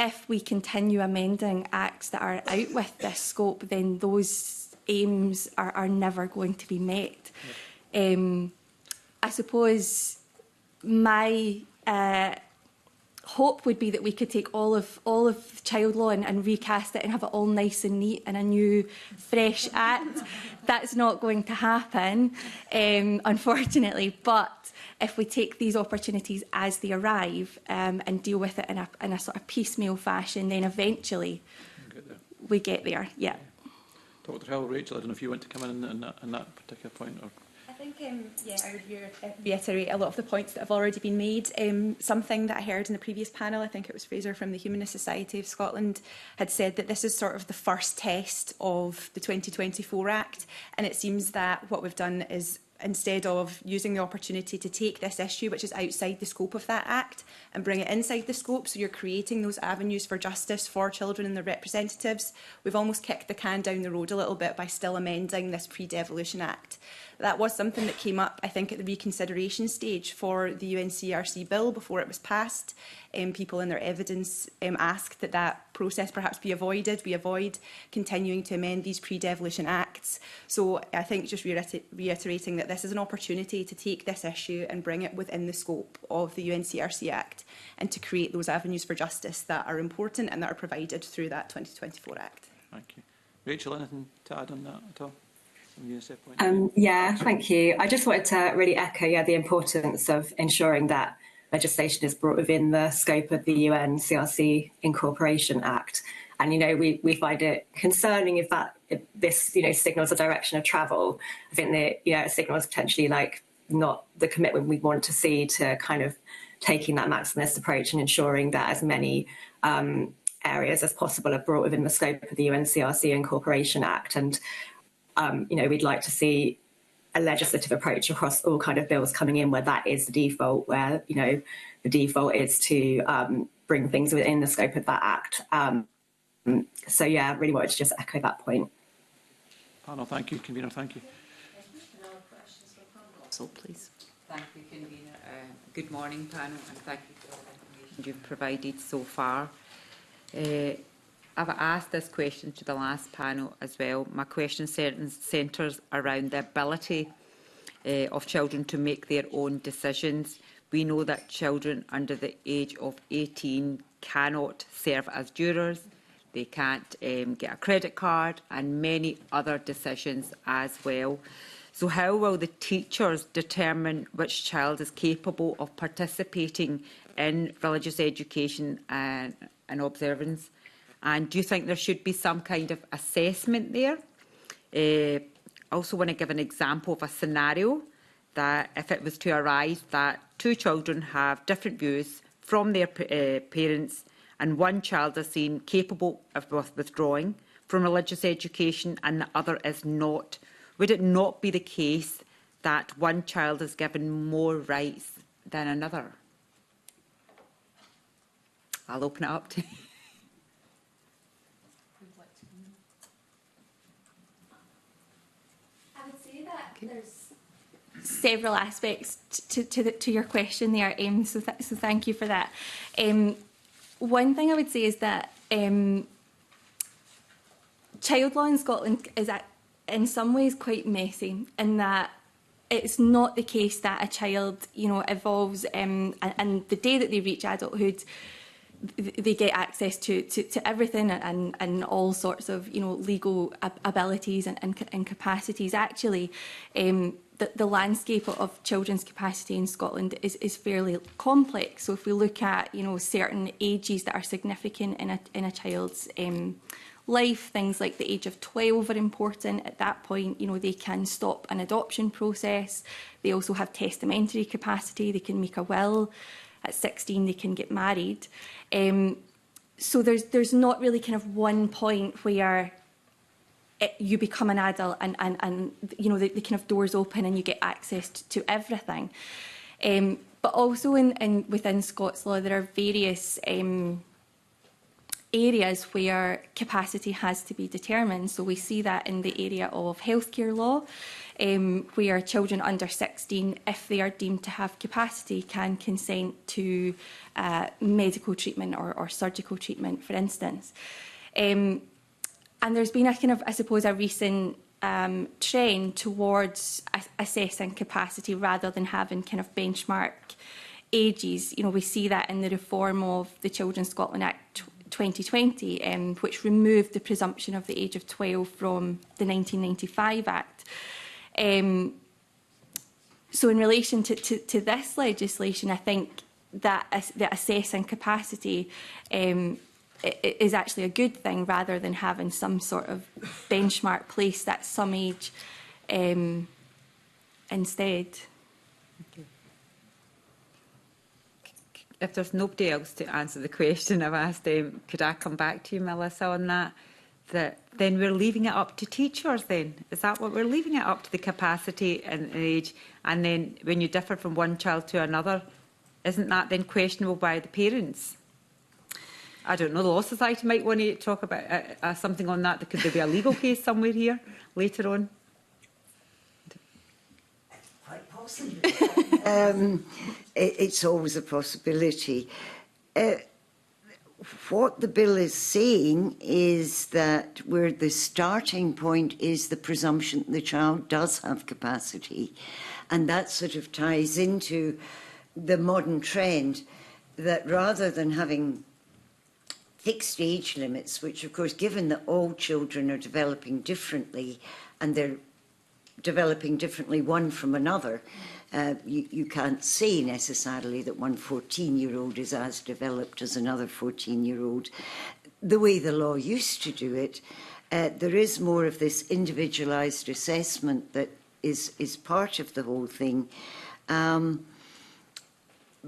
O: If we continue amending acts that are out with this scope, then those aims are never going to be met. I suppose my hope would be that we could take all of child law and recast it and have it all nice and neat in a new, fresh act. That's not going to happen, unfortunately. But if we take these opportunities as they arrive and deal with it in a sort of piecemeal fashion, then eventually we get there. Yeah.
G: Dr. Hill, Rachel, I don't know if you want to come in that particular point. Or
P: I think, I would reiterate a lot of the points that have already been made. Something that I heard in the previous panel, I think it was Fraser from the Humanist Society of Scotland, had said that this is sort of the first test of the 2024 Act, and it seems that what we've done is, instead of using the opportunity to take this issue, which is outside the scope of that Act, and bring it inside the scope, so you're creating those avenues for justice for children and their representatives, we've almost kicked the can down the road a little bit by still amending this pre-devolution Act. That was something that came up, I think, at the reconsideration stage for the UNCRC bill before it was passed. People in their evidence asked that that process perhaps be avoided. We avoid continuing to amend these pre-devolution acts. So I think just reiterating that this is an opportunity to take this issue and bring it within the scope of the UNCRC Act and to create those avenues for justice that are important and that are provided through that 2024 Act.
G: Thank you. Rachel, anything to add on that at all?
Q: Yeah, thank you. I just wanted to really echo the importance of ensuring that legislation is brought within the scope of the UNCRC Incorporation Act. And, we find it concerning if this, signals a direction of travel. I think that, it signals potentially not the commitment we want to see to kind of taking that maximalist approach and ensuring that as many areas as possible are brought within the scope of the UNCRC Incorporation Act. And we'd like to see a legislative approach across all kind of bills coming in where that is the default, where, the default is to bring things within the scope of that Act. So, really wanted to just echo that point.
G: Panel, thank you. Convener, thank you.
H: So, please. Thank you, Convener. Good morning, panel, and thank you for all the information you've provided so far. I've asked this question to the last panel as well. My question centres around the ability of children to make their own decisions. We know that children under the age of 18 cannot serve as jurors, they can't get a credit card, and many other decisions as well. So how will the teachers determine which child is capable of participating in religious education and observance? And do you think there should be some kind of assessment there? I also want to give an example of a scenario that if it was to arise that two children have different views from their parents and one child is seen capable of withdrawing from religious education and the other is not, would it not be the case that one child is given more rights than another? I'll open it up to
O: I would say that there's several aspects to your question there, so thank you for that. One thing I would say is that child law in Scotland is in some ways quite messy in that it's not the case that a child, evolves and the day that they reach adulthood, they get access to everything and all sorts of legal abilities and capacities. Actually, the landscape of children's capacity in Scotland is fairly complex. So if we look at certain ages that are significant in a child's life, things like the age of 12 are important. At that point, they can stop an adoption process. They also have testamentary capacity. They can make a will. At 16, they can get married. So there's not really kind of one point where you become an adult and the kind of doors open and you get access to everything. But also within Scots law, there are various areas where capacity has to be determined. So we see that in the area of healthcare law, where children under 16, if they are deemed to have capacity, can consent to medical treatment or surgical treatment, for instance. And there's been a kind of, I suppose, a recent trend towards assessing capacity rather than having kind of benchmark ages. We see that in the reform of the Children's Scotland Act 2020, which removed the presumption of the age of 12 from the 1995 Act. So in relation to this legislation, I think that the assessing capacity is actually a good thing rather than having some sort of benchmark placed at some age instead.
H: Okay. If there's nobody else to answer the question I've asked, could I come back to you, Melissa, on that? That then we're leaving it up to teachers then? Is that what we're leaving it up to, the capacity and age? And then when you differ from one child to another, isn't that then questionable by the parents? I don't know, the Law Society might want to talk about something on that. Could there be a legal case somewhere here later on?
N: Quite possibly. It's always a possibility. What the bill is saying is that where the starting point is the presumption the child does have capacity, and that sort of ties into the modern trend that rather than having fixed age limits, which of course, given that all children are developing differently and they're developing differently one from another, you can't say necessarily that one 14-year-old is as developed as another 14-year-old. The way the law used to do it, there is more of this individualised assessment that is part of the whole thing.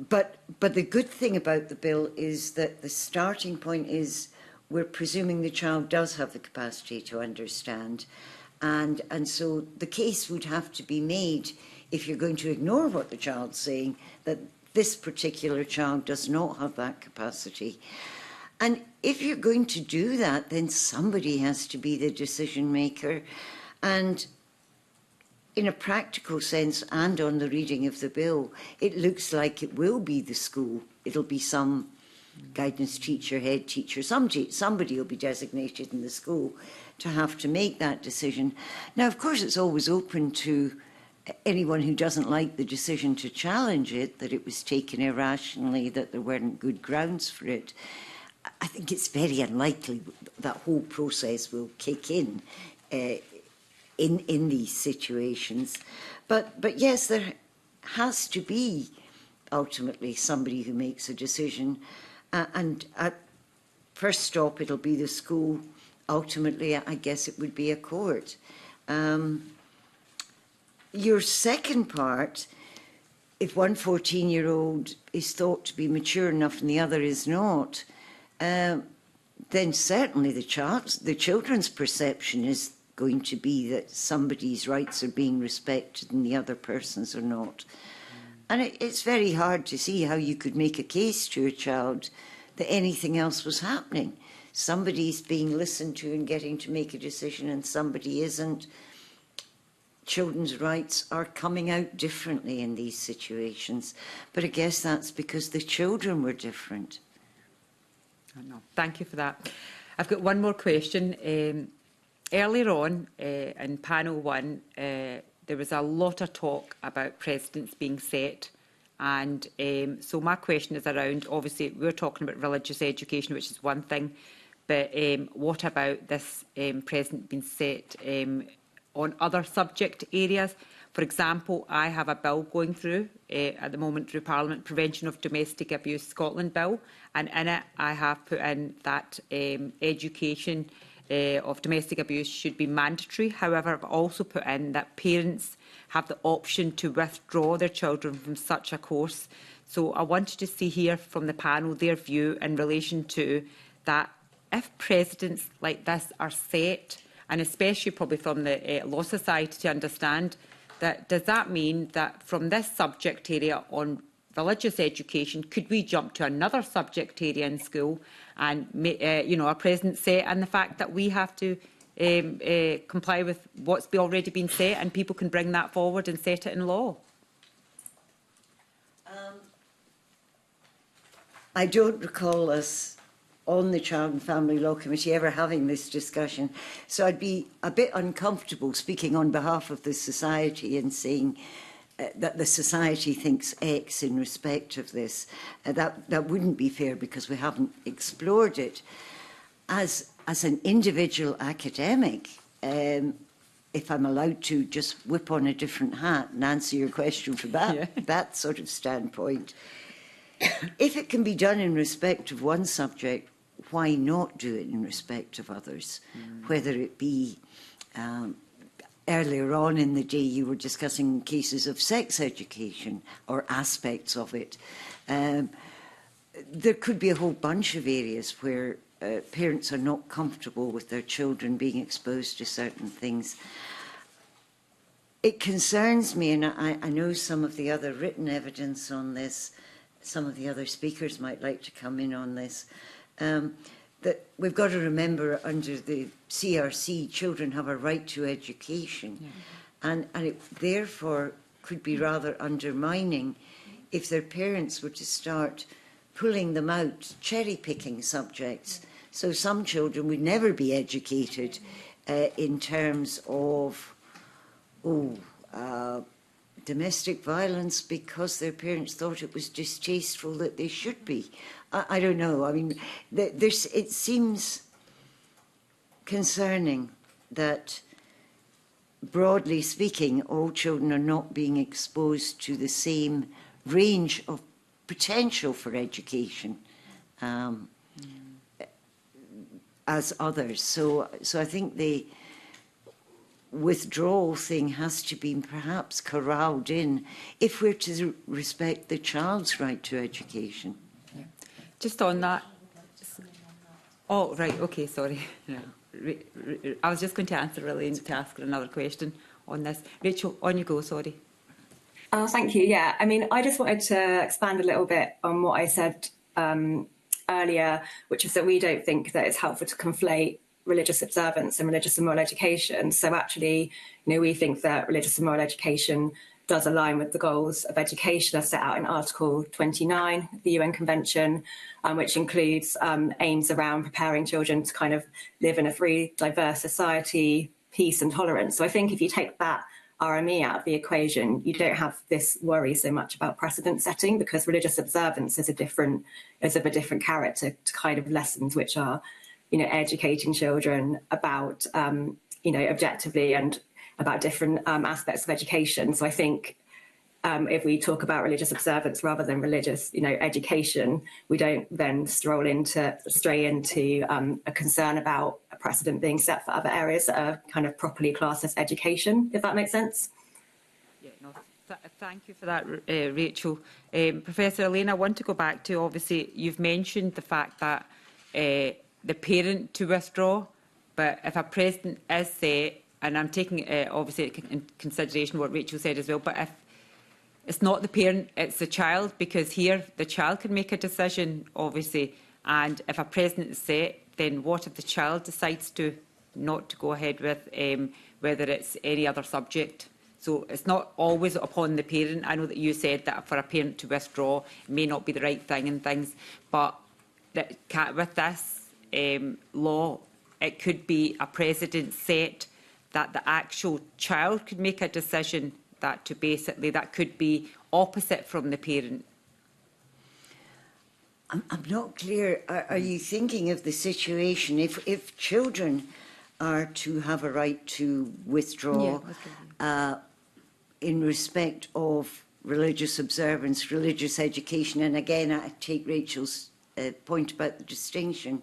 N: But the good thing about the bill is that the starting point is we're presuming the child does have the capacity to understand. And so the case would have to be made, if you're going to ignore what the child's saying, that this particular child does not have that capacity. And if you're going to do that, then somebody has to be the decision maker. And in a practical sense, and on the reading of the bill, it looks like it will be the school. It'll be some guidance teacher, head teacher, somebody will be designated in the school to have to make that decision. Now, of course, it's always open to anyone who doesn't like the decision to challenge it, that it was taken irrationally, that there weren't good grounds for it. I think it's very unlikely that whole process will kick in these situations. But yes, there has to be ultimately somebody who makes a decision. And at first stop, it'll be the school. Ultimately, I guess it would be a court. Your second part, if one 14-year-old is thought to be mature enough and the other is not, then certainly the children's perception is going to be that somebody's rights are being respected and the other person's are not. And it's very hard to see how you could make a case to a child that anything else was happening. Somebody's being listened to and getting to make a decision and somebody isn't. Children's rights are coming out differently in these situations. But I guess that's because the children were different.
H: No, thank you for that. I've got one more question. Earlier on in panel 1, there was a lot of talk about precedents being set. And so my question is around, obviously, we're talking about religious education, which is one thing. But what about this precedent being set on other subject areas? For example, I have a bill going through at the moment through Parliament, Prevention of Domestic Abuse Scotland Bill, and in it I have put in that education of domestic abuse should be mandatory. However, I've also put in that parents have the option to withdraw their children from such a course. So I wanted to see here from the panel their view in relation to that. If precedents like this are set, and especially probably from the Law Society to understand, that does that mean that from this subject area on religious education, could we jump to another subject area in school and a precedent set, and the fact that we have to comply with what's already been set, and people can bring that forward and set it in law?
N: I don't recall us on the Child and Family Law Committee ever having this discussion. So I'd be a bit uncomfortable speaking on behalf of the society and saying that the society thinks X in respect of this. That wouldn't be fair because we haven't explored it. As an individual academic, if I'm allowed to just whip on a different hat and answer your question from that sort of standpoint, if it can be done in respect of one subject, why not do it in respect of others? Whether it be earlier on in the day you were discussing cases of sex education or aspects of it. There could be a whole bunch of areas where parents are not comfortable with their children being exposed to certain things. It concerns me, and I know some of the other written evidence on this, some of the other speakers might like to come in on this, that we've got to remember under the CRC, children have a right to education, and it therefore could be rather undermining if their parents were to start pulling them out, cherry-picking subjects. So some children would never be educated in terms of domestic violence because their parents thought it was distasteful that they should be. I don't know. I mean, it seems concerning that, broadly speaking, all children are not being exposed to the same range of potential for education as others. So I think the withdrawal thing has to be perhaps corralled in if we're to respect the child's right to education.
H: Just on that. Oh, right, okay, sorry. I was just going to answer really and to ask her another question on this. Rachel, on you go, sorry.
Q: Oh, thank you. Yeah, I mean, I just wanted to expand a little bit on what I said earlier, which is that we don't think that it's helpful to conflate religious observance and religious and moral education. So actually, we think that religious and moral education does align with the goals of education as set out in Article 29 of the UN Convention, which includes aims around preparing children to kind of live in a free, diverse society, peace and tolerance. So I think if you take that RME out of the equation, you don't have this worry so much about precedent setting, because religious observance is of a different character to kind of lessons which are, educating children about, objectively and about different aspects of education. So I think if we talk about religious observance rather than religious, education, we don't then stray into a concern about a precedent being set for other areas that are kind of properly classed as education, if that makes sense.
H: Yeah, no, Thank you for that, Rachel. Professor Elaine, I want to go back to, obviously, you've mentioned the fact that the parent to withdraw, but if a president is set, and I'm taking obviously in consideration what Rachel said as well, but if it's not the parent, it's the child, because here the child can make a decision, obviously, and if a president is set, then what if the child decides to not to go ahead with, whether it's any other subject? So it's not always upon the parent. I know that you said that for a parent to withdraw it may not be the right thing and things, but that with this law, it could be a precedent set that the actual child could make a decision that to basically that could be opposite from the parent.
N: I'm not clear. Are you thinking of the situation if children are to have a right to withdraw in respect of religious observance, religious education? And again, I take Rachel's point about the distinction.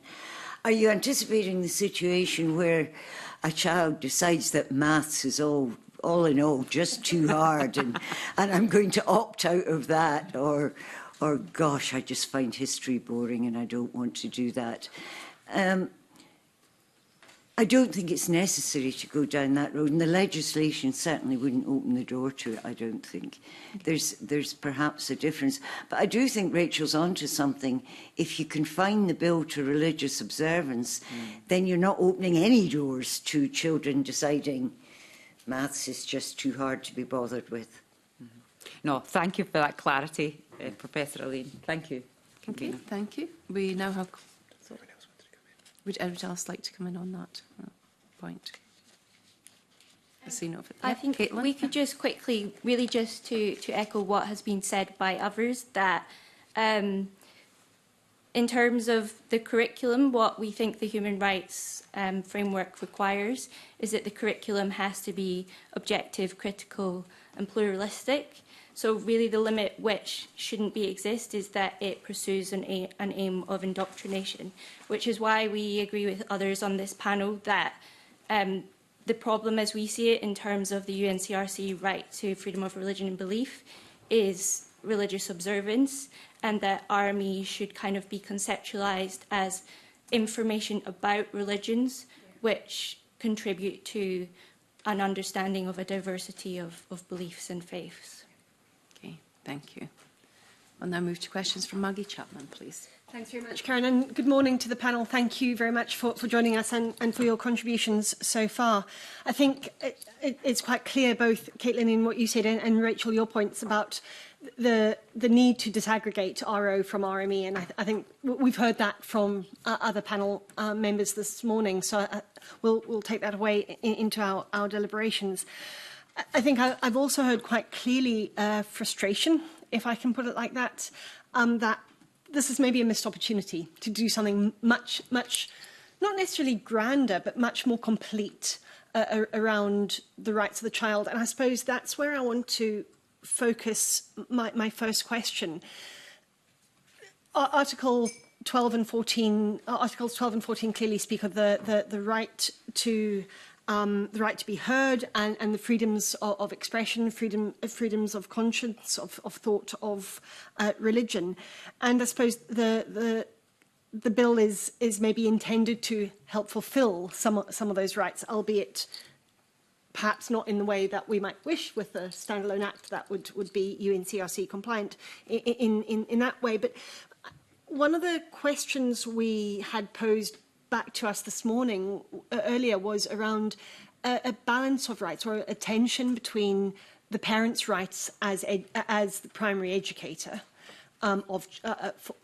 N: Are you anticipating the situation where a child decides that maths is all in all just too hard and I'm going to opt out of that, or gosh, I just find history boring and I don't want to do that? I don't think it's necessary to go down that road, and the legislation certainly wouldn't open the door to it, I don't think. There's perhaps a difference. But I do think Rachel's onto something. If you confine the bill to religious observance, then you're not opening any doors to children deciding maths is just too hard to be bothered with.
H: No, thank you for that clarity, Professor Elaine. Thank you.
A: Okay, thank you. We now have... Would anyone else like to come in on that point?
O: I think
A: Caitlin?
O: we could just quickly, really just to echo what has been said by others, that in terms of the curriculum, what we think the human rights framework requires is that the curriculum has to be objective, critical and pluralistic. So really the limit which shouldn't exist is that it pursues an aim of indoctrination, which is why we agree with others on this panel that the problem as we see it in terms of the UNCRC right to freedom of religion and belief is religious observance, and that RME should kind of be conceptualised as information about religions which contribute to an understanding of a diversity of beliefs and faiths.
A: Thank you. I'll now move to questions from Maggie Chapman, please.
J: Thanks very much, Karen, and good morning to the panel. Thank you very much for joining us and for your contributions so far. I think it's quite clear, both Caitlin in what you said and Rachel, your points about the need to disaggregate RO from RME, and I think we've heard that from other panel members this morning, so we'll take that away into our deliberations. I think I've also heard quite clearly frustration, if I can put it like that, that this is maybe a missed opportunity to do something much, not necessarily grander, but much more complete around the rights of the child. And I suppose that's where I want to focus my first question. Articles 12 and 14 clearly speak of the right to be heard and the freedoms of expression, freedoms of conscience, of thought, of religion. And I suppose the bill is maybe intended to help fulfil some of those rights, albeit perhaps not in the way that we might wish with a standalone act that would be UNCRC compliant in that way. But one of the questions we had posed back to us this morning earlier was around a balance of rights, or a tension between the parents' rights as the primary educator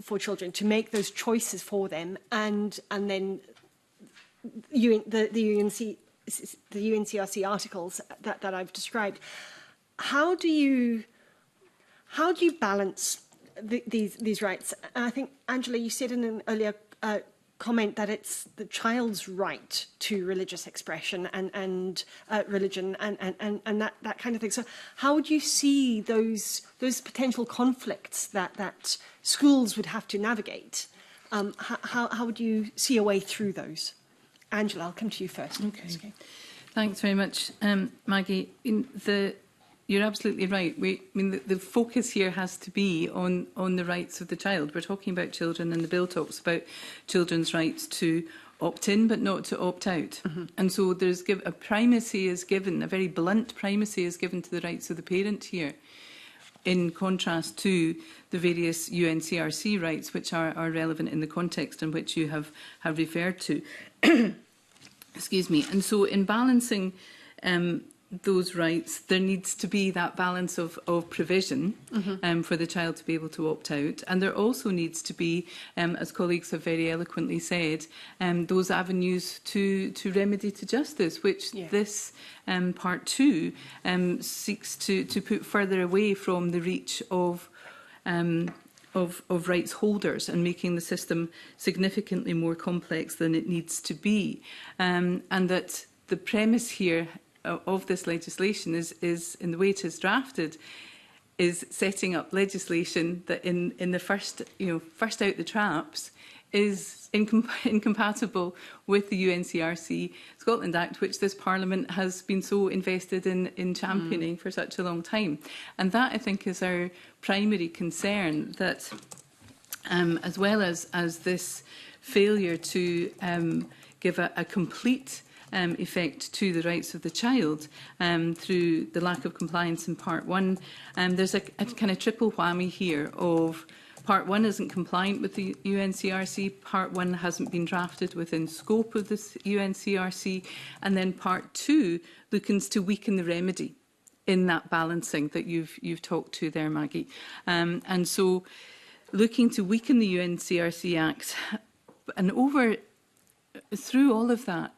J: for children to make those choices for them, and then the UNCRC articles that I've described. How do you balance these rights? And I think, Angela, you said in an earlier comment that it's the child's right to religious expression and religion and that kind of thing. So how would you see those potential conflicts that schools would have to navigate? How would you see a way through those? Angela, I'll come to you first.
R: Okay. Thanks very much, Maggie. You're absolutely right. I mean, the focus here has to be on the rights of the child. We're talking about children, and the bill talks about children's rights to opt in, but not to opt out. And so there's a primacy is given, a very blunt primacy is given to the rights of the parent here, in contrast to the various UNCRC rights, which are relevant in the context in which you have referred to. Excuse me. And so in balancing those rights, there needs to be that balance of provision for the child to be able to opt out. And there also needs to be, as colleagues have very eloquently said, those avenues to remedy to justice, which this Part 2 seeks to put further away from the reach of rights holders, and making the system significantly more complex than it needs to be. And that the premise here of this legislation is in the way it is drafted, is setting up legislation that in the first out the traps is incompatible with the UNCRC Scotland Act, which this Parliament has been so invested in championing for such a long time. And that, I think, is our primary concern, that as well as this failure to give a complete effect to the rights of the child through the lack of compliance in Part 1. There's a kind of triple whammy here of Part 1 isn't compliant with the UNCRC, Part 1 hasn't been drafted within scope of this UNCRC, and then Part 2 looks to weaken the remedy in that balancing that you've talked to there, Maggie. And so looking to weaken the UNCRC Act, and through all of that,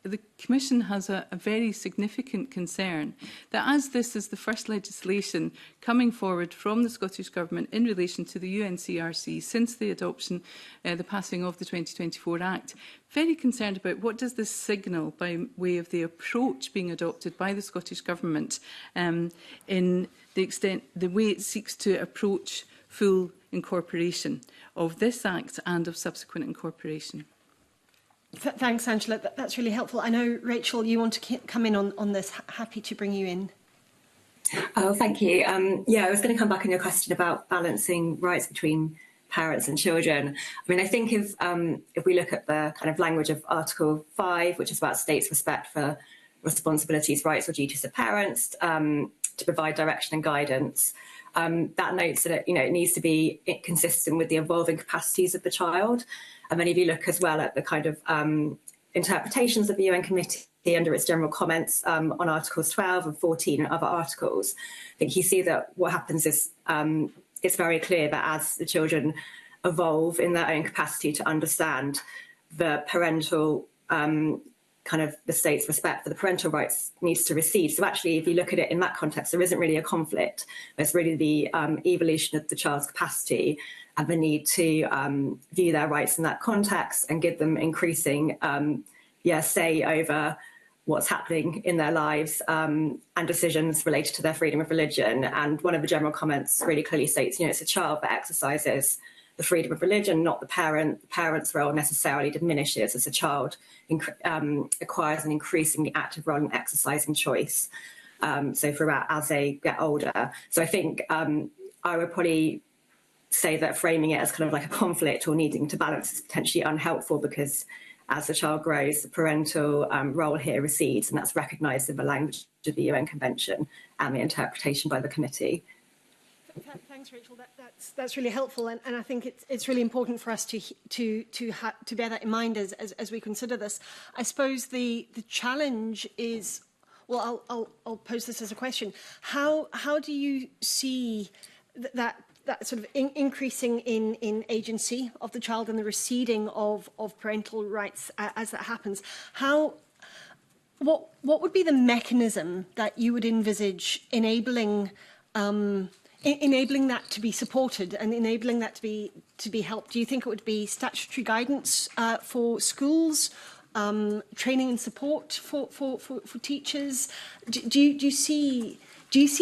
R: the Commission has a very significant concern that, as this is the first legislation coming forward from the Scottish Government in relation to the UNCRC since the adoption, the passing of the 2024 Act, very concerned about what does this signal by way of the approach being adopted by the Scottish Government in the way it seeks to approach full incorporation of this Act and of subsequent incorporation.
J: Thanks, Angela. That's really helpful. I know, Rachel, you want to come in on this. Happy to bring you in.
Q: Oh, thank you. I was going to come back on your question about balancing rights between parents and children. I mean, I think if we look at the kind of language of Article 5, which is about states' respect for responsibilities, rights or duties of parents to provide direction and guidance, that notes that it needs to be consistent with the evolving capacities of the child. And then if you look as well at the kind of interpretations of the UN Committee under its general comments on Articles 12 and 14 and other articles, I think you see that what happens is it's very clear that as the children evolve in their own capacity to understand the parental kind of the state's respect for the parental rights needs to recede. So actually, if you look at it in that context, there isn't really a conflict. There's really the evolution of the child's capacity and the need to view their rights in that context and give them increasing say over what's happening in their lives and decisions related to their freedom of religion. And one of the general comments really clearly states, it's a child that exercises the freedom of religion, not the parent. The parent's role necessarily diminishes as a child acquires an increasingly active role in exercising choice. So throughout as they get older. So I think I would probably say that framing it as kind of like a conflict or needing to balance is potentially unhelpful, because as the child grows, the parental role here recedes, and that's recognised in the language of the UN Convention and the interpretation by the committee.
J: Thanks, Rachel. That's really helpful, and I think it's really important for us to bear that in mind as we consider this. I suppose the challenge is, well, I'll pose this as a question. How do you see that sort of increasing in agency of the child and the receding of parental rights as that happens? What would be the mechanism that you would envisage enabling that to be supported and enabling that to be helped? Do you think it would be statutory guidance for schools, training and support for teachers? Do you see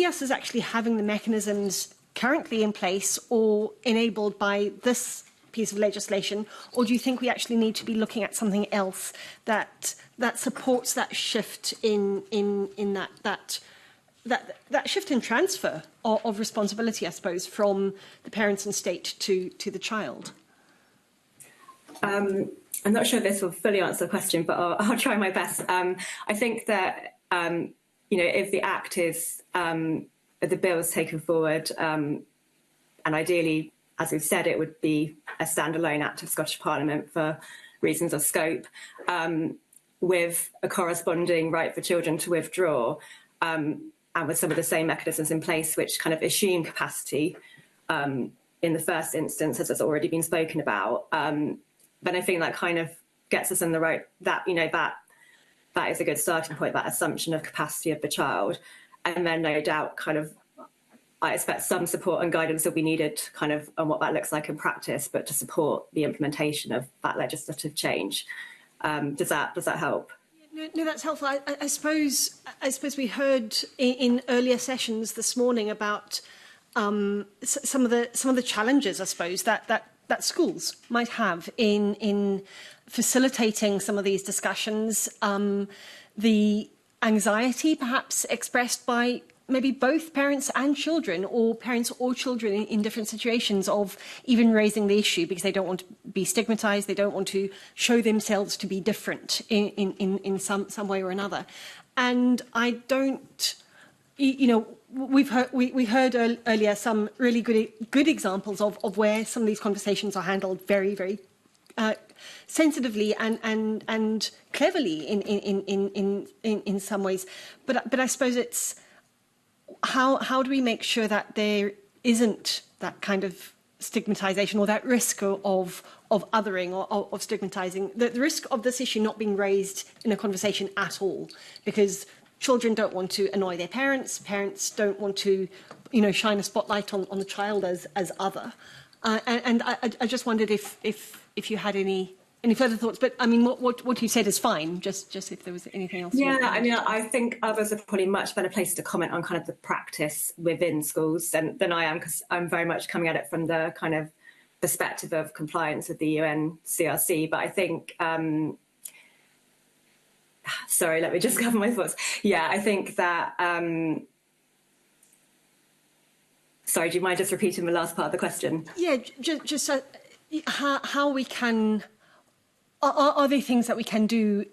J: us as actually having the mechanisms currently in place or enabled by this piece of legislation, or do you think we actually need to be looking at something else that supports that shift in that that shift in transfer of responsibility, I suppose, from the parents and state to the child?
Q: I'm not sure this will fully answer the question, but I'll try my best. I think that, if the act is, the bill is taken forward, and ideally, as we've said, it would be a standalone act of Scottish Parliament for reasons of scope, with a corresponding right for children to withdraw, and with some of the same mechanisms in place which kind of assume capacity in the first instance, as has already been spoken about. But I think that kind of gets us in the right, that is a good starting point, that assumption of capacity of the child. And then no doubt kind of, I expect some support and guidance will be needed kind of on what that looks like in practice, but to support the implementation of that legislative change. Does that help?
J: No, that's helpful. I suppose we heard in earlier sessions this morning about some of the challenges, I suppose, that schools might have in facilitating some of these discussions. The anxiety perhaps expressed by maybe both parents and children, or parents or children in different situations, of even raising the issue because they don't want to be stigmatised, they don't want to show themselves to be different in some way or another. And I don't, we heard earlier some really good examples of where some of these conversations are handled very, very sensitively and cleverly in some ways. But I suppose it's how do we make sure that there isn't that kind of stigmatisation or that risk of othering or of stigmatising, the risk of this issue not being raised in a conversation at all, because children don't want to annoy their parents, parents don't want to, shine a spotlight on the child as other. And I just wondered if you had any further thoughts, but I mean, what you said is fine. Just if there was anything else.
Q: Yeah, I mean, I think others are probably much better placed to comment on kind of the practice within schools than I am, because I'm very much coming at it from the kind of perspective of compliance with the UN CRC. But I think, sorry, let me just cover my thoughts. Yeah, I think that. Sorry, do you mind just repeating the last part of the question?
J: Yeah, just how we can. Are there things that we can do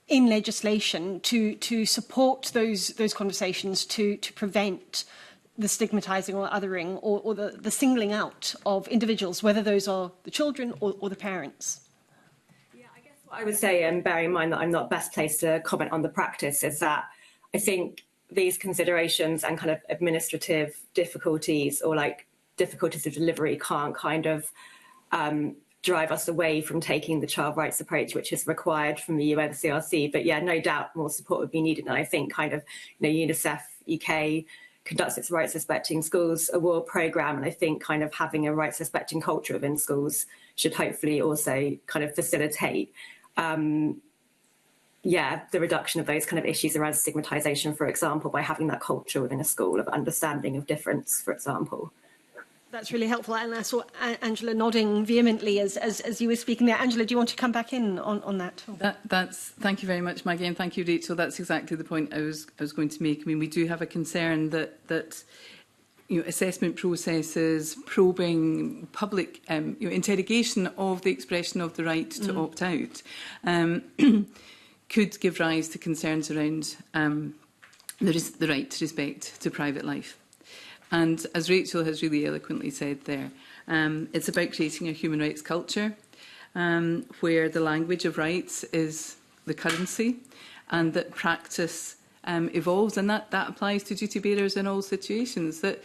J: in legislation to support those conversations, to prevent the stigmatising or othering or the singling out of individuals, whether those are the children or the parents?
Q: Yeah, I guess what I would say, and bearing in mind that I'm not best placed to comment on the practice, is that I think these considerations and kind of administrative difficulties or like difficulties of delivery can't kind of drive us away from taking the child rights approach, which is required from the UNCRC. But yeah, no doubt more support would be needed. And I think kind of, UNICEF UK conducts its rights respecting schools award programme. And I think kind of having a rights respecting culture within schools should hopefully also kind of facilitate, the reduction of those kind of issues around stigmatisation, for example, by having that culture within a school of understanding of difference, for example.
J: That's really helpful, and I saw Angela nodding vehemently as you were speaking there. Angela, do you want to come back in on that?
R: Thank you very much, Maggie, and thank you, Rachel. That's exactly the point I was going to make. I mean, we do have a concern that assessment processes, probing, public interrogation of the expression of the right to opt out could give rise to concerns around the right to respect to private life. And as Rachel has really eloquently said there, it's about creating a human rights culture where the language of rights is the currency and that practice evolves, and that applies to duty bearers in all situations, that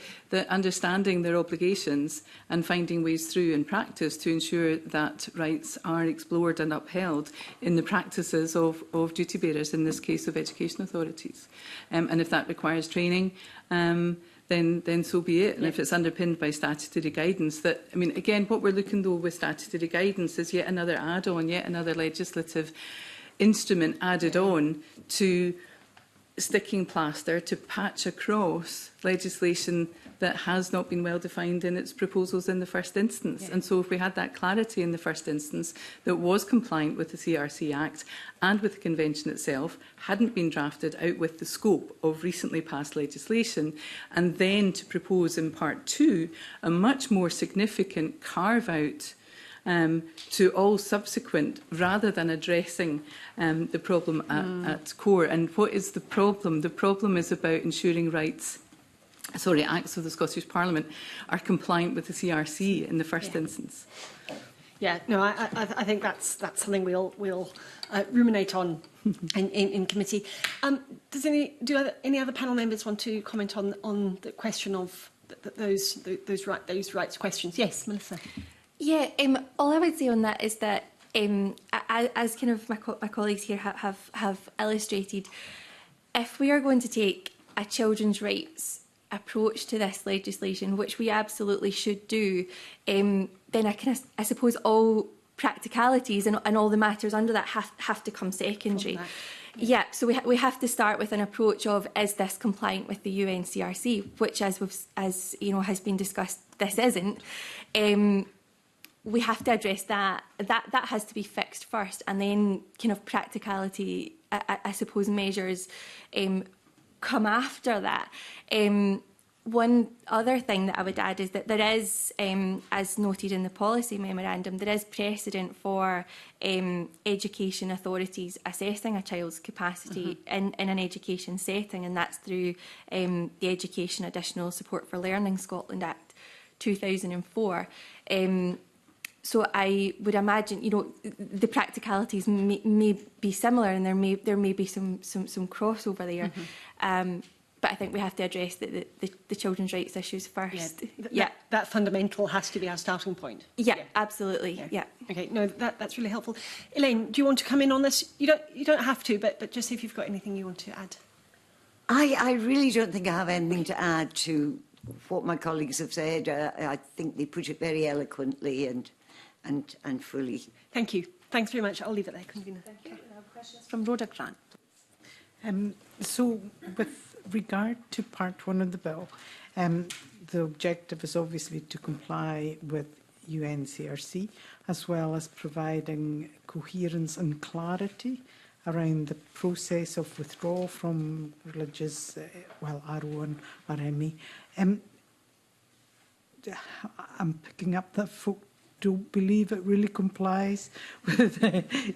R: understanding their obligations and finding ways through in practice to ensure that rights are explored and upheld in the practices of duty bearers, in this case of education authorities. And if that requires training, then so be it. And if it's underpinned by statutory guidance, that, I mean, again, what we're looking though with statutory guidance is yet another add-on, yet another legislative instrument added on to sticking plaster to patch across legislation that has not been well defined in its proposals in the first instance. Yeah. And so if we had that clarity in the first instance that was compliant with the CRC Act and with the Convention itself, hadn't been drafted out with the scope of recently passed legislation, and then to propose in Part 2 a much more significant carve-out to all subsequent, rather than addressing the problem at core. And what is the problem? The problem is about ensuring acts of the Scottish Parliament are compliant with the CRC in the first instance.
J: Yeah, no, I think that's something we'll ruminate on in committee. Do any other panel members want to comment on the question of those rights questions? Yes, Melissa.
O: Yeah, all I would say on that is that, as kind of my colleagues here have illustrated, if we are going to take a children's rights approach to this legislation, which we absolutely should do, then I suppose all practicalities and all the matters under that have to come secondary. Yeah, so we have to start with an approach of, is this compliant with the UNCRC, which, as you know, has been discussed, this isn't. We have to address that. That has to be fixed first, and then kind of practicality, I suppose, measures come after that. One other thing that I would add is that there is, as noted in the policy memorandum, there is precedent for education authorities assessing a child's capacity in an education setting, and that's through the Education Additional Support for Learning Scotland Act 2004. So I would imagine, you know, the practicalities may be similar, and there may be some crossover there. But I think we have to address the children's rights issues first.
J: Yeah, that fundamental has to be our starting point.
O: Yeah, absolutely. Yeah.
J: Okay, no, that's really helpful. Elaine, do you want to come in on this? You don't have to, but just if you've got anything you want to add.
N: I really don't think I have anything to add to what my colleagues have said. I think they put it very eloquently and fully.
J: Thank you. Thanks very much. I'll leave it there, Convener. Thank you.
A: Questions from Rhoda Grant.
I: So, with regard to Part 1 of the bill, the objective is obviously to comply with UNCRC, as well as providing coherence and clarity around the process of withdrawal from religious, RO and RME. I'm picking up that folk don't believe it really complies with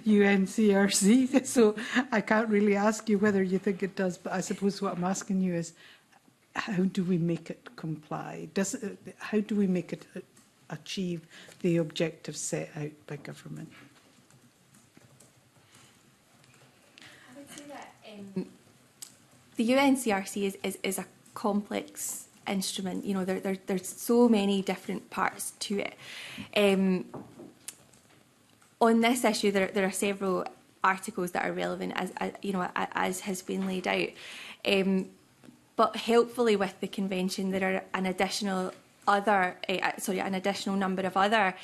I: UNCRC, so I can't really ask you whether you think it does, but I suppose what I'm asking you is, how do we make it comply? How do we make it achieve the objectives set out by government?
O: I would say that the UNCRC is a complex instrument. You know, there's so many different parts to it. On this issue, there are several articles that are relevant, as has been laid out. But helpfully, with the convention, there are an additional number of other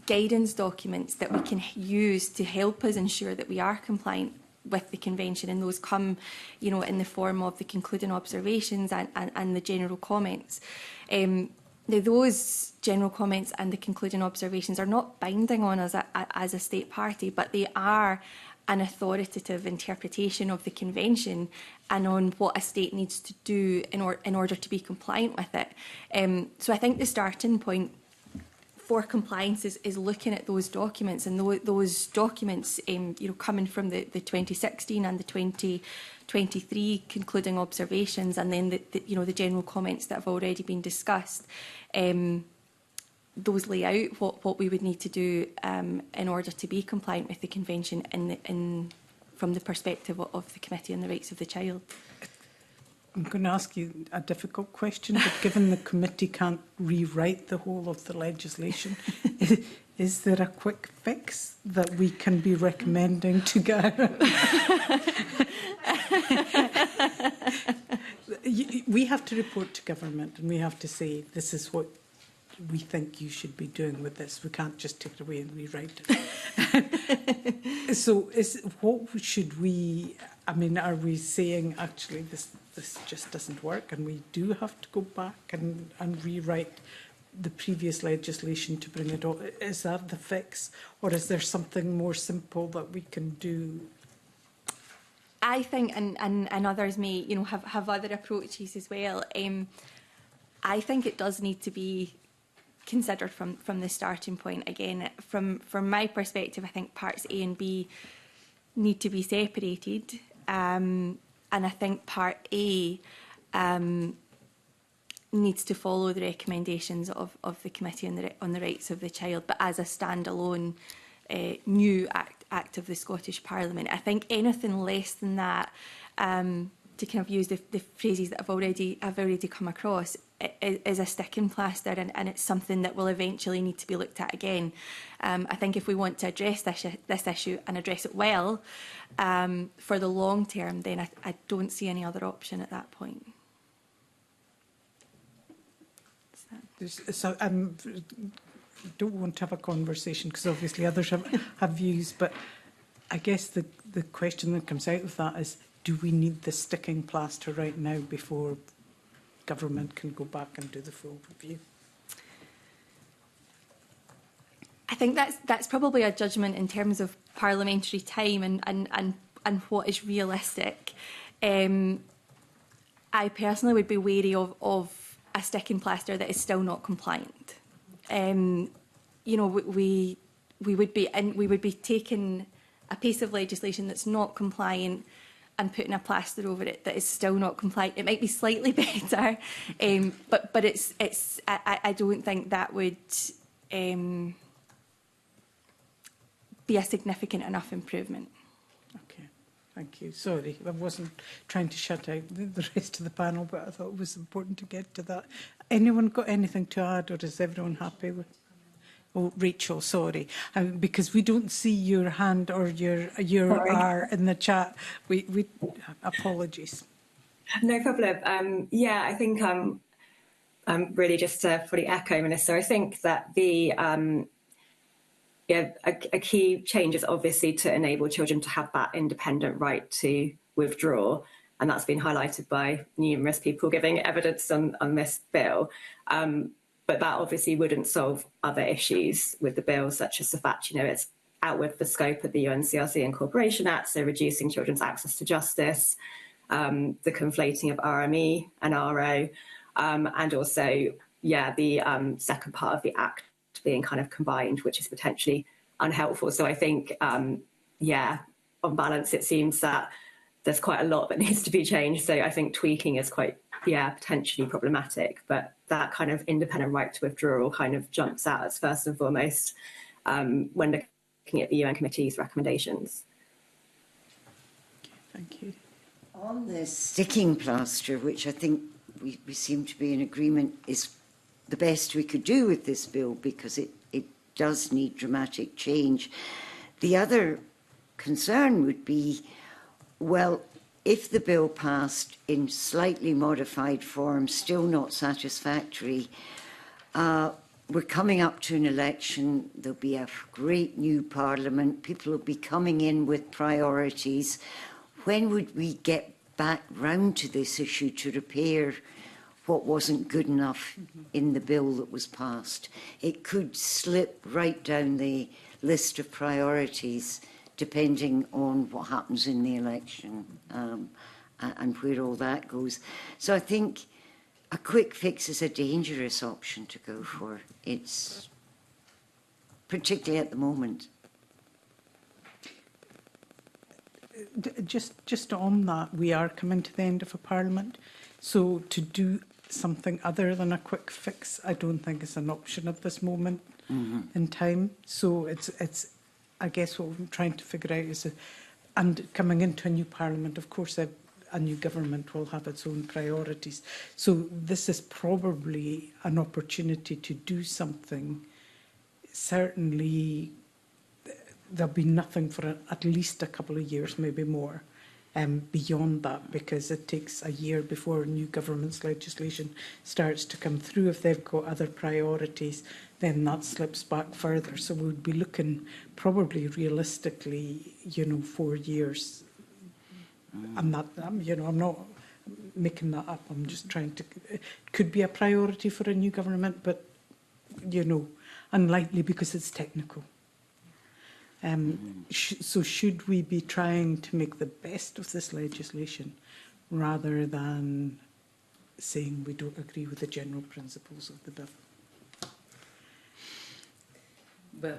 O: guidance documents that we can use to help us ensure that we are compliant with the convention, and those come, you know, in the form of the concluding observations and the general comments. Now, those general comments and the concluding observations are not binding on us as a state party, but they are an authoritative interpretation of the convention and on what a state needs to do in order to be compliant with it. So I think the starting point for compliance is looking at those documents, and those documents, coming from the 2016 and the 2023 concluding observations, and then the general comments that have already been discussed. Those lay out what we would need to do in order to be compliant with the convention from the perspective of the Committee on the Rights of the Child.
I: I'm going to ask you a difficult question, but given the committee can't rewrite the whole of the legislation, is there a quick fix that we can be recommending to get? We have to report to government, and we have to say, this is what we think you should be doing with this. We can't just take it away and rewrite it. So what should we I mean, are we saying actually this just doesn't work and we do have to go back and rewrite the previous legislation to bring it all? Is that the fix, or is there something more simple that we can do?
O: I think, and others may, have other approaches as well. I think it does need to be considered from the starting point. Again, from my perspective, I think parts A and B need to be separated, and I think part A needs to follow the recommendations of the Committee on the Rights of the Child, but as a standalone new act of the Scottish Parliament. I think anything less than that, to kind of use the phrases that I've already come across, is a sticking plaster, and it's something that will eventually need to be looked at again. I think if we want to address this issue and address it well for the long term, then I don't see any other option at that point.
I: So I don't want to have a conversation because obviously others have views, but I guess the question that comes out of that is, do we need the sticking plaster right now before government can go back and do the full review?
O: I think that's probably a judgment in terms of parliamentary time and what is realistic. I personally would be wary of a sticking plaster that is still not compliant. We would be taking a piece of legislation that's not compliant and putting a plaster over it that is still not compliant. It might be slightly better, but it's. I don't think that would be a significant enough improvement.
I: Okay, thank you. Sorry, I wasn't trying to shut out the rest of the panel, but I thought it was important to get to that. Anyone got anything to add, or is everyone happy with? Oh, Rachel, sorry, because we don't see your hand or your R in the chat. We apologies.
Q: No problem. Yeah, I think really just to fully echo Minister. I think that the a key change is obviously to enable children to have that independent right to withdraw, and that's been highlighted by numerous people giving evidence on this bill. But that obviously wouldn't solve other issues with the bill, such as the fact, it's out with the scope of the UNCRC Incorporation Act, so reducing children's access to justice, the conflating of RME and RO, and also, the second part of the Act being kind of combined, which is potentially unhelpful. So I think, on balance, it seems that there's quite a lot that needs to be changed. So I think tweaking is quite, potentially problematic. But that kind of independent right to withdrawal kind of jumps out as first and foremost when looking at the UN Committee's recommendations.
I: Thank you.
N: On the sticking plaster, which I think we seem to be in agreement is the best we could do with this bill because it does need dramatic change. The other concern would be, well, if the bill passed in slightly modified form, still not satisfactory, we're coming up to an election, there'll be a great new parliament, people will be coming in with priorities. When would we get back round to this issue to repair what wasn't good enough in the bill that was passed? It could slip right down the list of priorities depending on what happens in the election and where all that goes. So I think a quick fix is a dangerous option to go for. It's particularly at the moment.
I: Just on that, we are coming to the end of a parliament, so to do something other than a quick fix, I don't think is an option at this moment in time. So it's I guess what I'm trying to figure out is, and coming into a new parliament, of course, a new government will have its own priorities. So this is probably an opportunity to do something. Certainly, there'll be nothing for at least a couple of years, maybe more, beyond that, because it takes a year before new government's legislation starts to come through. If they've got other priorities, then that slips back further. So we'd be looking probably realistically, 4 years I'm not making that up. I'm just trying to. It could be a priority for a new government, but unlikely because it's technical. So should we be trying to make the best of this legislation rather than saying we don't agree with the general principles of the bill?
R: Well,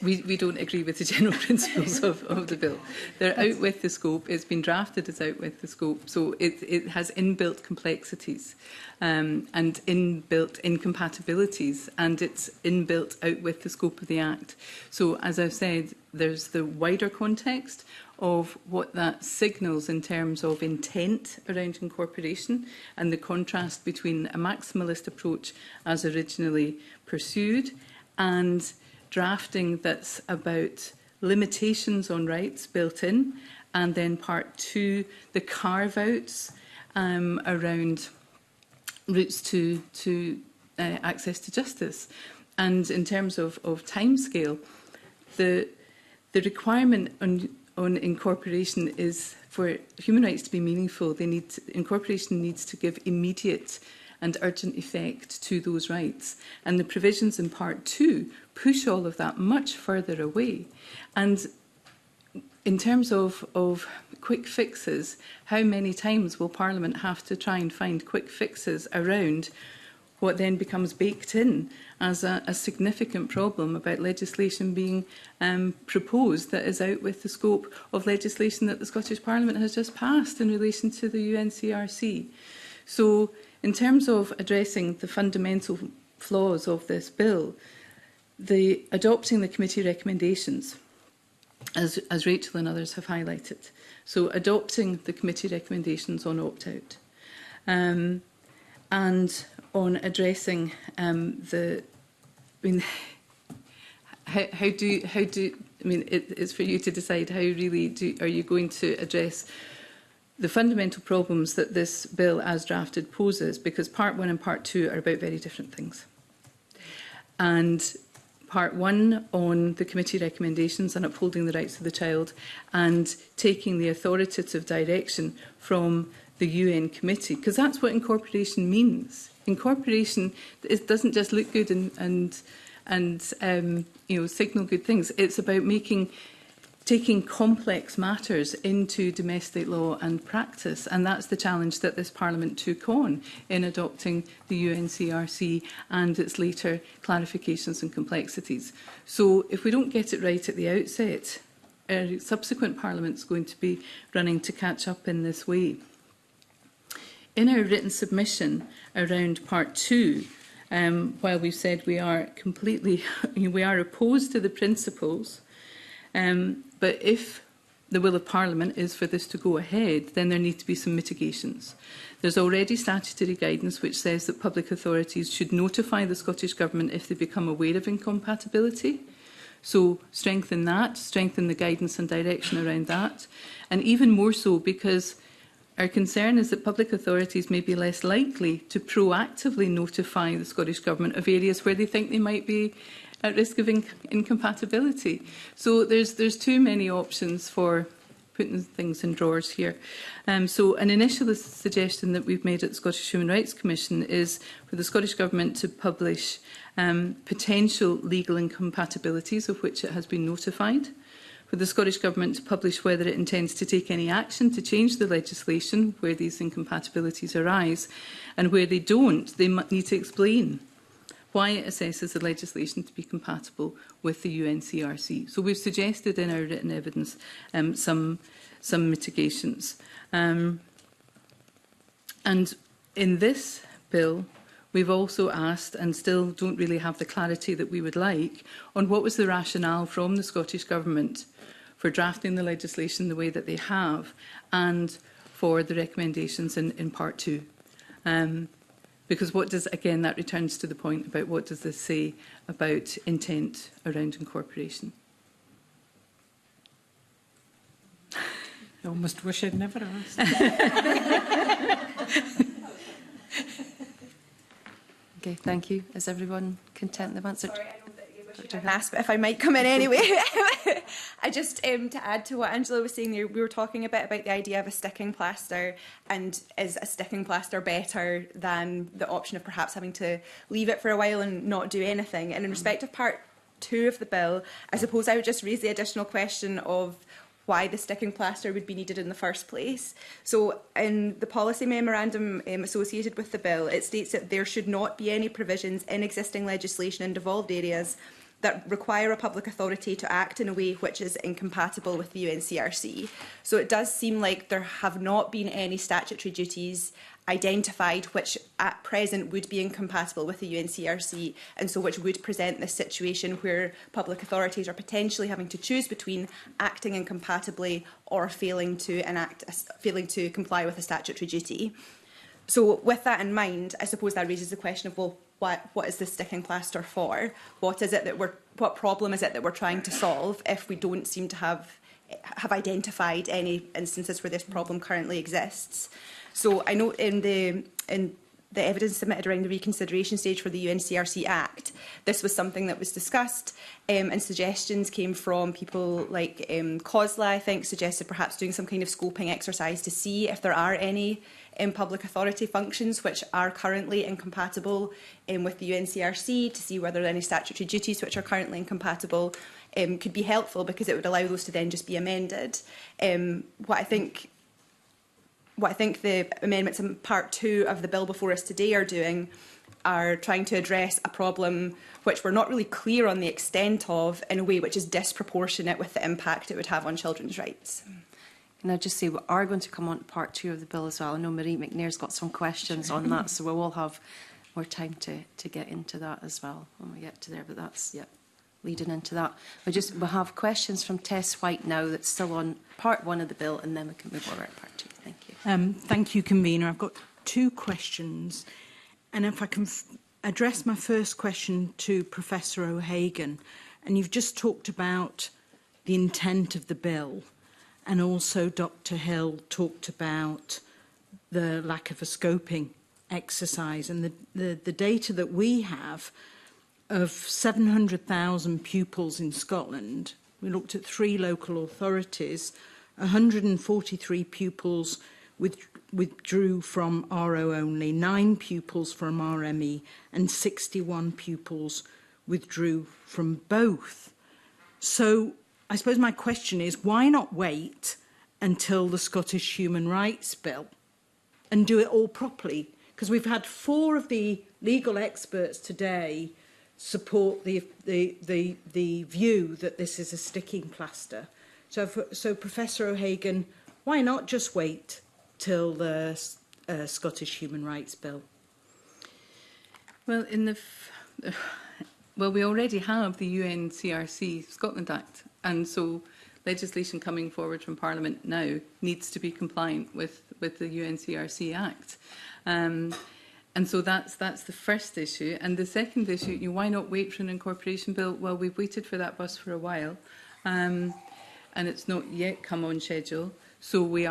R: we don't agree with the general principles of the bill. They're out with the scope. It's been drafted as out with the scope. So it has inbuilt complexities and inbuilt incompatibilities, and it's inbuilt out with the scope of the Act. So as I've said, there's the wider context of what that signals in terms of intent around incorporation and the contrast between a maximalist approach as originally pursued and drafting that's about limitations on rights built in, and then part two, the carve-outs around routes to access to justice. And in terms of timescale, the requirement on incorporation is for human rights to be meaningful. Incorporation needs to give immediate and urgent effect to those rights. And the provisions in Part 2 push all of that much further away. And in terms of quick fixes, how many times will Parliament have to try and find quick fixes around what then becomes baked in as a significant problem about legislation being proposed that is out with the scope of legislation that the Scottish Parliament has just passed in relation to the UNCRC. So in terms of addressing the fundamental flaws of this bill, adopting the committee recommendations, as Rachel and others have highlighted, so adopting the committee recommendations on opt-out, and on addressing it's for you to decide how really are you going to address the fundamental problems that this bill as drafted poses, because Part 1 and Part 2 are about very different things. And Part 1 on the committee recommendations and upholding the rights of the child and taking the authoritative direction from the UN committee, because that's what incorporation means. Incorporation, it doesn't just look good and signal good things. It's about taking complex matters into domestic law and practice, and that's the challenge that this Parliament took on in adopting the UNCRC and its later clarifications and complexities. So if we don't get it right at the outset, subsequent Parliament's going to be running to catch up in this way. In our written submission around Part 2, while we've said we are opposed to the principles, but if the will of Parliament is for this to go ahead, then there need to be some mitigations. There's already statutory guidance which says that public authorities should notify the Scottish Government if they become aware of incompatibility. So strengthen that, strengthen the guidance and direction around that. And even more so because our concern is that public authorities may be less likely to proactively notify the Scottish Government of areas where they think they might be at risk of incompatibility. So there's too many options for putting things in drawers here. So an initial suggestion that we've made at the Scottish Human Rights Commission is for the Scottish Government to publish potential legal incompatibilities of which it has been notified, for the Scottish Government to publish whether it intends to take any action to change the legislation where these incompatibilities arise, and where they don't, they need to explain why it assesses the legislation to be compatible with the UNCRC. So we've suggested in our written evidence some mitigations. And in this bill, we've also asked, and still don't really have the clarity that we would like, on what was the rationale from the Scottish Government for drafting the legislation the way that they have, and for the recommendations in Part 2. Because again, that returns to the point about what does this say about intent around incorporation.
I: I almost wish I'd never asked.
A: Okay, thank you. Is everyone content they've answered?
Q: Sorry, I know that you wish
A: Dr. Hill.
P: Ask if I might come in anyway. I just, to add to what Angela was saying there, we were talking a bit about the idea of a sticking plaster, and is a sticking plaster better than the option of perhaps having to leave it for a while and not do anything? And in respect of part 2 of the bill, I suppose I would just raise the additional question of why the sticking plaster would be needed in the first place. So in the policy memorandum associated with the bill, it states that there should not be any provisions in existing legislation in devolved areas that require a public authority to act in a way which is incompatible with the UNCRC. So it does seem like there have not been any statutory duties identified which at present would be incompatible with the UNCRC, and so which would present this situation where public authorities are potentially having to choose between acting incompatibly or failing to comply with a statutory duty. So with that in mind, I suppose that raises the question of, well, what is the sticking plaster for? What problem is it that we're trying to solve if we don't seem to have identified any instances where this problem currently exists? So I know in the evidence submitted around the reconsideration stage for the UNCRC Act, this was something that was discussed, and suggestions came from people like COSLA, I think, suggested perhaps doing some kind of scoping exercise to see if there are any public authority functions which are currently incompatible with the UNCRC, to see whether any statutory duties which are currently incompatible could be helpful, because it would allow those to then just be amended. What I think the amendments in part 2 of the bill before us today are doing are trying to address a problem which we're not really clear on the extent of, in a way which is disproportionate with the impact it would have on children's rights.
A: Can I just say we are going to come on to part 2 of the bill as well. I know Marie McNair's got some questions on that, so we will have more time to get into that as well when we get to there, but that's, yeah, leading into that. We'll have questions from Tess White now that's still on part 1 of the bill, and then we can move over to part 2. Thank you.
I: Thank you, Convener. I've got 2 questions. And if I can address my first question to Professor O'Hagan, and you've just talked about the intent of the bill, and also Dr. Hill talked about the lack of a scoping exercise, and the data that we have of 700,000 pupils in Scotland. We looked at 3 local authorities. 143 pupils withdrew from RO only, 9 pupils from RME, and 61 pupils withdrew from both. So I suppose my question is, why not wait until the Scottish Human Rights Bill and do it all properly? Because we've had 4 of the legal experts today support the view that this is a sticking plaster. So Professor O'Hagan, why not just wait till the Scottish Human Rights Bill?
R: Well, we already have the UNCRC Scotland Act, and so legislation coming forward from Parliament now needs to be compliant with the UNCRC Act. And so that's the first issue. And the second issue, why not wait for an incorporation bill? Well, we've waited for that bus for a while, and it's not yet come on schedule. So we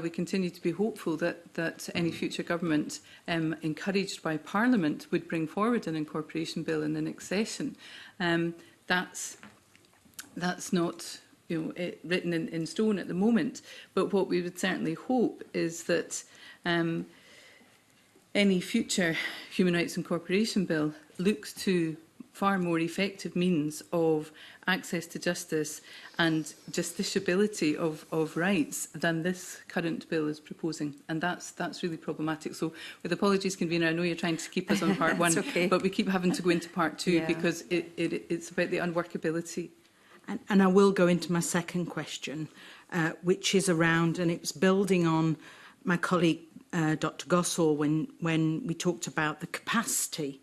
R: continue to be hopeful that any future government, encouraged by Parliament, would bring forward an incorporation bill in the next session. That's not written in stone at the moment, but what we would certainly hope is that any future human rights incorporation bill looks to far more effective means of access to justice and justiciability of rights than this current bill is proposing. And that's really problematic. So with apologies, Convener, I know you're trying to keep us on part 1, okay, but we keep having to go into part 2 because it's about the unworkability.
I: And I will go into my second question, which is around, and it's building on my colleague Dr. Gossall when we talked about the capacity.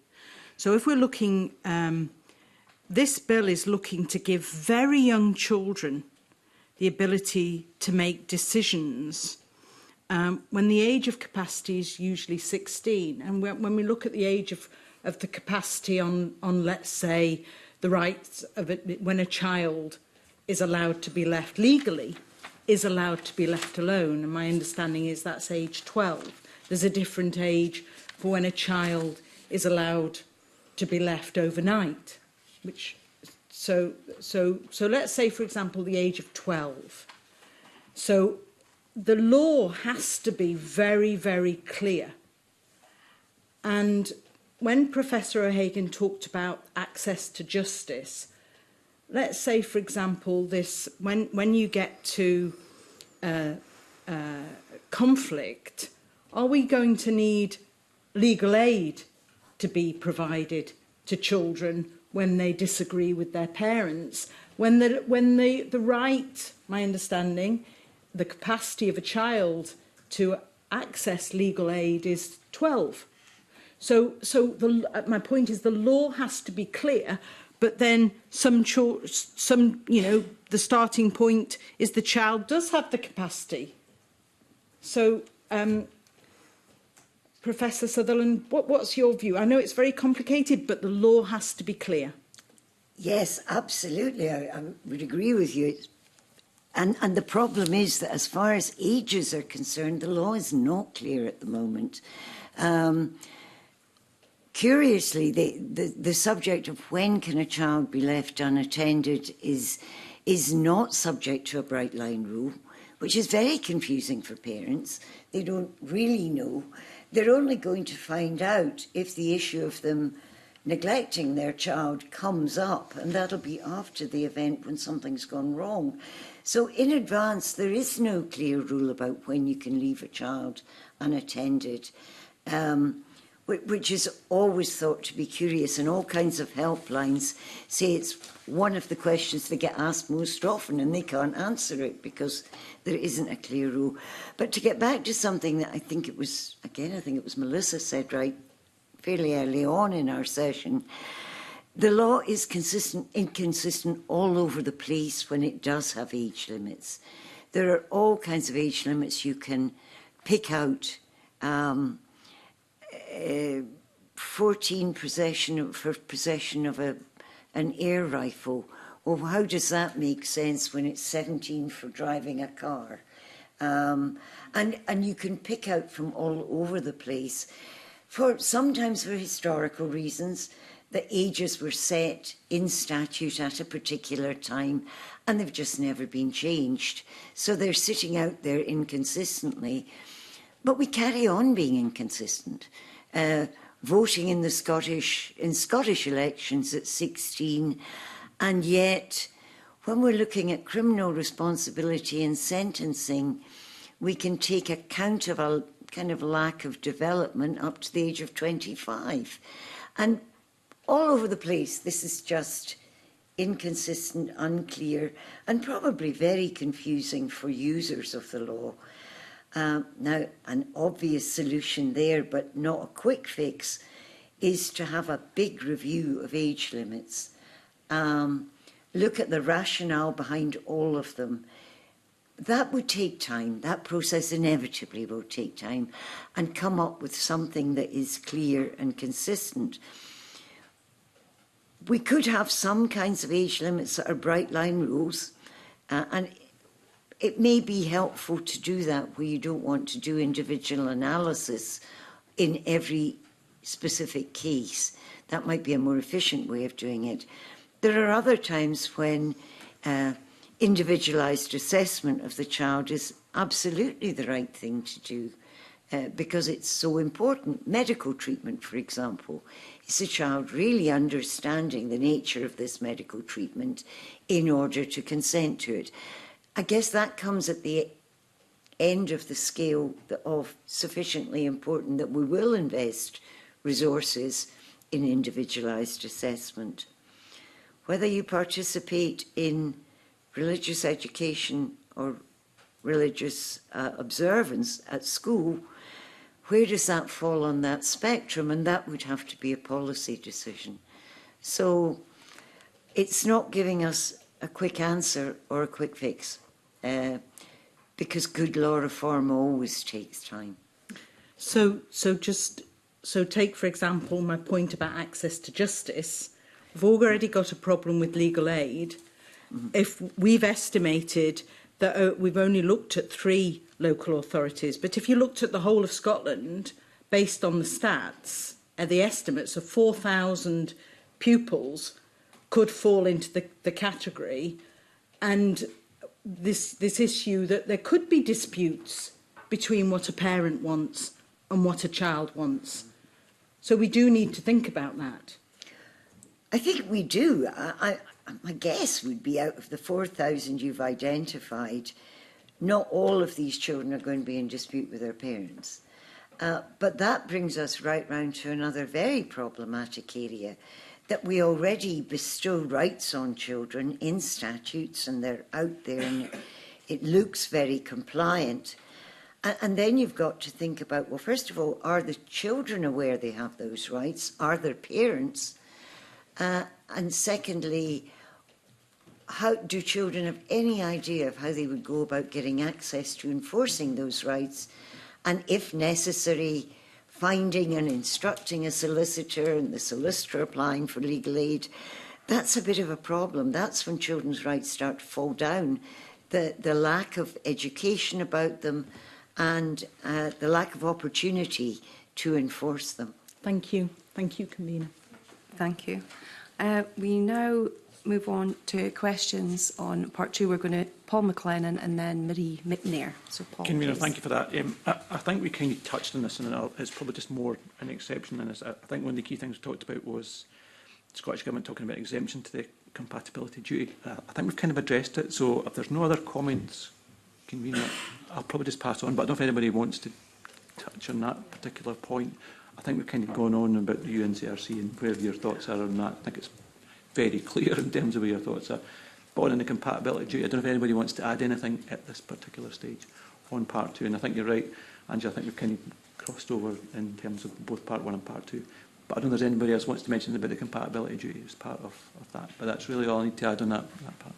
I: So if we're looking, this bill is looking to give very young children the ability to make decisions when the age of capacity is usually 16. And when we look at the age of the capacity on let's say, the rights of it, when a child is allowed to be left legally, is allowed to be left alone. And my understanding is that's age 12. There's a different age for when a child is allowed to be left overnight, which So let's say, for example, the age of 12. So the law has to be very, very clear. And when Professor O'Hagan talked about access to justice, let's say, for example, this when you get to conflict, are we going to need legal aid to be provided to children when they disagree with their parents? When the right, my understanding, the capacity of a child to access legal aid is 12. So my point is the law has to be clear, but then the starting point is the child does have the capacity. So, Professor Sutherland, what's your view? I know it's very complicated, but the law has to be clear.
N: Yes, absolutely. I would agree with you. And the problem is that as far as ages are concerned, the law is not clear at the moment. Curiously, the subject of when can a child be left unattended is not subject to a bright line rule, which is very confusing for parents. They don't really know. They're only going to find out if the issue of them neglecting their child comes up, and that'll be after the event when something's gone wrong. So in advance, there is no clear rule about when you can leave a child unattended, which is always thought to be curious, and all kinds of helplines say it's one of the questions they get asked most often, and they can't answer it because there isn't a clear rule. But to get back to something that I think it was Melissa said right fairly early on in our session, the law is inconsistent all over the place when it does have age limits. There are all kinds of age limits you can pick out. 14 for possession of an air rifle. Well, how does that make sense when it's 17 for driving a car? And you can pick out from all over the place. Sometimes for historical reasons, the ages were set in statute at a particular time, and they've just never been changed. So they're sitting out there inconsistently. But we carry on being inconsistent. Voting in Scottish elections at 16, and yet when we're looking at criminal responsibility and sentencing, we can take account of a kind of lack of development up to the age of 25. And all over the place, this is just inconsistent, unclear, and probably very confusing for users of the law. Now, an obvious solution there, but not a quick fix, is to have a big review of age limits. Look at the rationale behind all of them. That would take time. That process inevitably will take time, and come up with something that is clear and consistent. We could have some kinds of age limits that are bright line rules, and it may be helpful to do that where you don't want to do individual analysis in every specific case. That might be a more efficient way of doing it. There are other times when individualised assessment of the child is absolutely the right thing to do because it's so important. Medical treatment, for example, is the child really understanding the nature of this medical treatment in order to consent to it. I guess that comes at the end of the scale of sufficiently important that we will invest resources in individualised assessment. Whether you participate in religious education or religious observance at school, where does that fall on that spectrum? And that would have to be a policy decision. So it's not giving us a quick answer or a quick fix, because good law reform always takes time.
I: So take, for example, my point about access to justice. We've already got a problem with legal aid. Mm-hmm. If we've estimated that we've only looked at 3 local authorities, but if you looked at the whole of Scotland, based on the stats, the estimates of 4,000 pupils could fall into the category, and this issue that there could be disputes between what a parent wants and what a child wants. So we do need to think about that.
N: I think we do. My guess would be out of the 4,000 you've identified, not all of these children are going to be in dispute with their parents. But that brings us right round to another very problematic area, that we already bestow rights on children in statutes, and they're out there and it looks very compliant. And then you've got to think about, well, first of all, are the children aware they have those rights? Are their parents? And secondly, how do children have any idea of how they would go about getting access to enforcing those rights? And if necessary, finding and instructing a solicitor and the solicitor applying for legal aid. That's a bit of a problem. That's when children's rights start to fall down. The lack of education about them and the lack of opportunity to enforce them.
I: Thank you. Thank you, Convener.
A: Thank you. We now move on to questions on part two. We're going to Paul McLennan and then Marie McNair. So Paul,
G: Convener,
A: please.
G: thank you for that. I think we kind of touched on this, and it's probably just more an exception than this. I think one of the key things we talked about was the Scottish Government talking about exemption to the compatibility duty. I think we've kind of addressed it, so if there's no other comments, Convener, I'll probably just pass on, but I don't know if anybody wants to touch on that particular point. I think we've kind of gone on about the UNCRC and where your thoughts are on that. I think it's very clear in terms of where your thoughts are. But on the compatibility duty, I don't know if anybody wants to add anything at this particular stage on part two. And I think you're right, Angela, I think we've kind of crossed over in terms of both part one and part two. But I don't know if there's anybody else wants to mention about the compatibility duty as part of that. But that's really all I need to add on that part.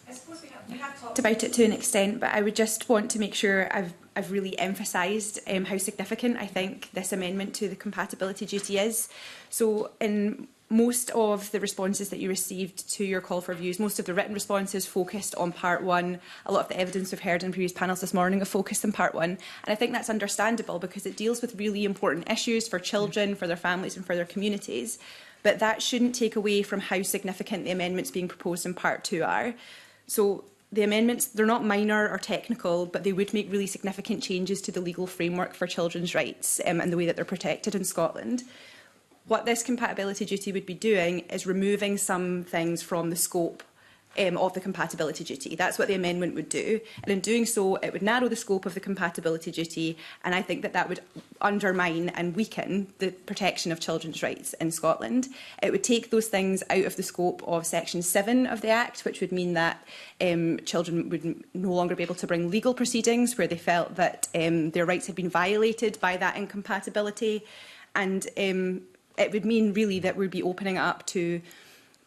P: I suppose we have talked about it to an extent, but I would just want to make sure I've really emphasised how significant I think this amendment to the compatibility duty is. So in most of the responses that you received to your call for views, most of the written responses focused on part one. A lot of the evidence we've heard in previous panels this morning have focused on part one. And I think that's understandable because it deals with really important issues for children, for their families and for their communities. But that shouldn't take away from how significant the amendments being proposed in part two are. So the amendments, they're not minor or technical, but they would make really significant changes to the legal framework for children's rights and the way that they're protected in Scotland. What this compatibility duty would be doing is removing some things from the scope of the compatibility duty. That's what the amendment would do. And in doing so, it would narrow the scope of the compatibility duty. And I think that that would undermine and weaken the protection of children's rights in Scotland. It would take those things out of the scope of Section 7 of the Act, which would mean that children would no longer be able to bring legal proceedings where they felt that their rights had been violated by that incompatibility. And it would mean really that we'd be opening it up to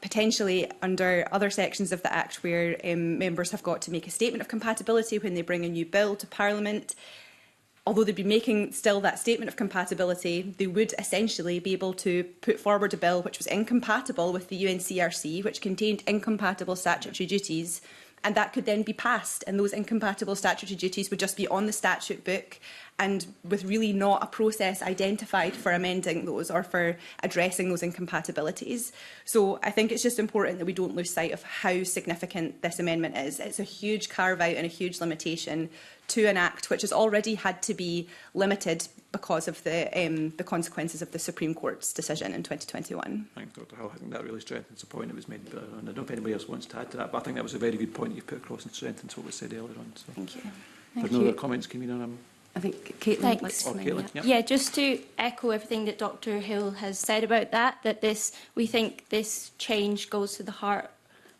P: potentially under other sections of the Act where members have got to make a statement of compatibility when they bring a new bill to Parliament. Although they'd be making still that statement of compatibility, they would essentially be able to put forward a bill which was incompatible with the UNCRC, which contained incompatible statutory duties, and that could then be passed, and those incompatible statutory duties would just be on the statute book and with really not a process identified for amending those or for addressing those incompatibilities. So I think it's just important that we don't lose sight of how significant this amendment is. It's a huge carve-out and a huge limitation to an Act which has already had to be limited because of the consequences of the Supreme Court's decision in 2021.
G: Thanks, Dr Hill. I think that really strengthens the point that was made. And I don't know if anybody else wants to add to that, but I think that was a very good point you put across and strengthens what was said earlier on. So.
O: Thank you.
G: There's no other comments, Convener?
A: I think Caitlin.
G: Caitlin, yep.
O: Yeah, just to echo everything that Dr Hill has said about that we think this change goes to the heart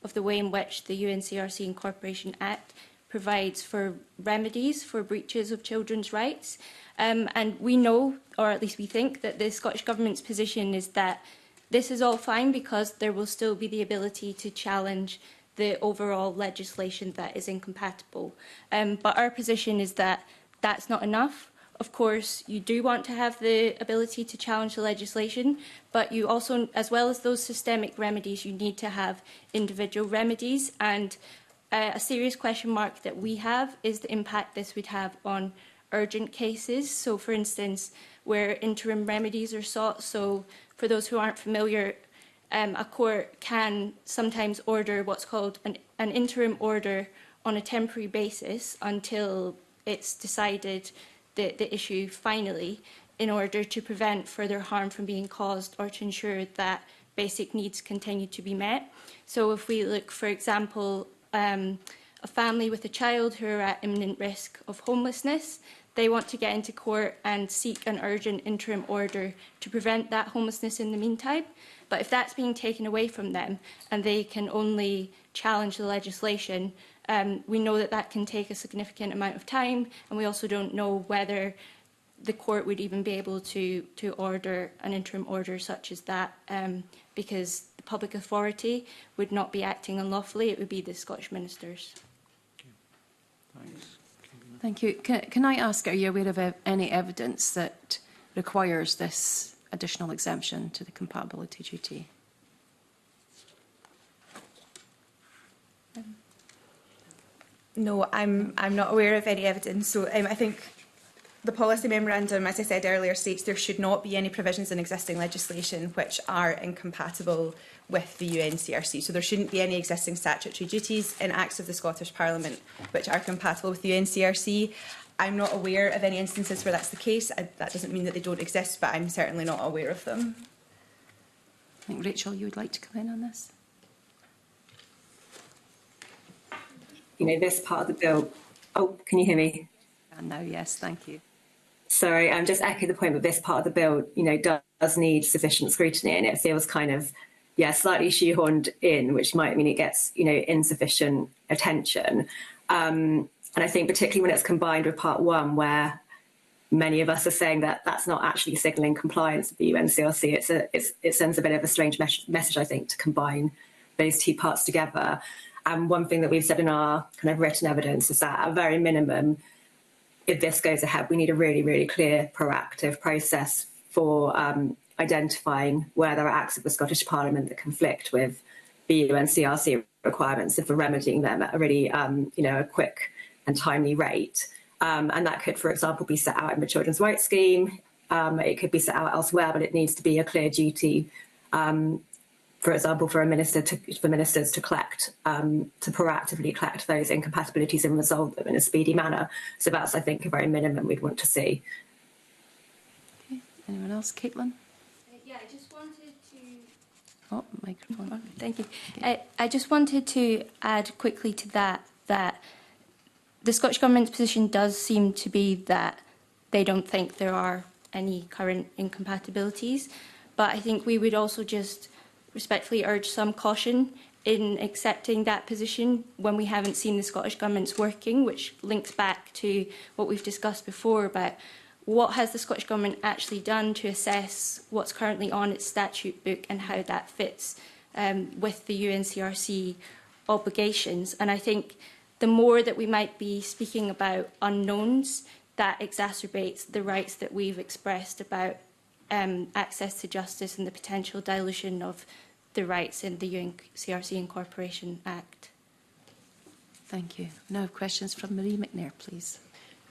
O: of the way in which the UNCRC Incorporation Act provides for remedies for breaches of children's rights. And we know, or at least we think, that the Scottish Government's position is that this is all fine because there will still be the ability to challenge the overall legislation that is incompatible. But our position is that that's not enough. Of course, you do want to have the ability to challenge the legislation, but you also, as well as those systemic remedies, you need to have individual remedies. And a serious question mark that we have is the impact this would have on urgent cases. So, for instance, where interim remedies are sought. So, for those who aren't familiar, a court can sometimes order what's called an interim order on a temporary basis until it's decided the issue finally, in order to prevent further harm from being caused or to ensure that basic needs continue to be met. So if we look, for example, a family with a child who are at imminent risk of homelessness, they want to get into court and seek an urgent interim order to prevent that homelessness in the meantime. But if that's being taken away from them and they can only challenge the legislation, we know that that can take a significant amount of time, and we also don't know whether the court would even be able to order an interim order such as that, because the public authority would not be acting unlawfully, it would be the Scottish ministers.
G: Thanks.
A: Thank you. Can I ask, are you aware of any evidence that requires this additional exemption to the compatibility duty?
P: No, I'm not aware of any evidence. So I think the policy memorandum, as I said earlier, states there should not be any provisions in existing legislation which are incompatible with the UNCRC. So there shouldn't be any existing statutory duties in acts of the Scottish Parliament which are compatible with the UNCRC. I'm not aware of any instances where that's the case. That doesn't mean that they don't exist, but I'm certainly not aware of them.
A: I think, Rachel, you would like to come in on this?
Q: You know, this part of the bill... Oh, can you hear me?
A: And now, yes, thank you.
Q: Sorry, I'm just echoing the point that this part of the bill, you know, does need sufficient scrutiny, and it feels kind of, slightly shoehorned in, which might mean it gets, insufficient attention. And I think particularly when it's combined with part one, where many of us are saying that that's not actually signalling compliance with the UNCRC, it sends a bit of a strange message, I think, to combine those two parts together. And one thing that we've said in our kind of written evidence is that at a very minimum, if this goes ahead, we need a really, really clear, proactive process for identifying where there are acts of the Scottish Parliament that conflict with the UNCRC requirements and for remedying them at a really, a quick and timely rate. And that could, for example, be set out in the Children's Rights Scheme. It could be set out elsewhere, but it needs to be a clear duty, for example, for ministers to collect, to proactively collect those incompatibilities and resolve them in a speedy manner. So that's, I think, a very minimum we'd want to see.
A: Okay. Anyone else? Caitlin?
O: Yeah, I just wanted to...
A: Oh, microphone.
O: Thank you. I just wanted to add quickly to that the Scottish Government's position does seem to be that they don't think there are any current incompatibilities, but I think we would also just respectfully urge some caution in accepting that position when we haven't seen the Scottish Government's working, which links back to what we've discussed before about what has the Scottish Government actually done to assess what's currently on its statute book and how that fits with the UNCRC obligations. And I think the more that we might be speaking about unknowns, that exacerbates the rights that we've expressed about access to justice and the potential dilution of the rights in the UNCRC Incorporation Act.
A: Thank you. Now have questions from Marie McNair, please.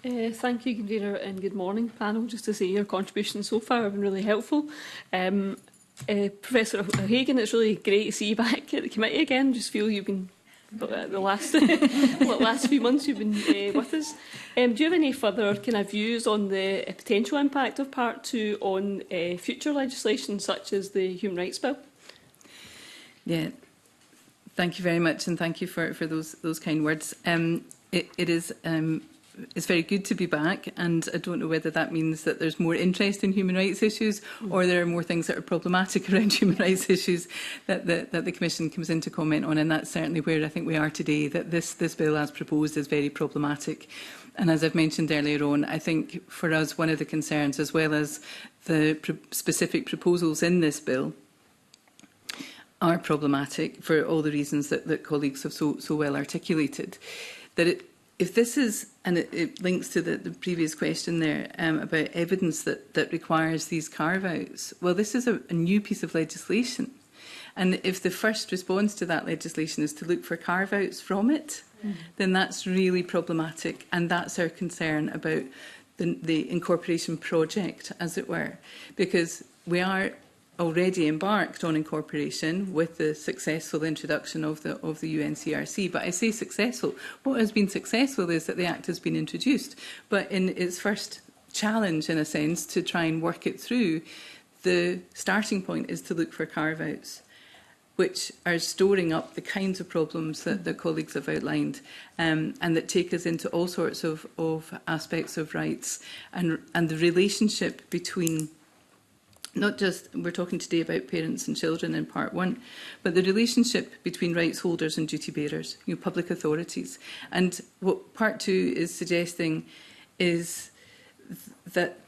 K: Thank you, Convener, and good morning, panel. Just to say your contributions so far have been really helpful. Professor O'Hagan, it's really great to see you back at the committee again. Just feel you've been the last few months you've been with us. Do you have any further kind of views on the potential impact of Part 2 on future legislation such as the Human Rights Bill?
R: Yeah, thank you very much, and thank you for those kind words. It's very good to be back, and I don't know whether that means that there's more interest in human rights issues or there are more things that are problematic around human rights issues that the Commission comes in to comment on, and that's certainly where I think we are today, that this bill as proposed is very problematic. And as I've mentioned earlier on, I think for us one of the concerns, as well as the specific proposals in this bill, are problematic for all the reasons that colleagues have so well articulated. That if this is, and it links to the previous question there about evidence that requires these carve-outs, well, this is a new piece of legislation. And if the first response to that legislation is to look for carve-outs from it, then that's really problematic. And that's our concern about the incorporation project, as it were. Because we are already embarked on incorporation with the successful introduction of the UNCRC. But I say successful. What has been successful is that the Act has been introduced. But in its first challenge, in a sense, to try and work it through, the starting point is to look for carve-outs, which are storing up the kinds of problems that the colleagues have outlined, and that take us into all sorts of aspects of rights and the relationship between, not just, we're talking today about parents and children in part one, but the relationship between rights holders and duty bearers, public authorities. And what part two is suggesting is that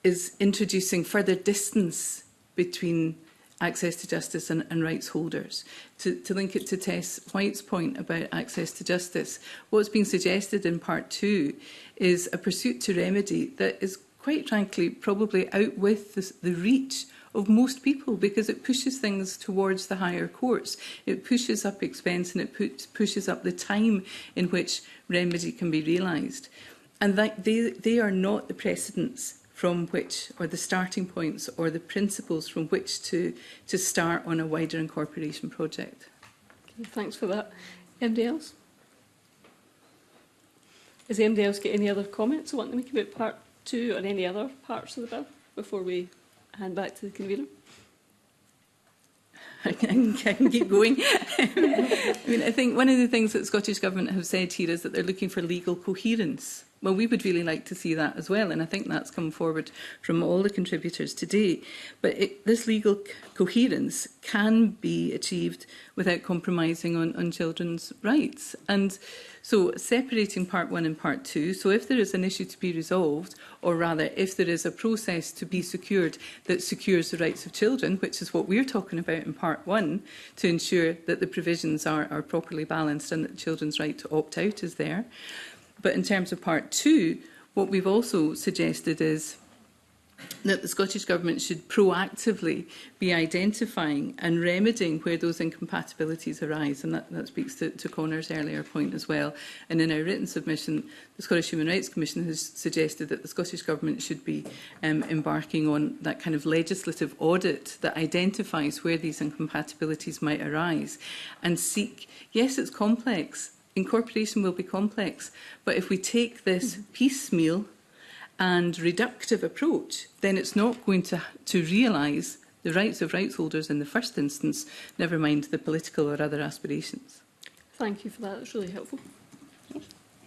R: is introducing further distance between access to justice and rights holders. To link it to Tess White's point about access to justice, what's being suggested in part two is a pursuit to remedy that is, quite frankly, probably out with the reach of most people, because it pushes things towards the higher courts. It pushes up expense and it pushes up the time in which remedy can be realised. And that they are not the precedents from which, or the starting points, or the principles from which to start on a wider incorporation project.
K: Okay, thanks for that. Anybody else? Has anybody else got any other comments they want to make about part two or any other parts of the bill before we hand back to the convener?
R: I can keep going. I think one of the things that the Scottish Government have said here is that they're looking for legal coherence. Well, we would really like to see that as well, and I think that's come forward from all the contributors today. But this legal coherence can be achieved without compromising on children's rights. And so separating part one and part two, so if there is an issue to be resolved, or rather if there is a process to be secured that secures the rights of children, which is what we're talking about in part one, to ensure that the provisions are properly balanced and that children's right to opt out is there. But in terms of part two, what we've also suggested is that the Scottish Government should proactively be identifying and remedying where those incompatibilities arise. And that speaks to Connor's earlier point as well. And in our written submission, the Scottish Human Rights Commission has suggested that the Scottish Government should be embarking on that kind of legislative audit that identifies where these incompatibilities might arise and seek, yes, it's complex, incorporation will be complex, but if we take this piecemeal and reductive approach, then it's not going to realise the rights of rights holders in the first instance, never mind the political or other aspirations.
K: Thank you for that, that's really helpful.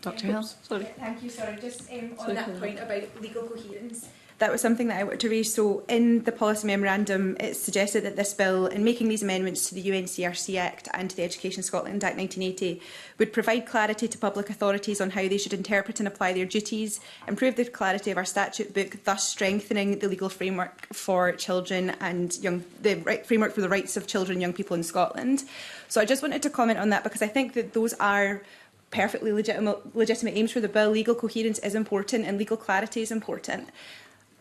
A: Dr Hill?
K: Sorry.
P: Thank you, sorry, just on that point about legal coherence. That was something that I wanted to raise. So in the policy memorandum, it's suggested that this bill, in making these amendments to the UNCRC Act and to the Education Scotland Act 1980, would provide clarity to public authorities on how they should interpret and apply their duties, improve the clarity of our statute book, thus strengthening the legal framework for children and framework for the rights of children and young people in Scotland. So I just wanted to comment on that because I think that those are perfectly legitimate aims for the bill. Legal coherence is important and legal clarity is important.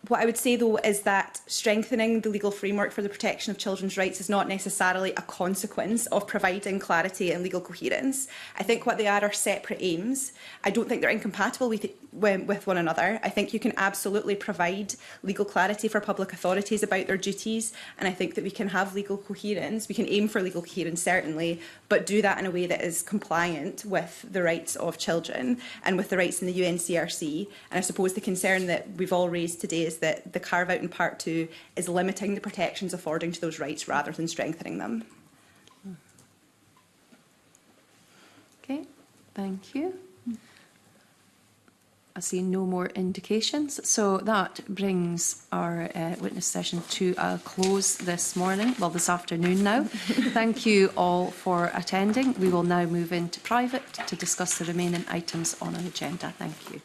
P: What I would say, though, is that strengthening the legal framework for the protection of children's rights is not necessarily a consequence of providing clarity and legal coherence. I think what they are separate aims. I don't think they're incompatible with one another. I think you can absolutely provide legal clarity for public authorities about their duties, and I think that we can have legal coherence. We can aim for legal coherence, certainly, but do that in a way that is compliant with the rights of children and with the rights in the UNCRC. And I suppose the concern that we've all raised today is that the carve-out in part two is limiting the protections affording to those rights rather than strengthening them.
A: Okay, thank you. I see no more indications. So that brings our witness session to a close this morning, well, this afternoon now. Thank you all for attending. We will now move into private to discuss the remaining items on our agenda. Thank you.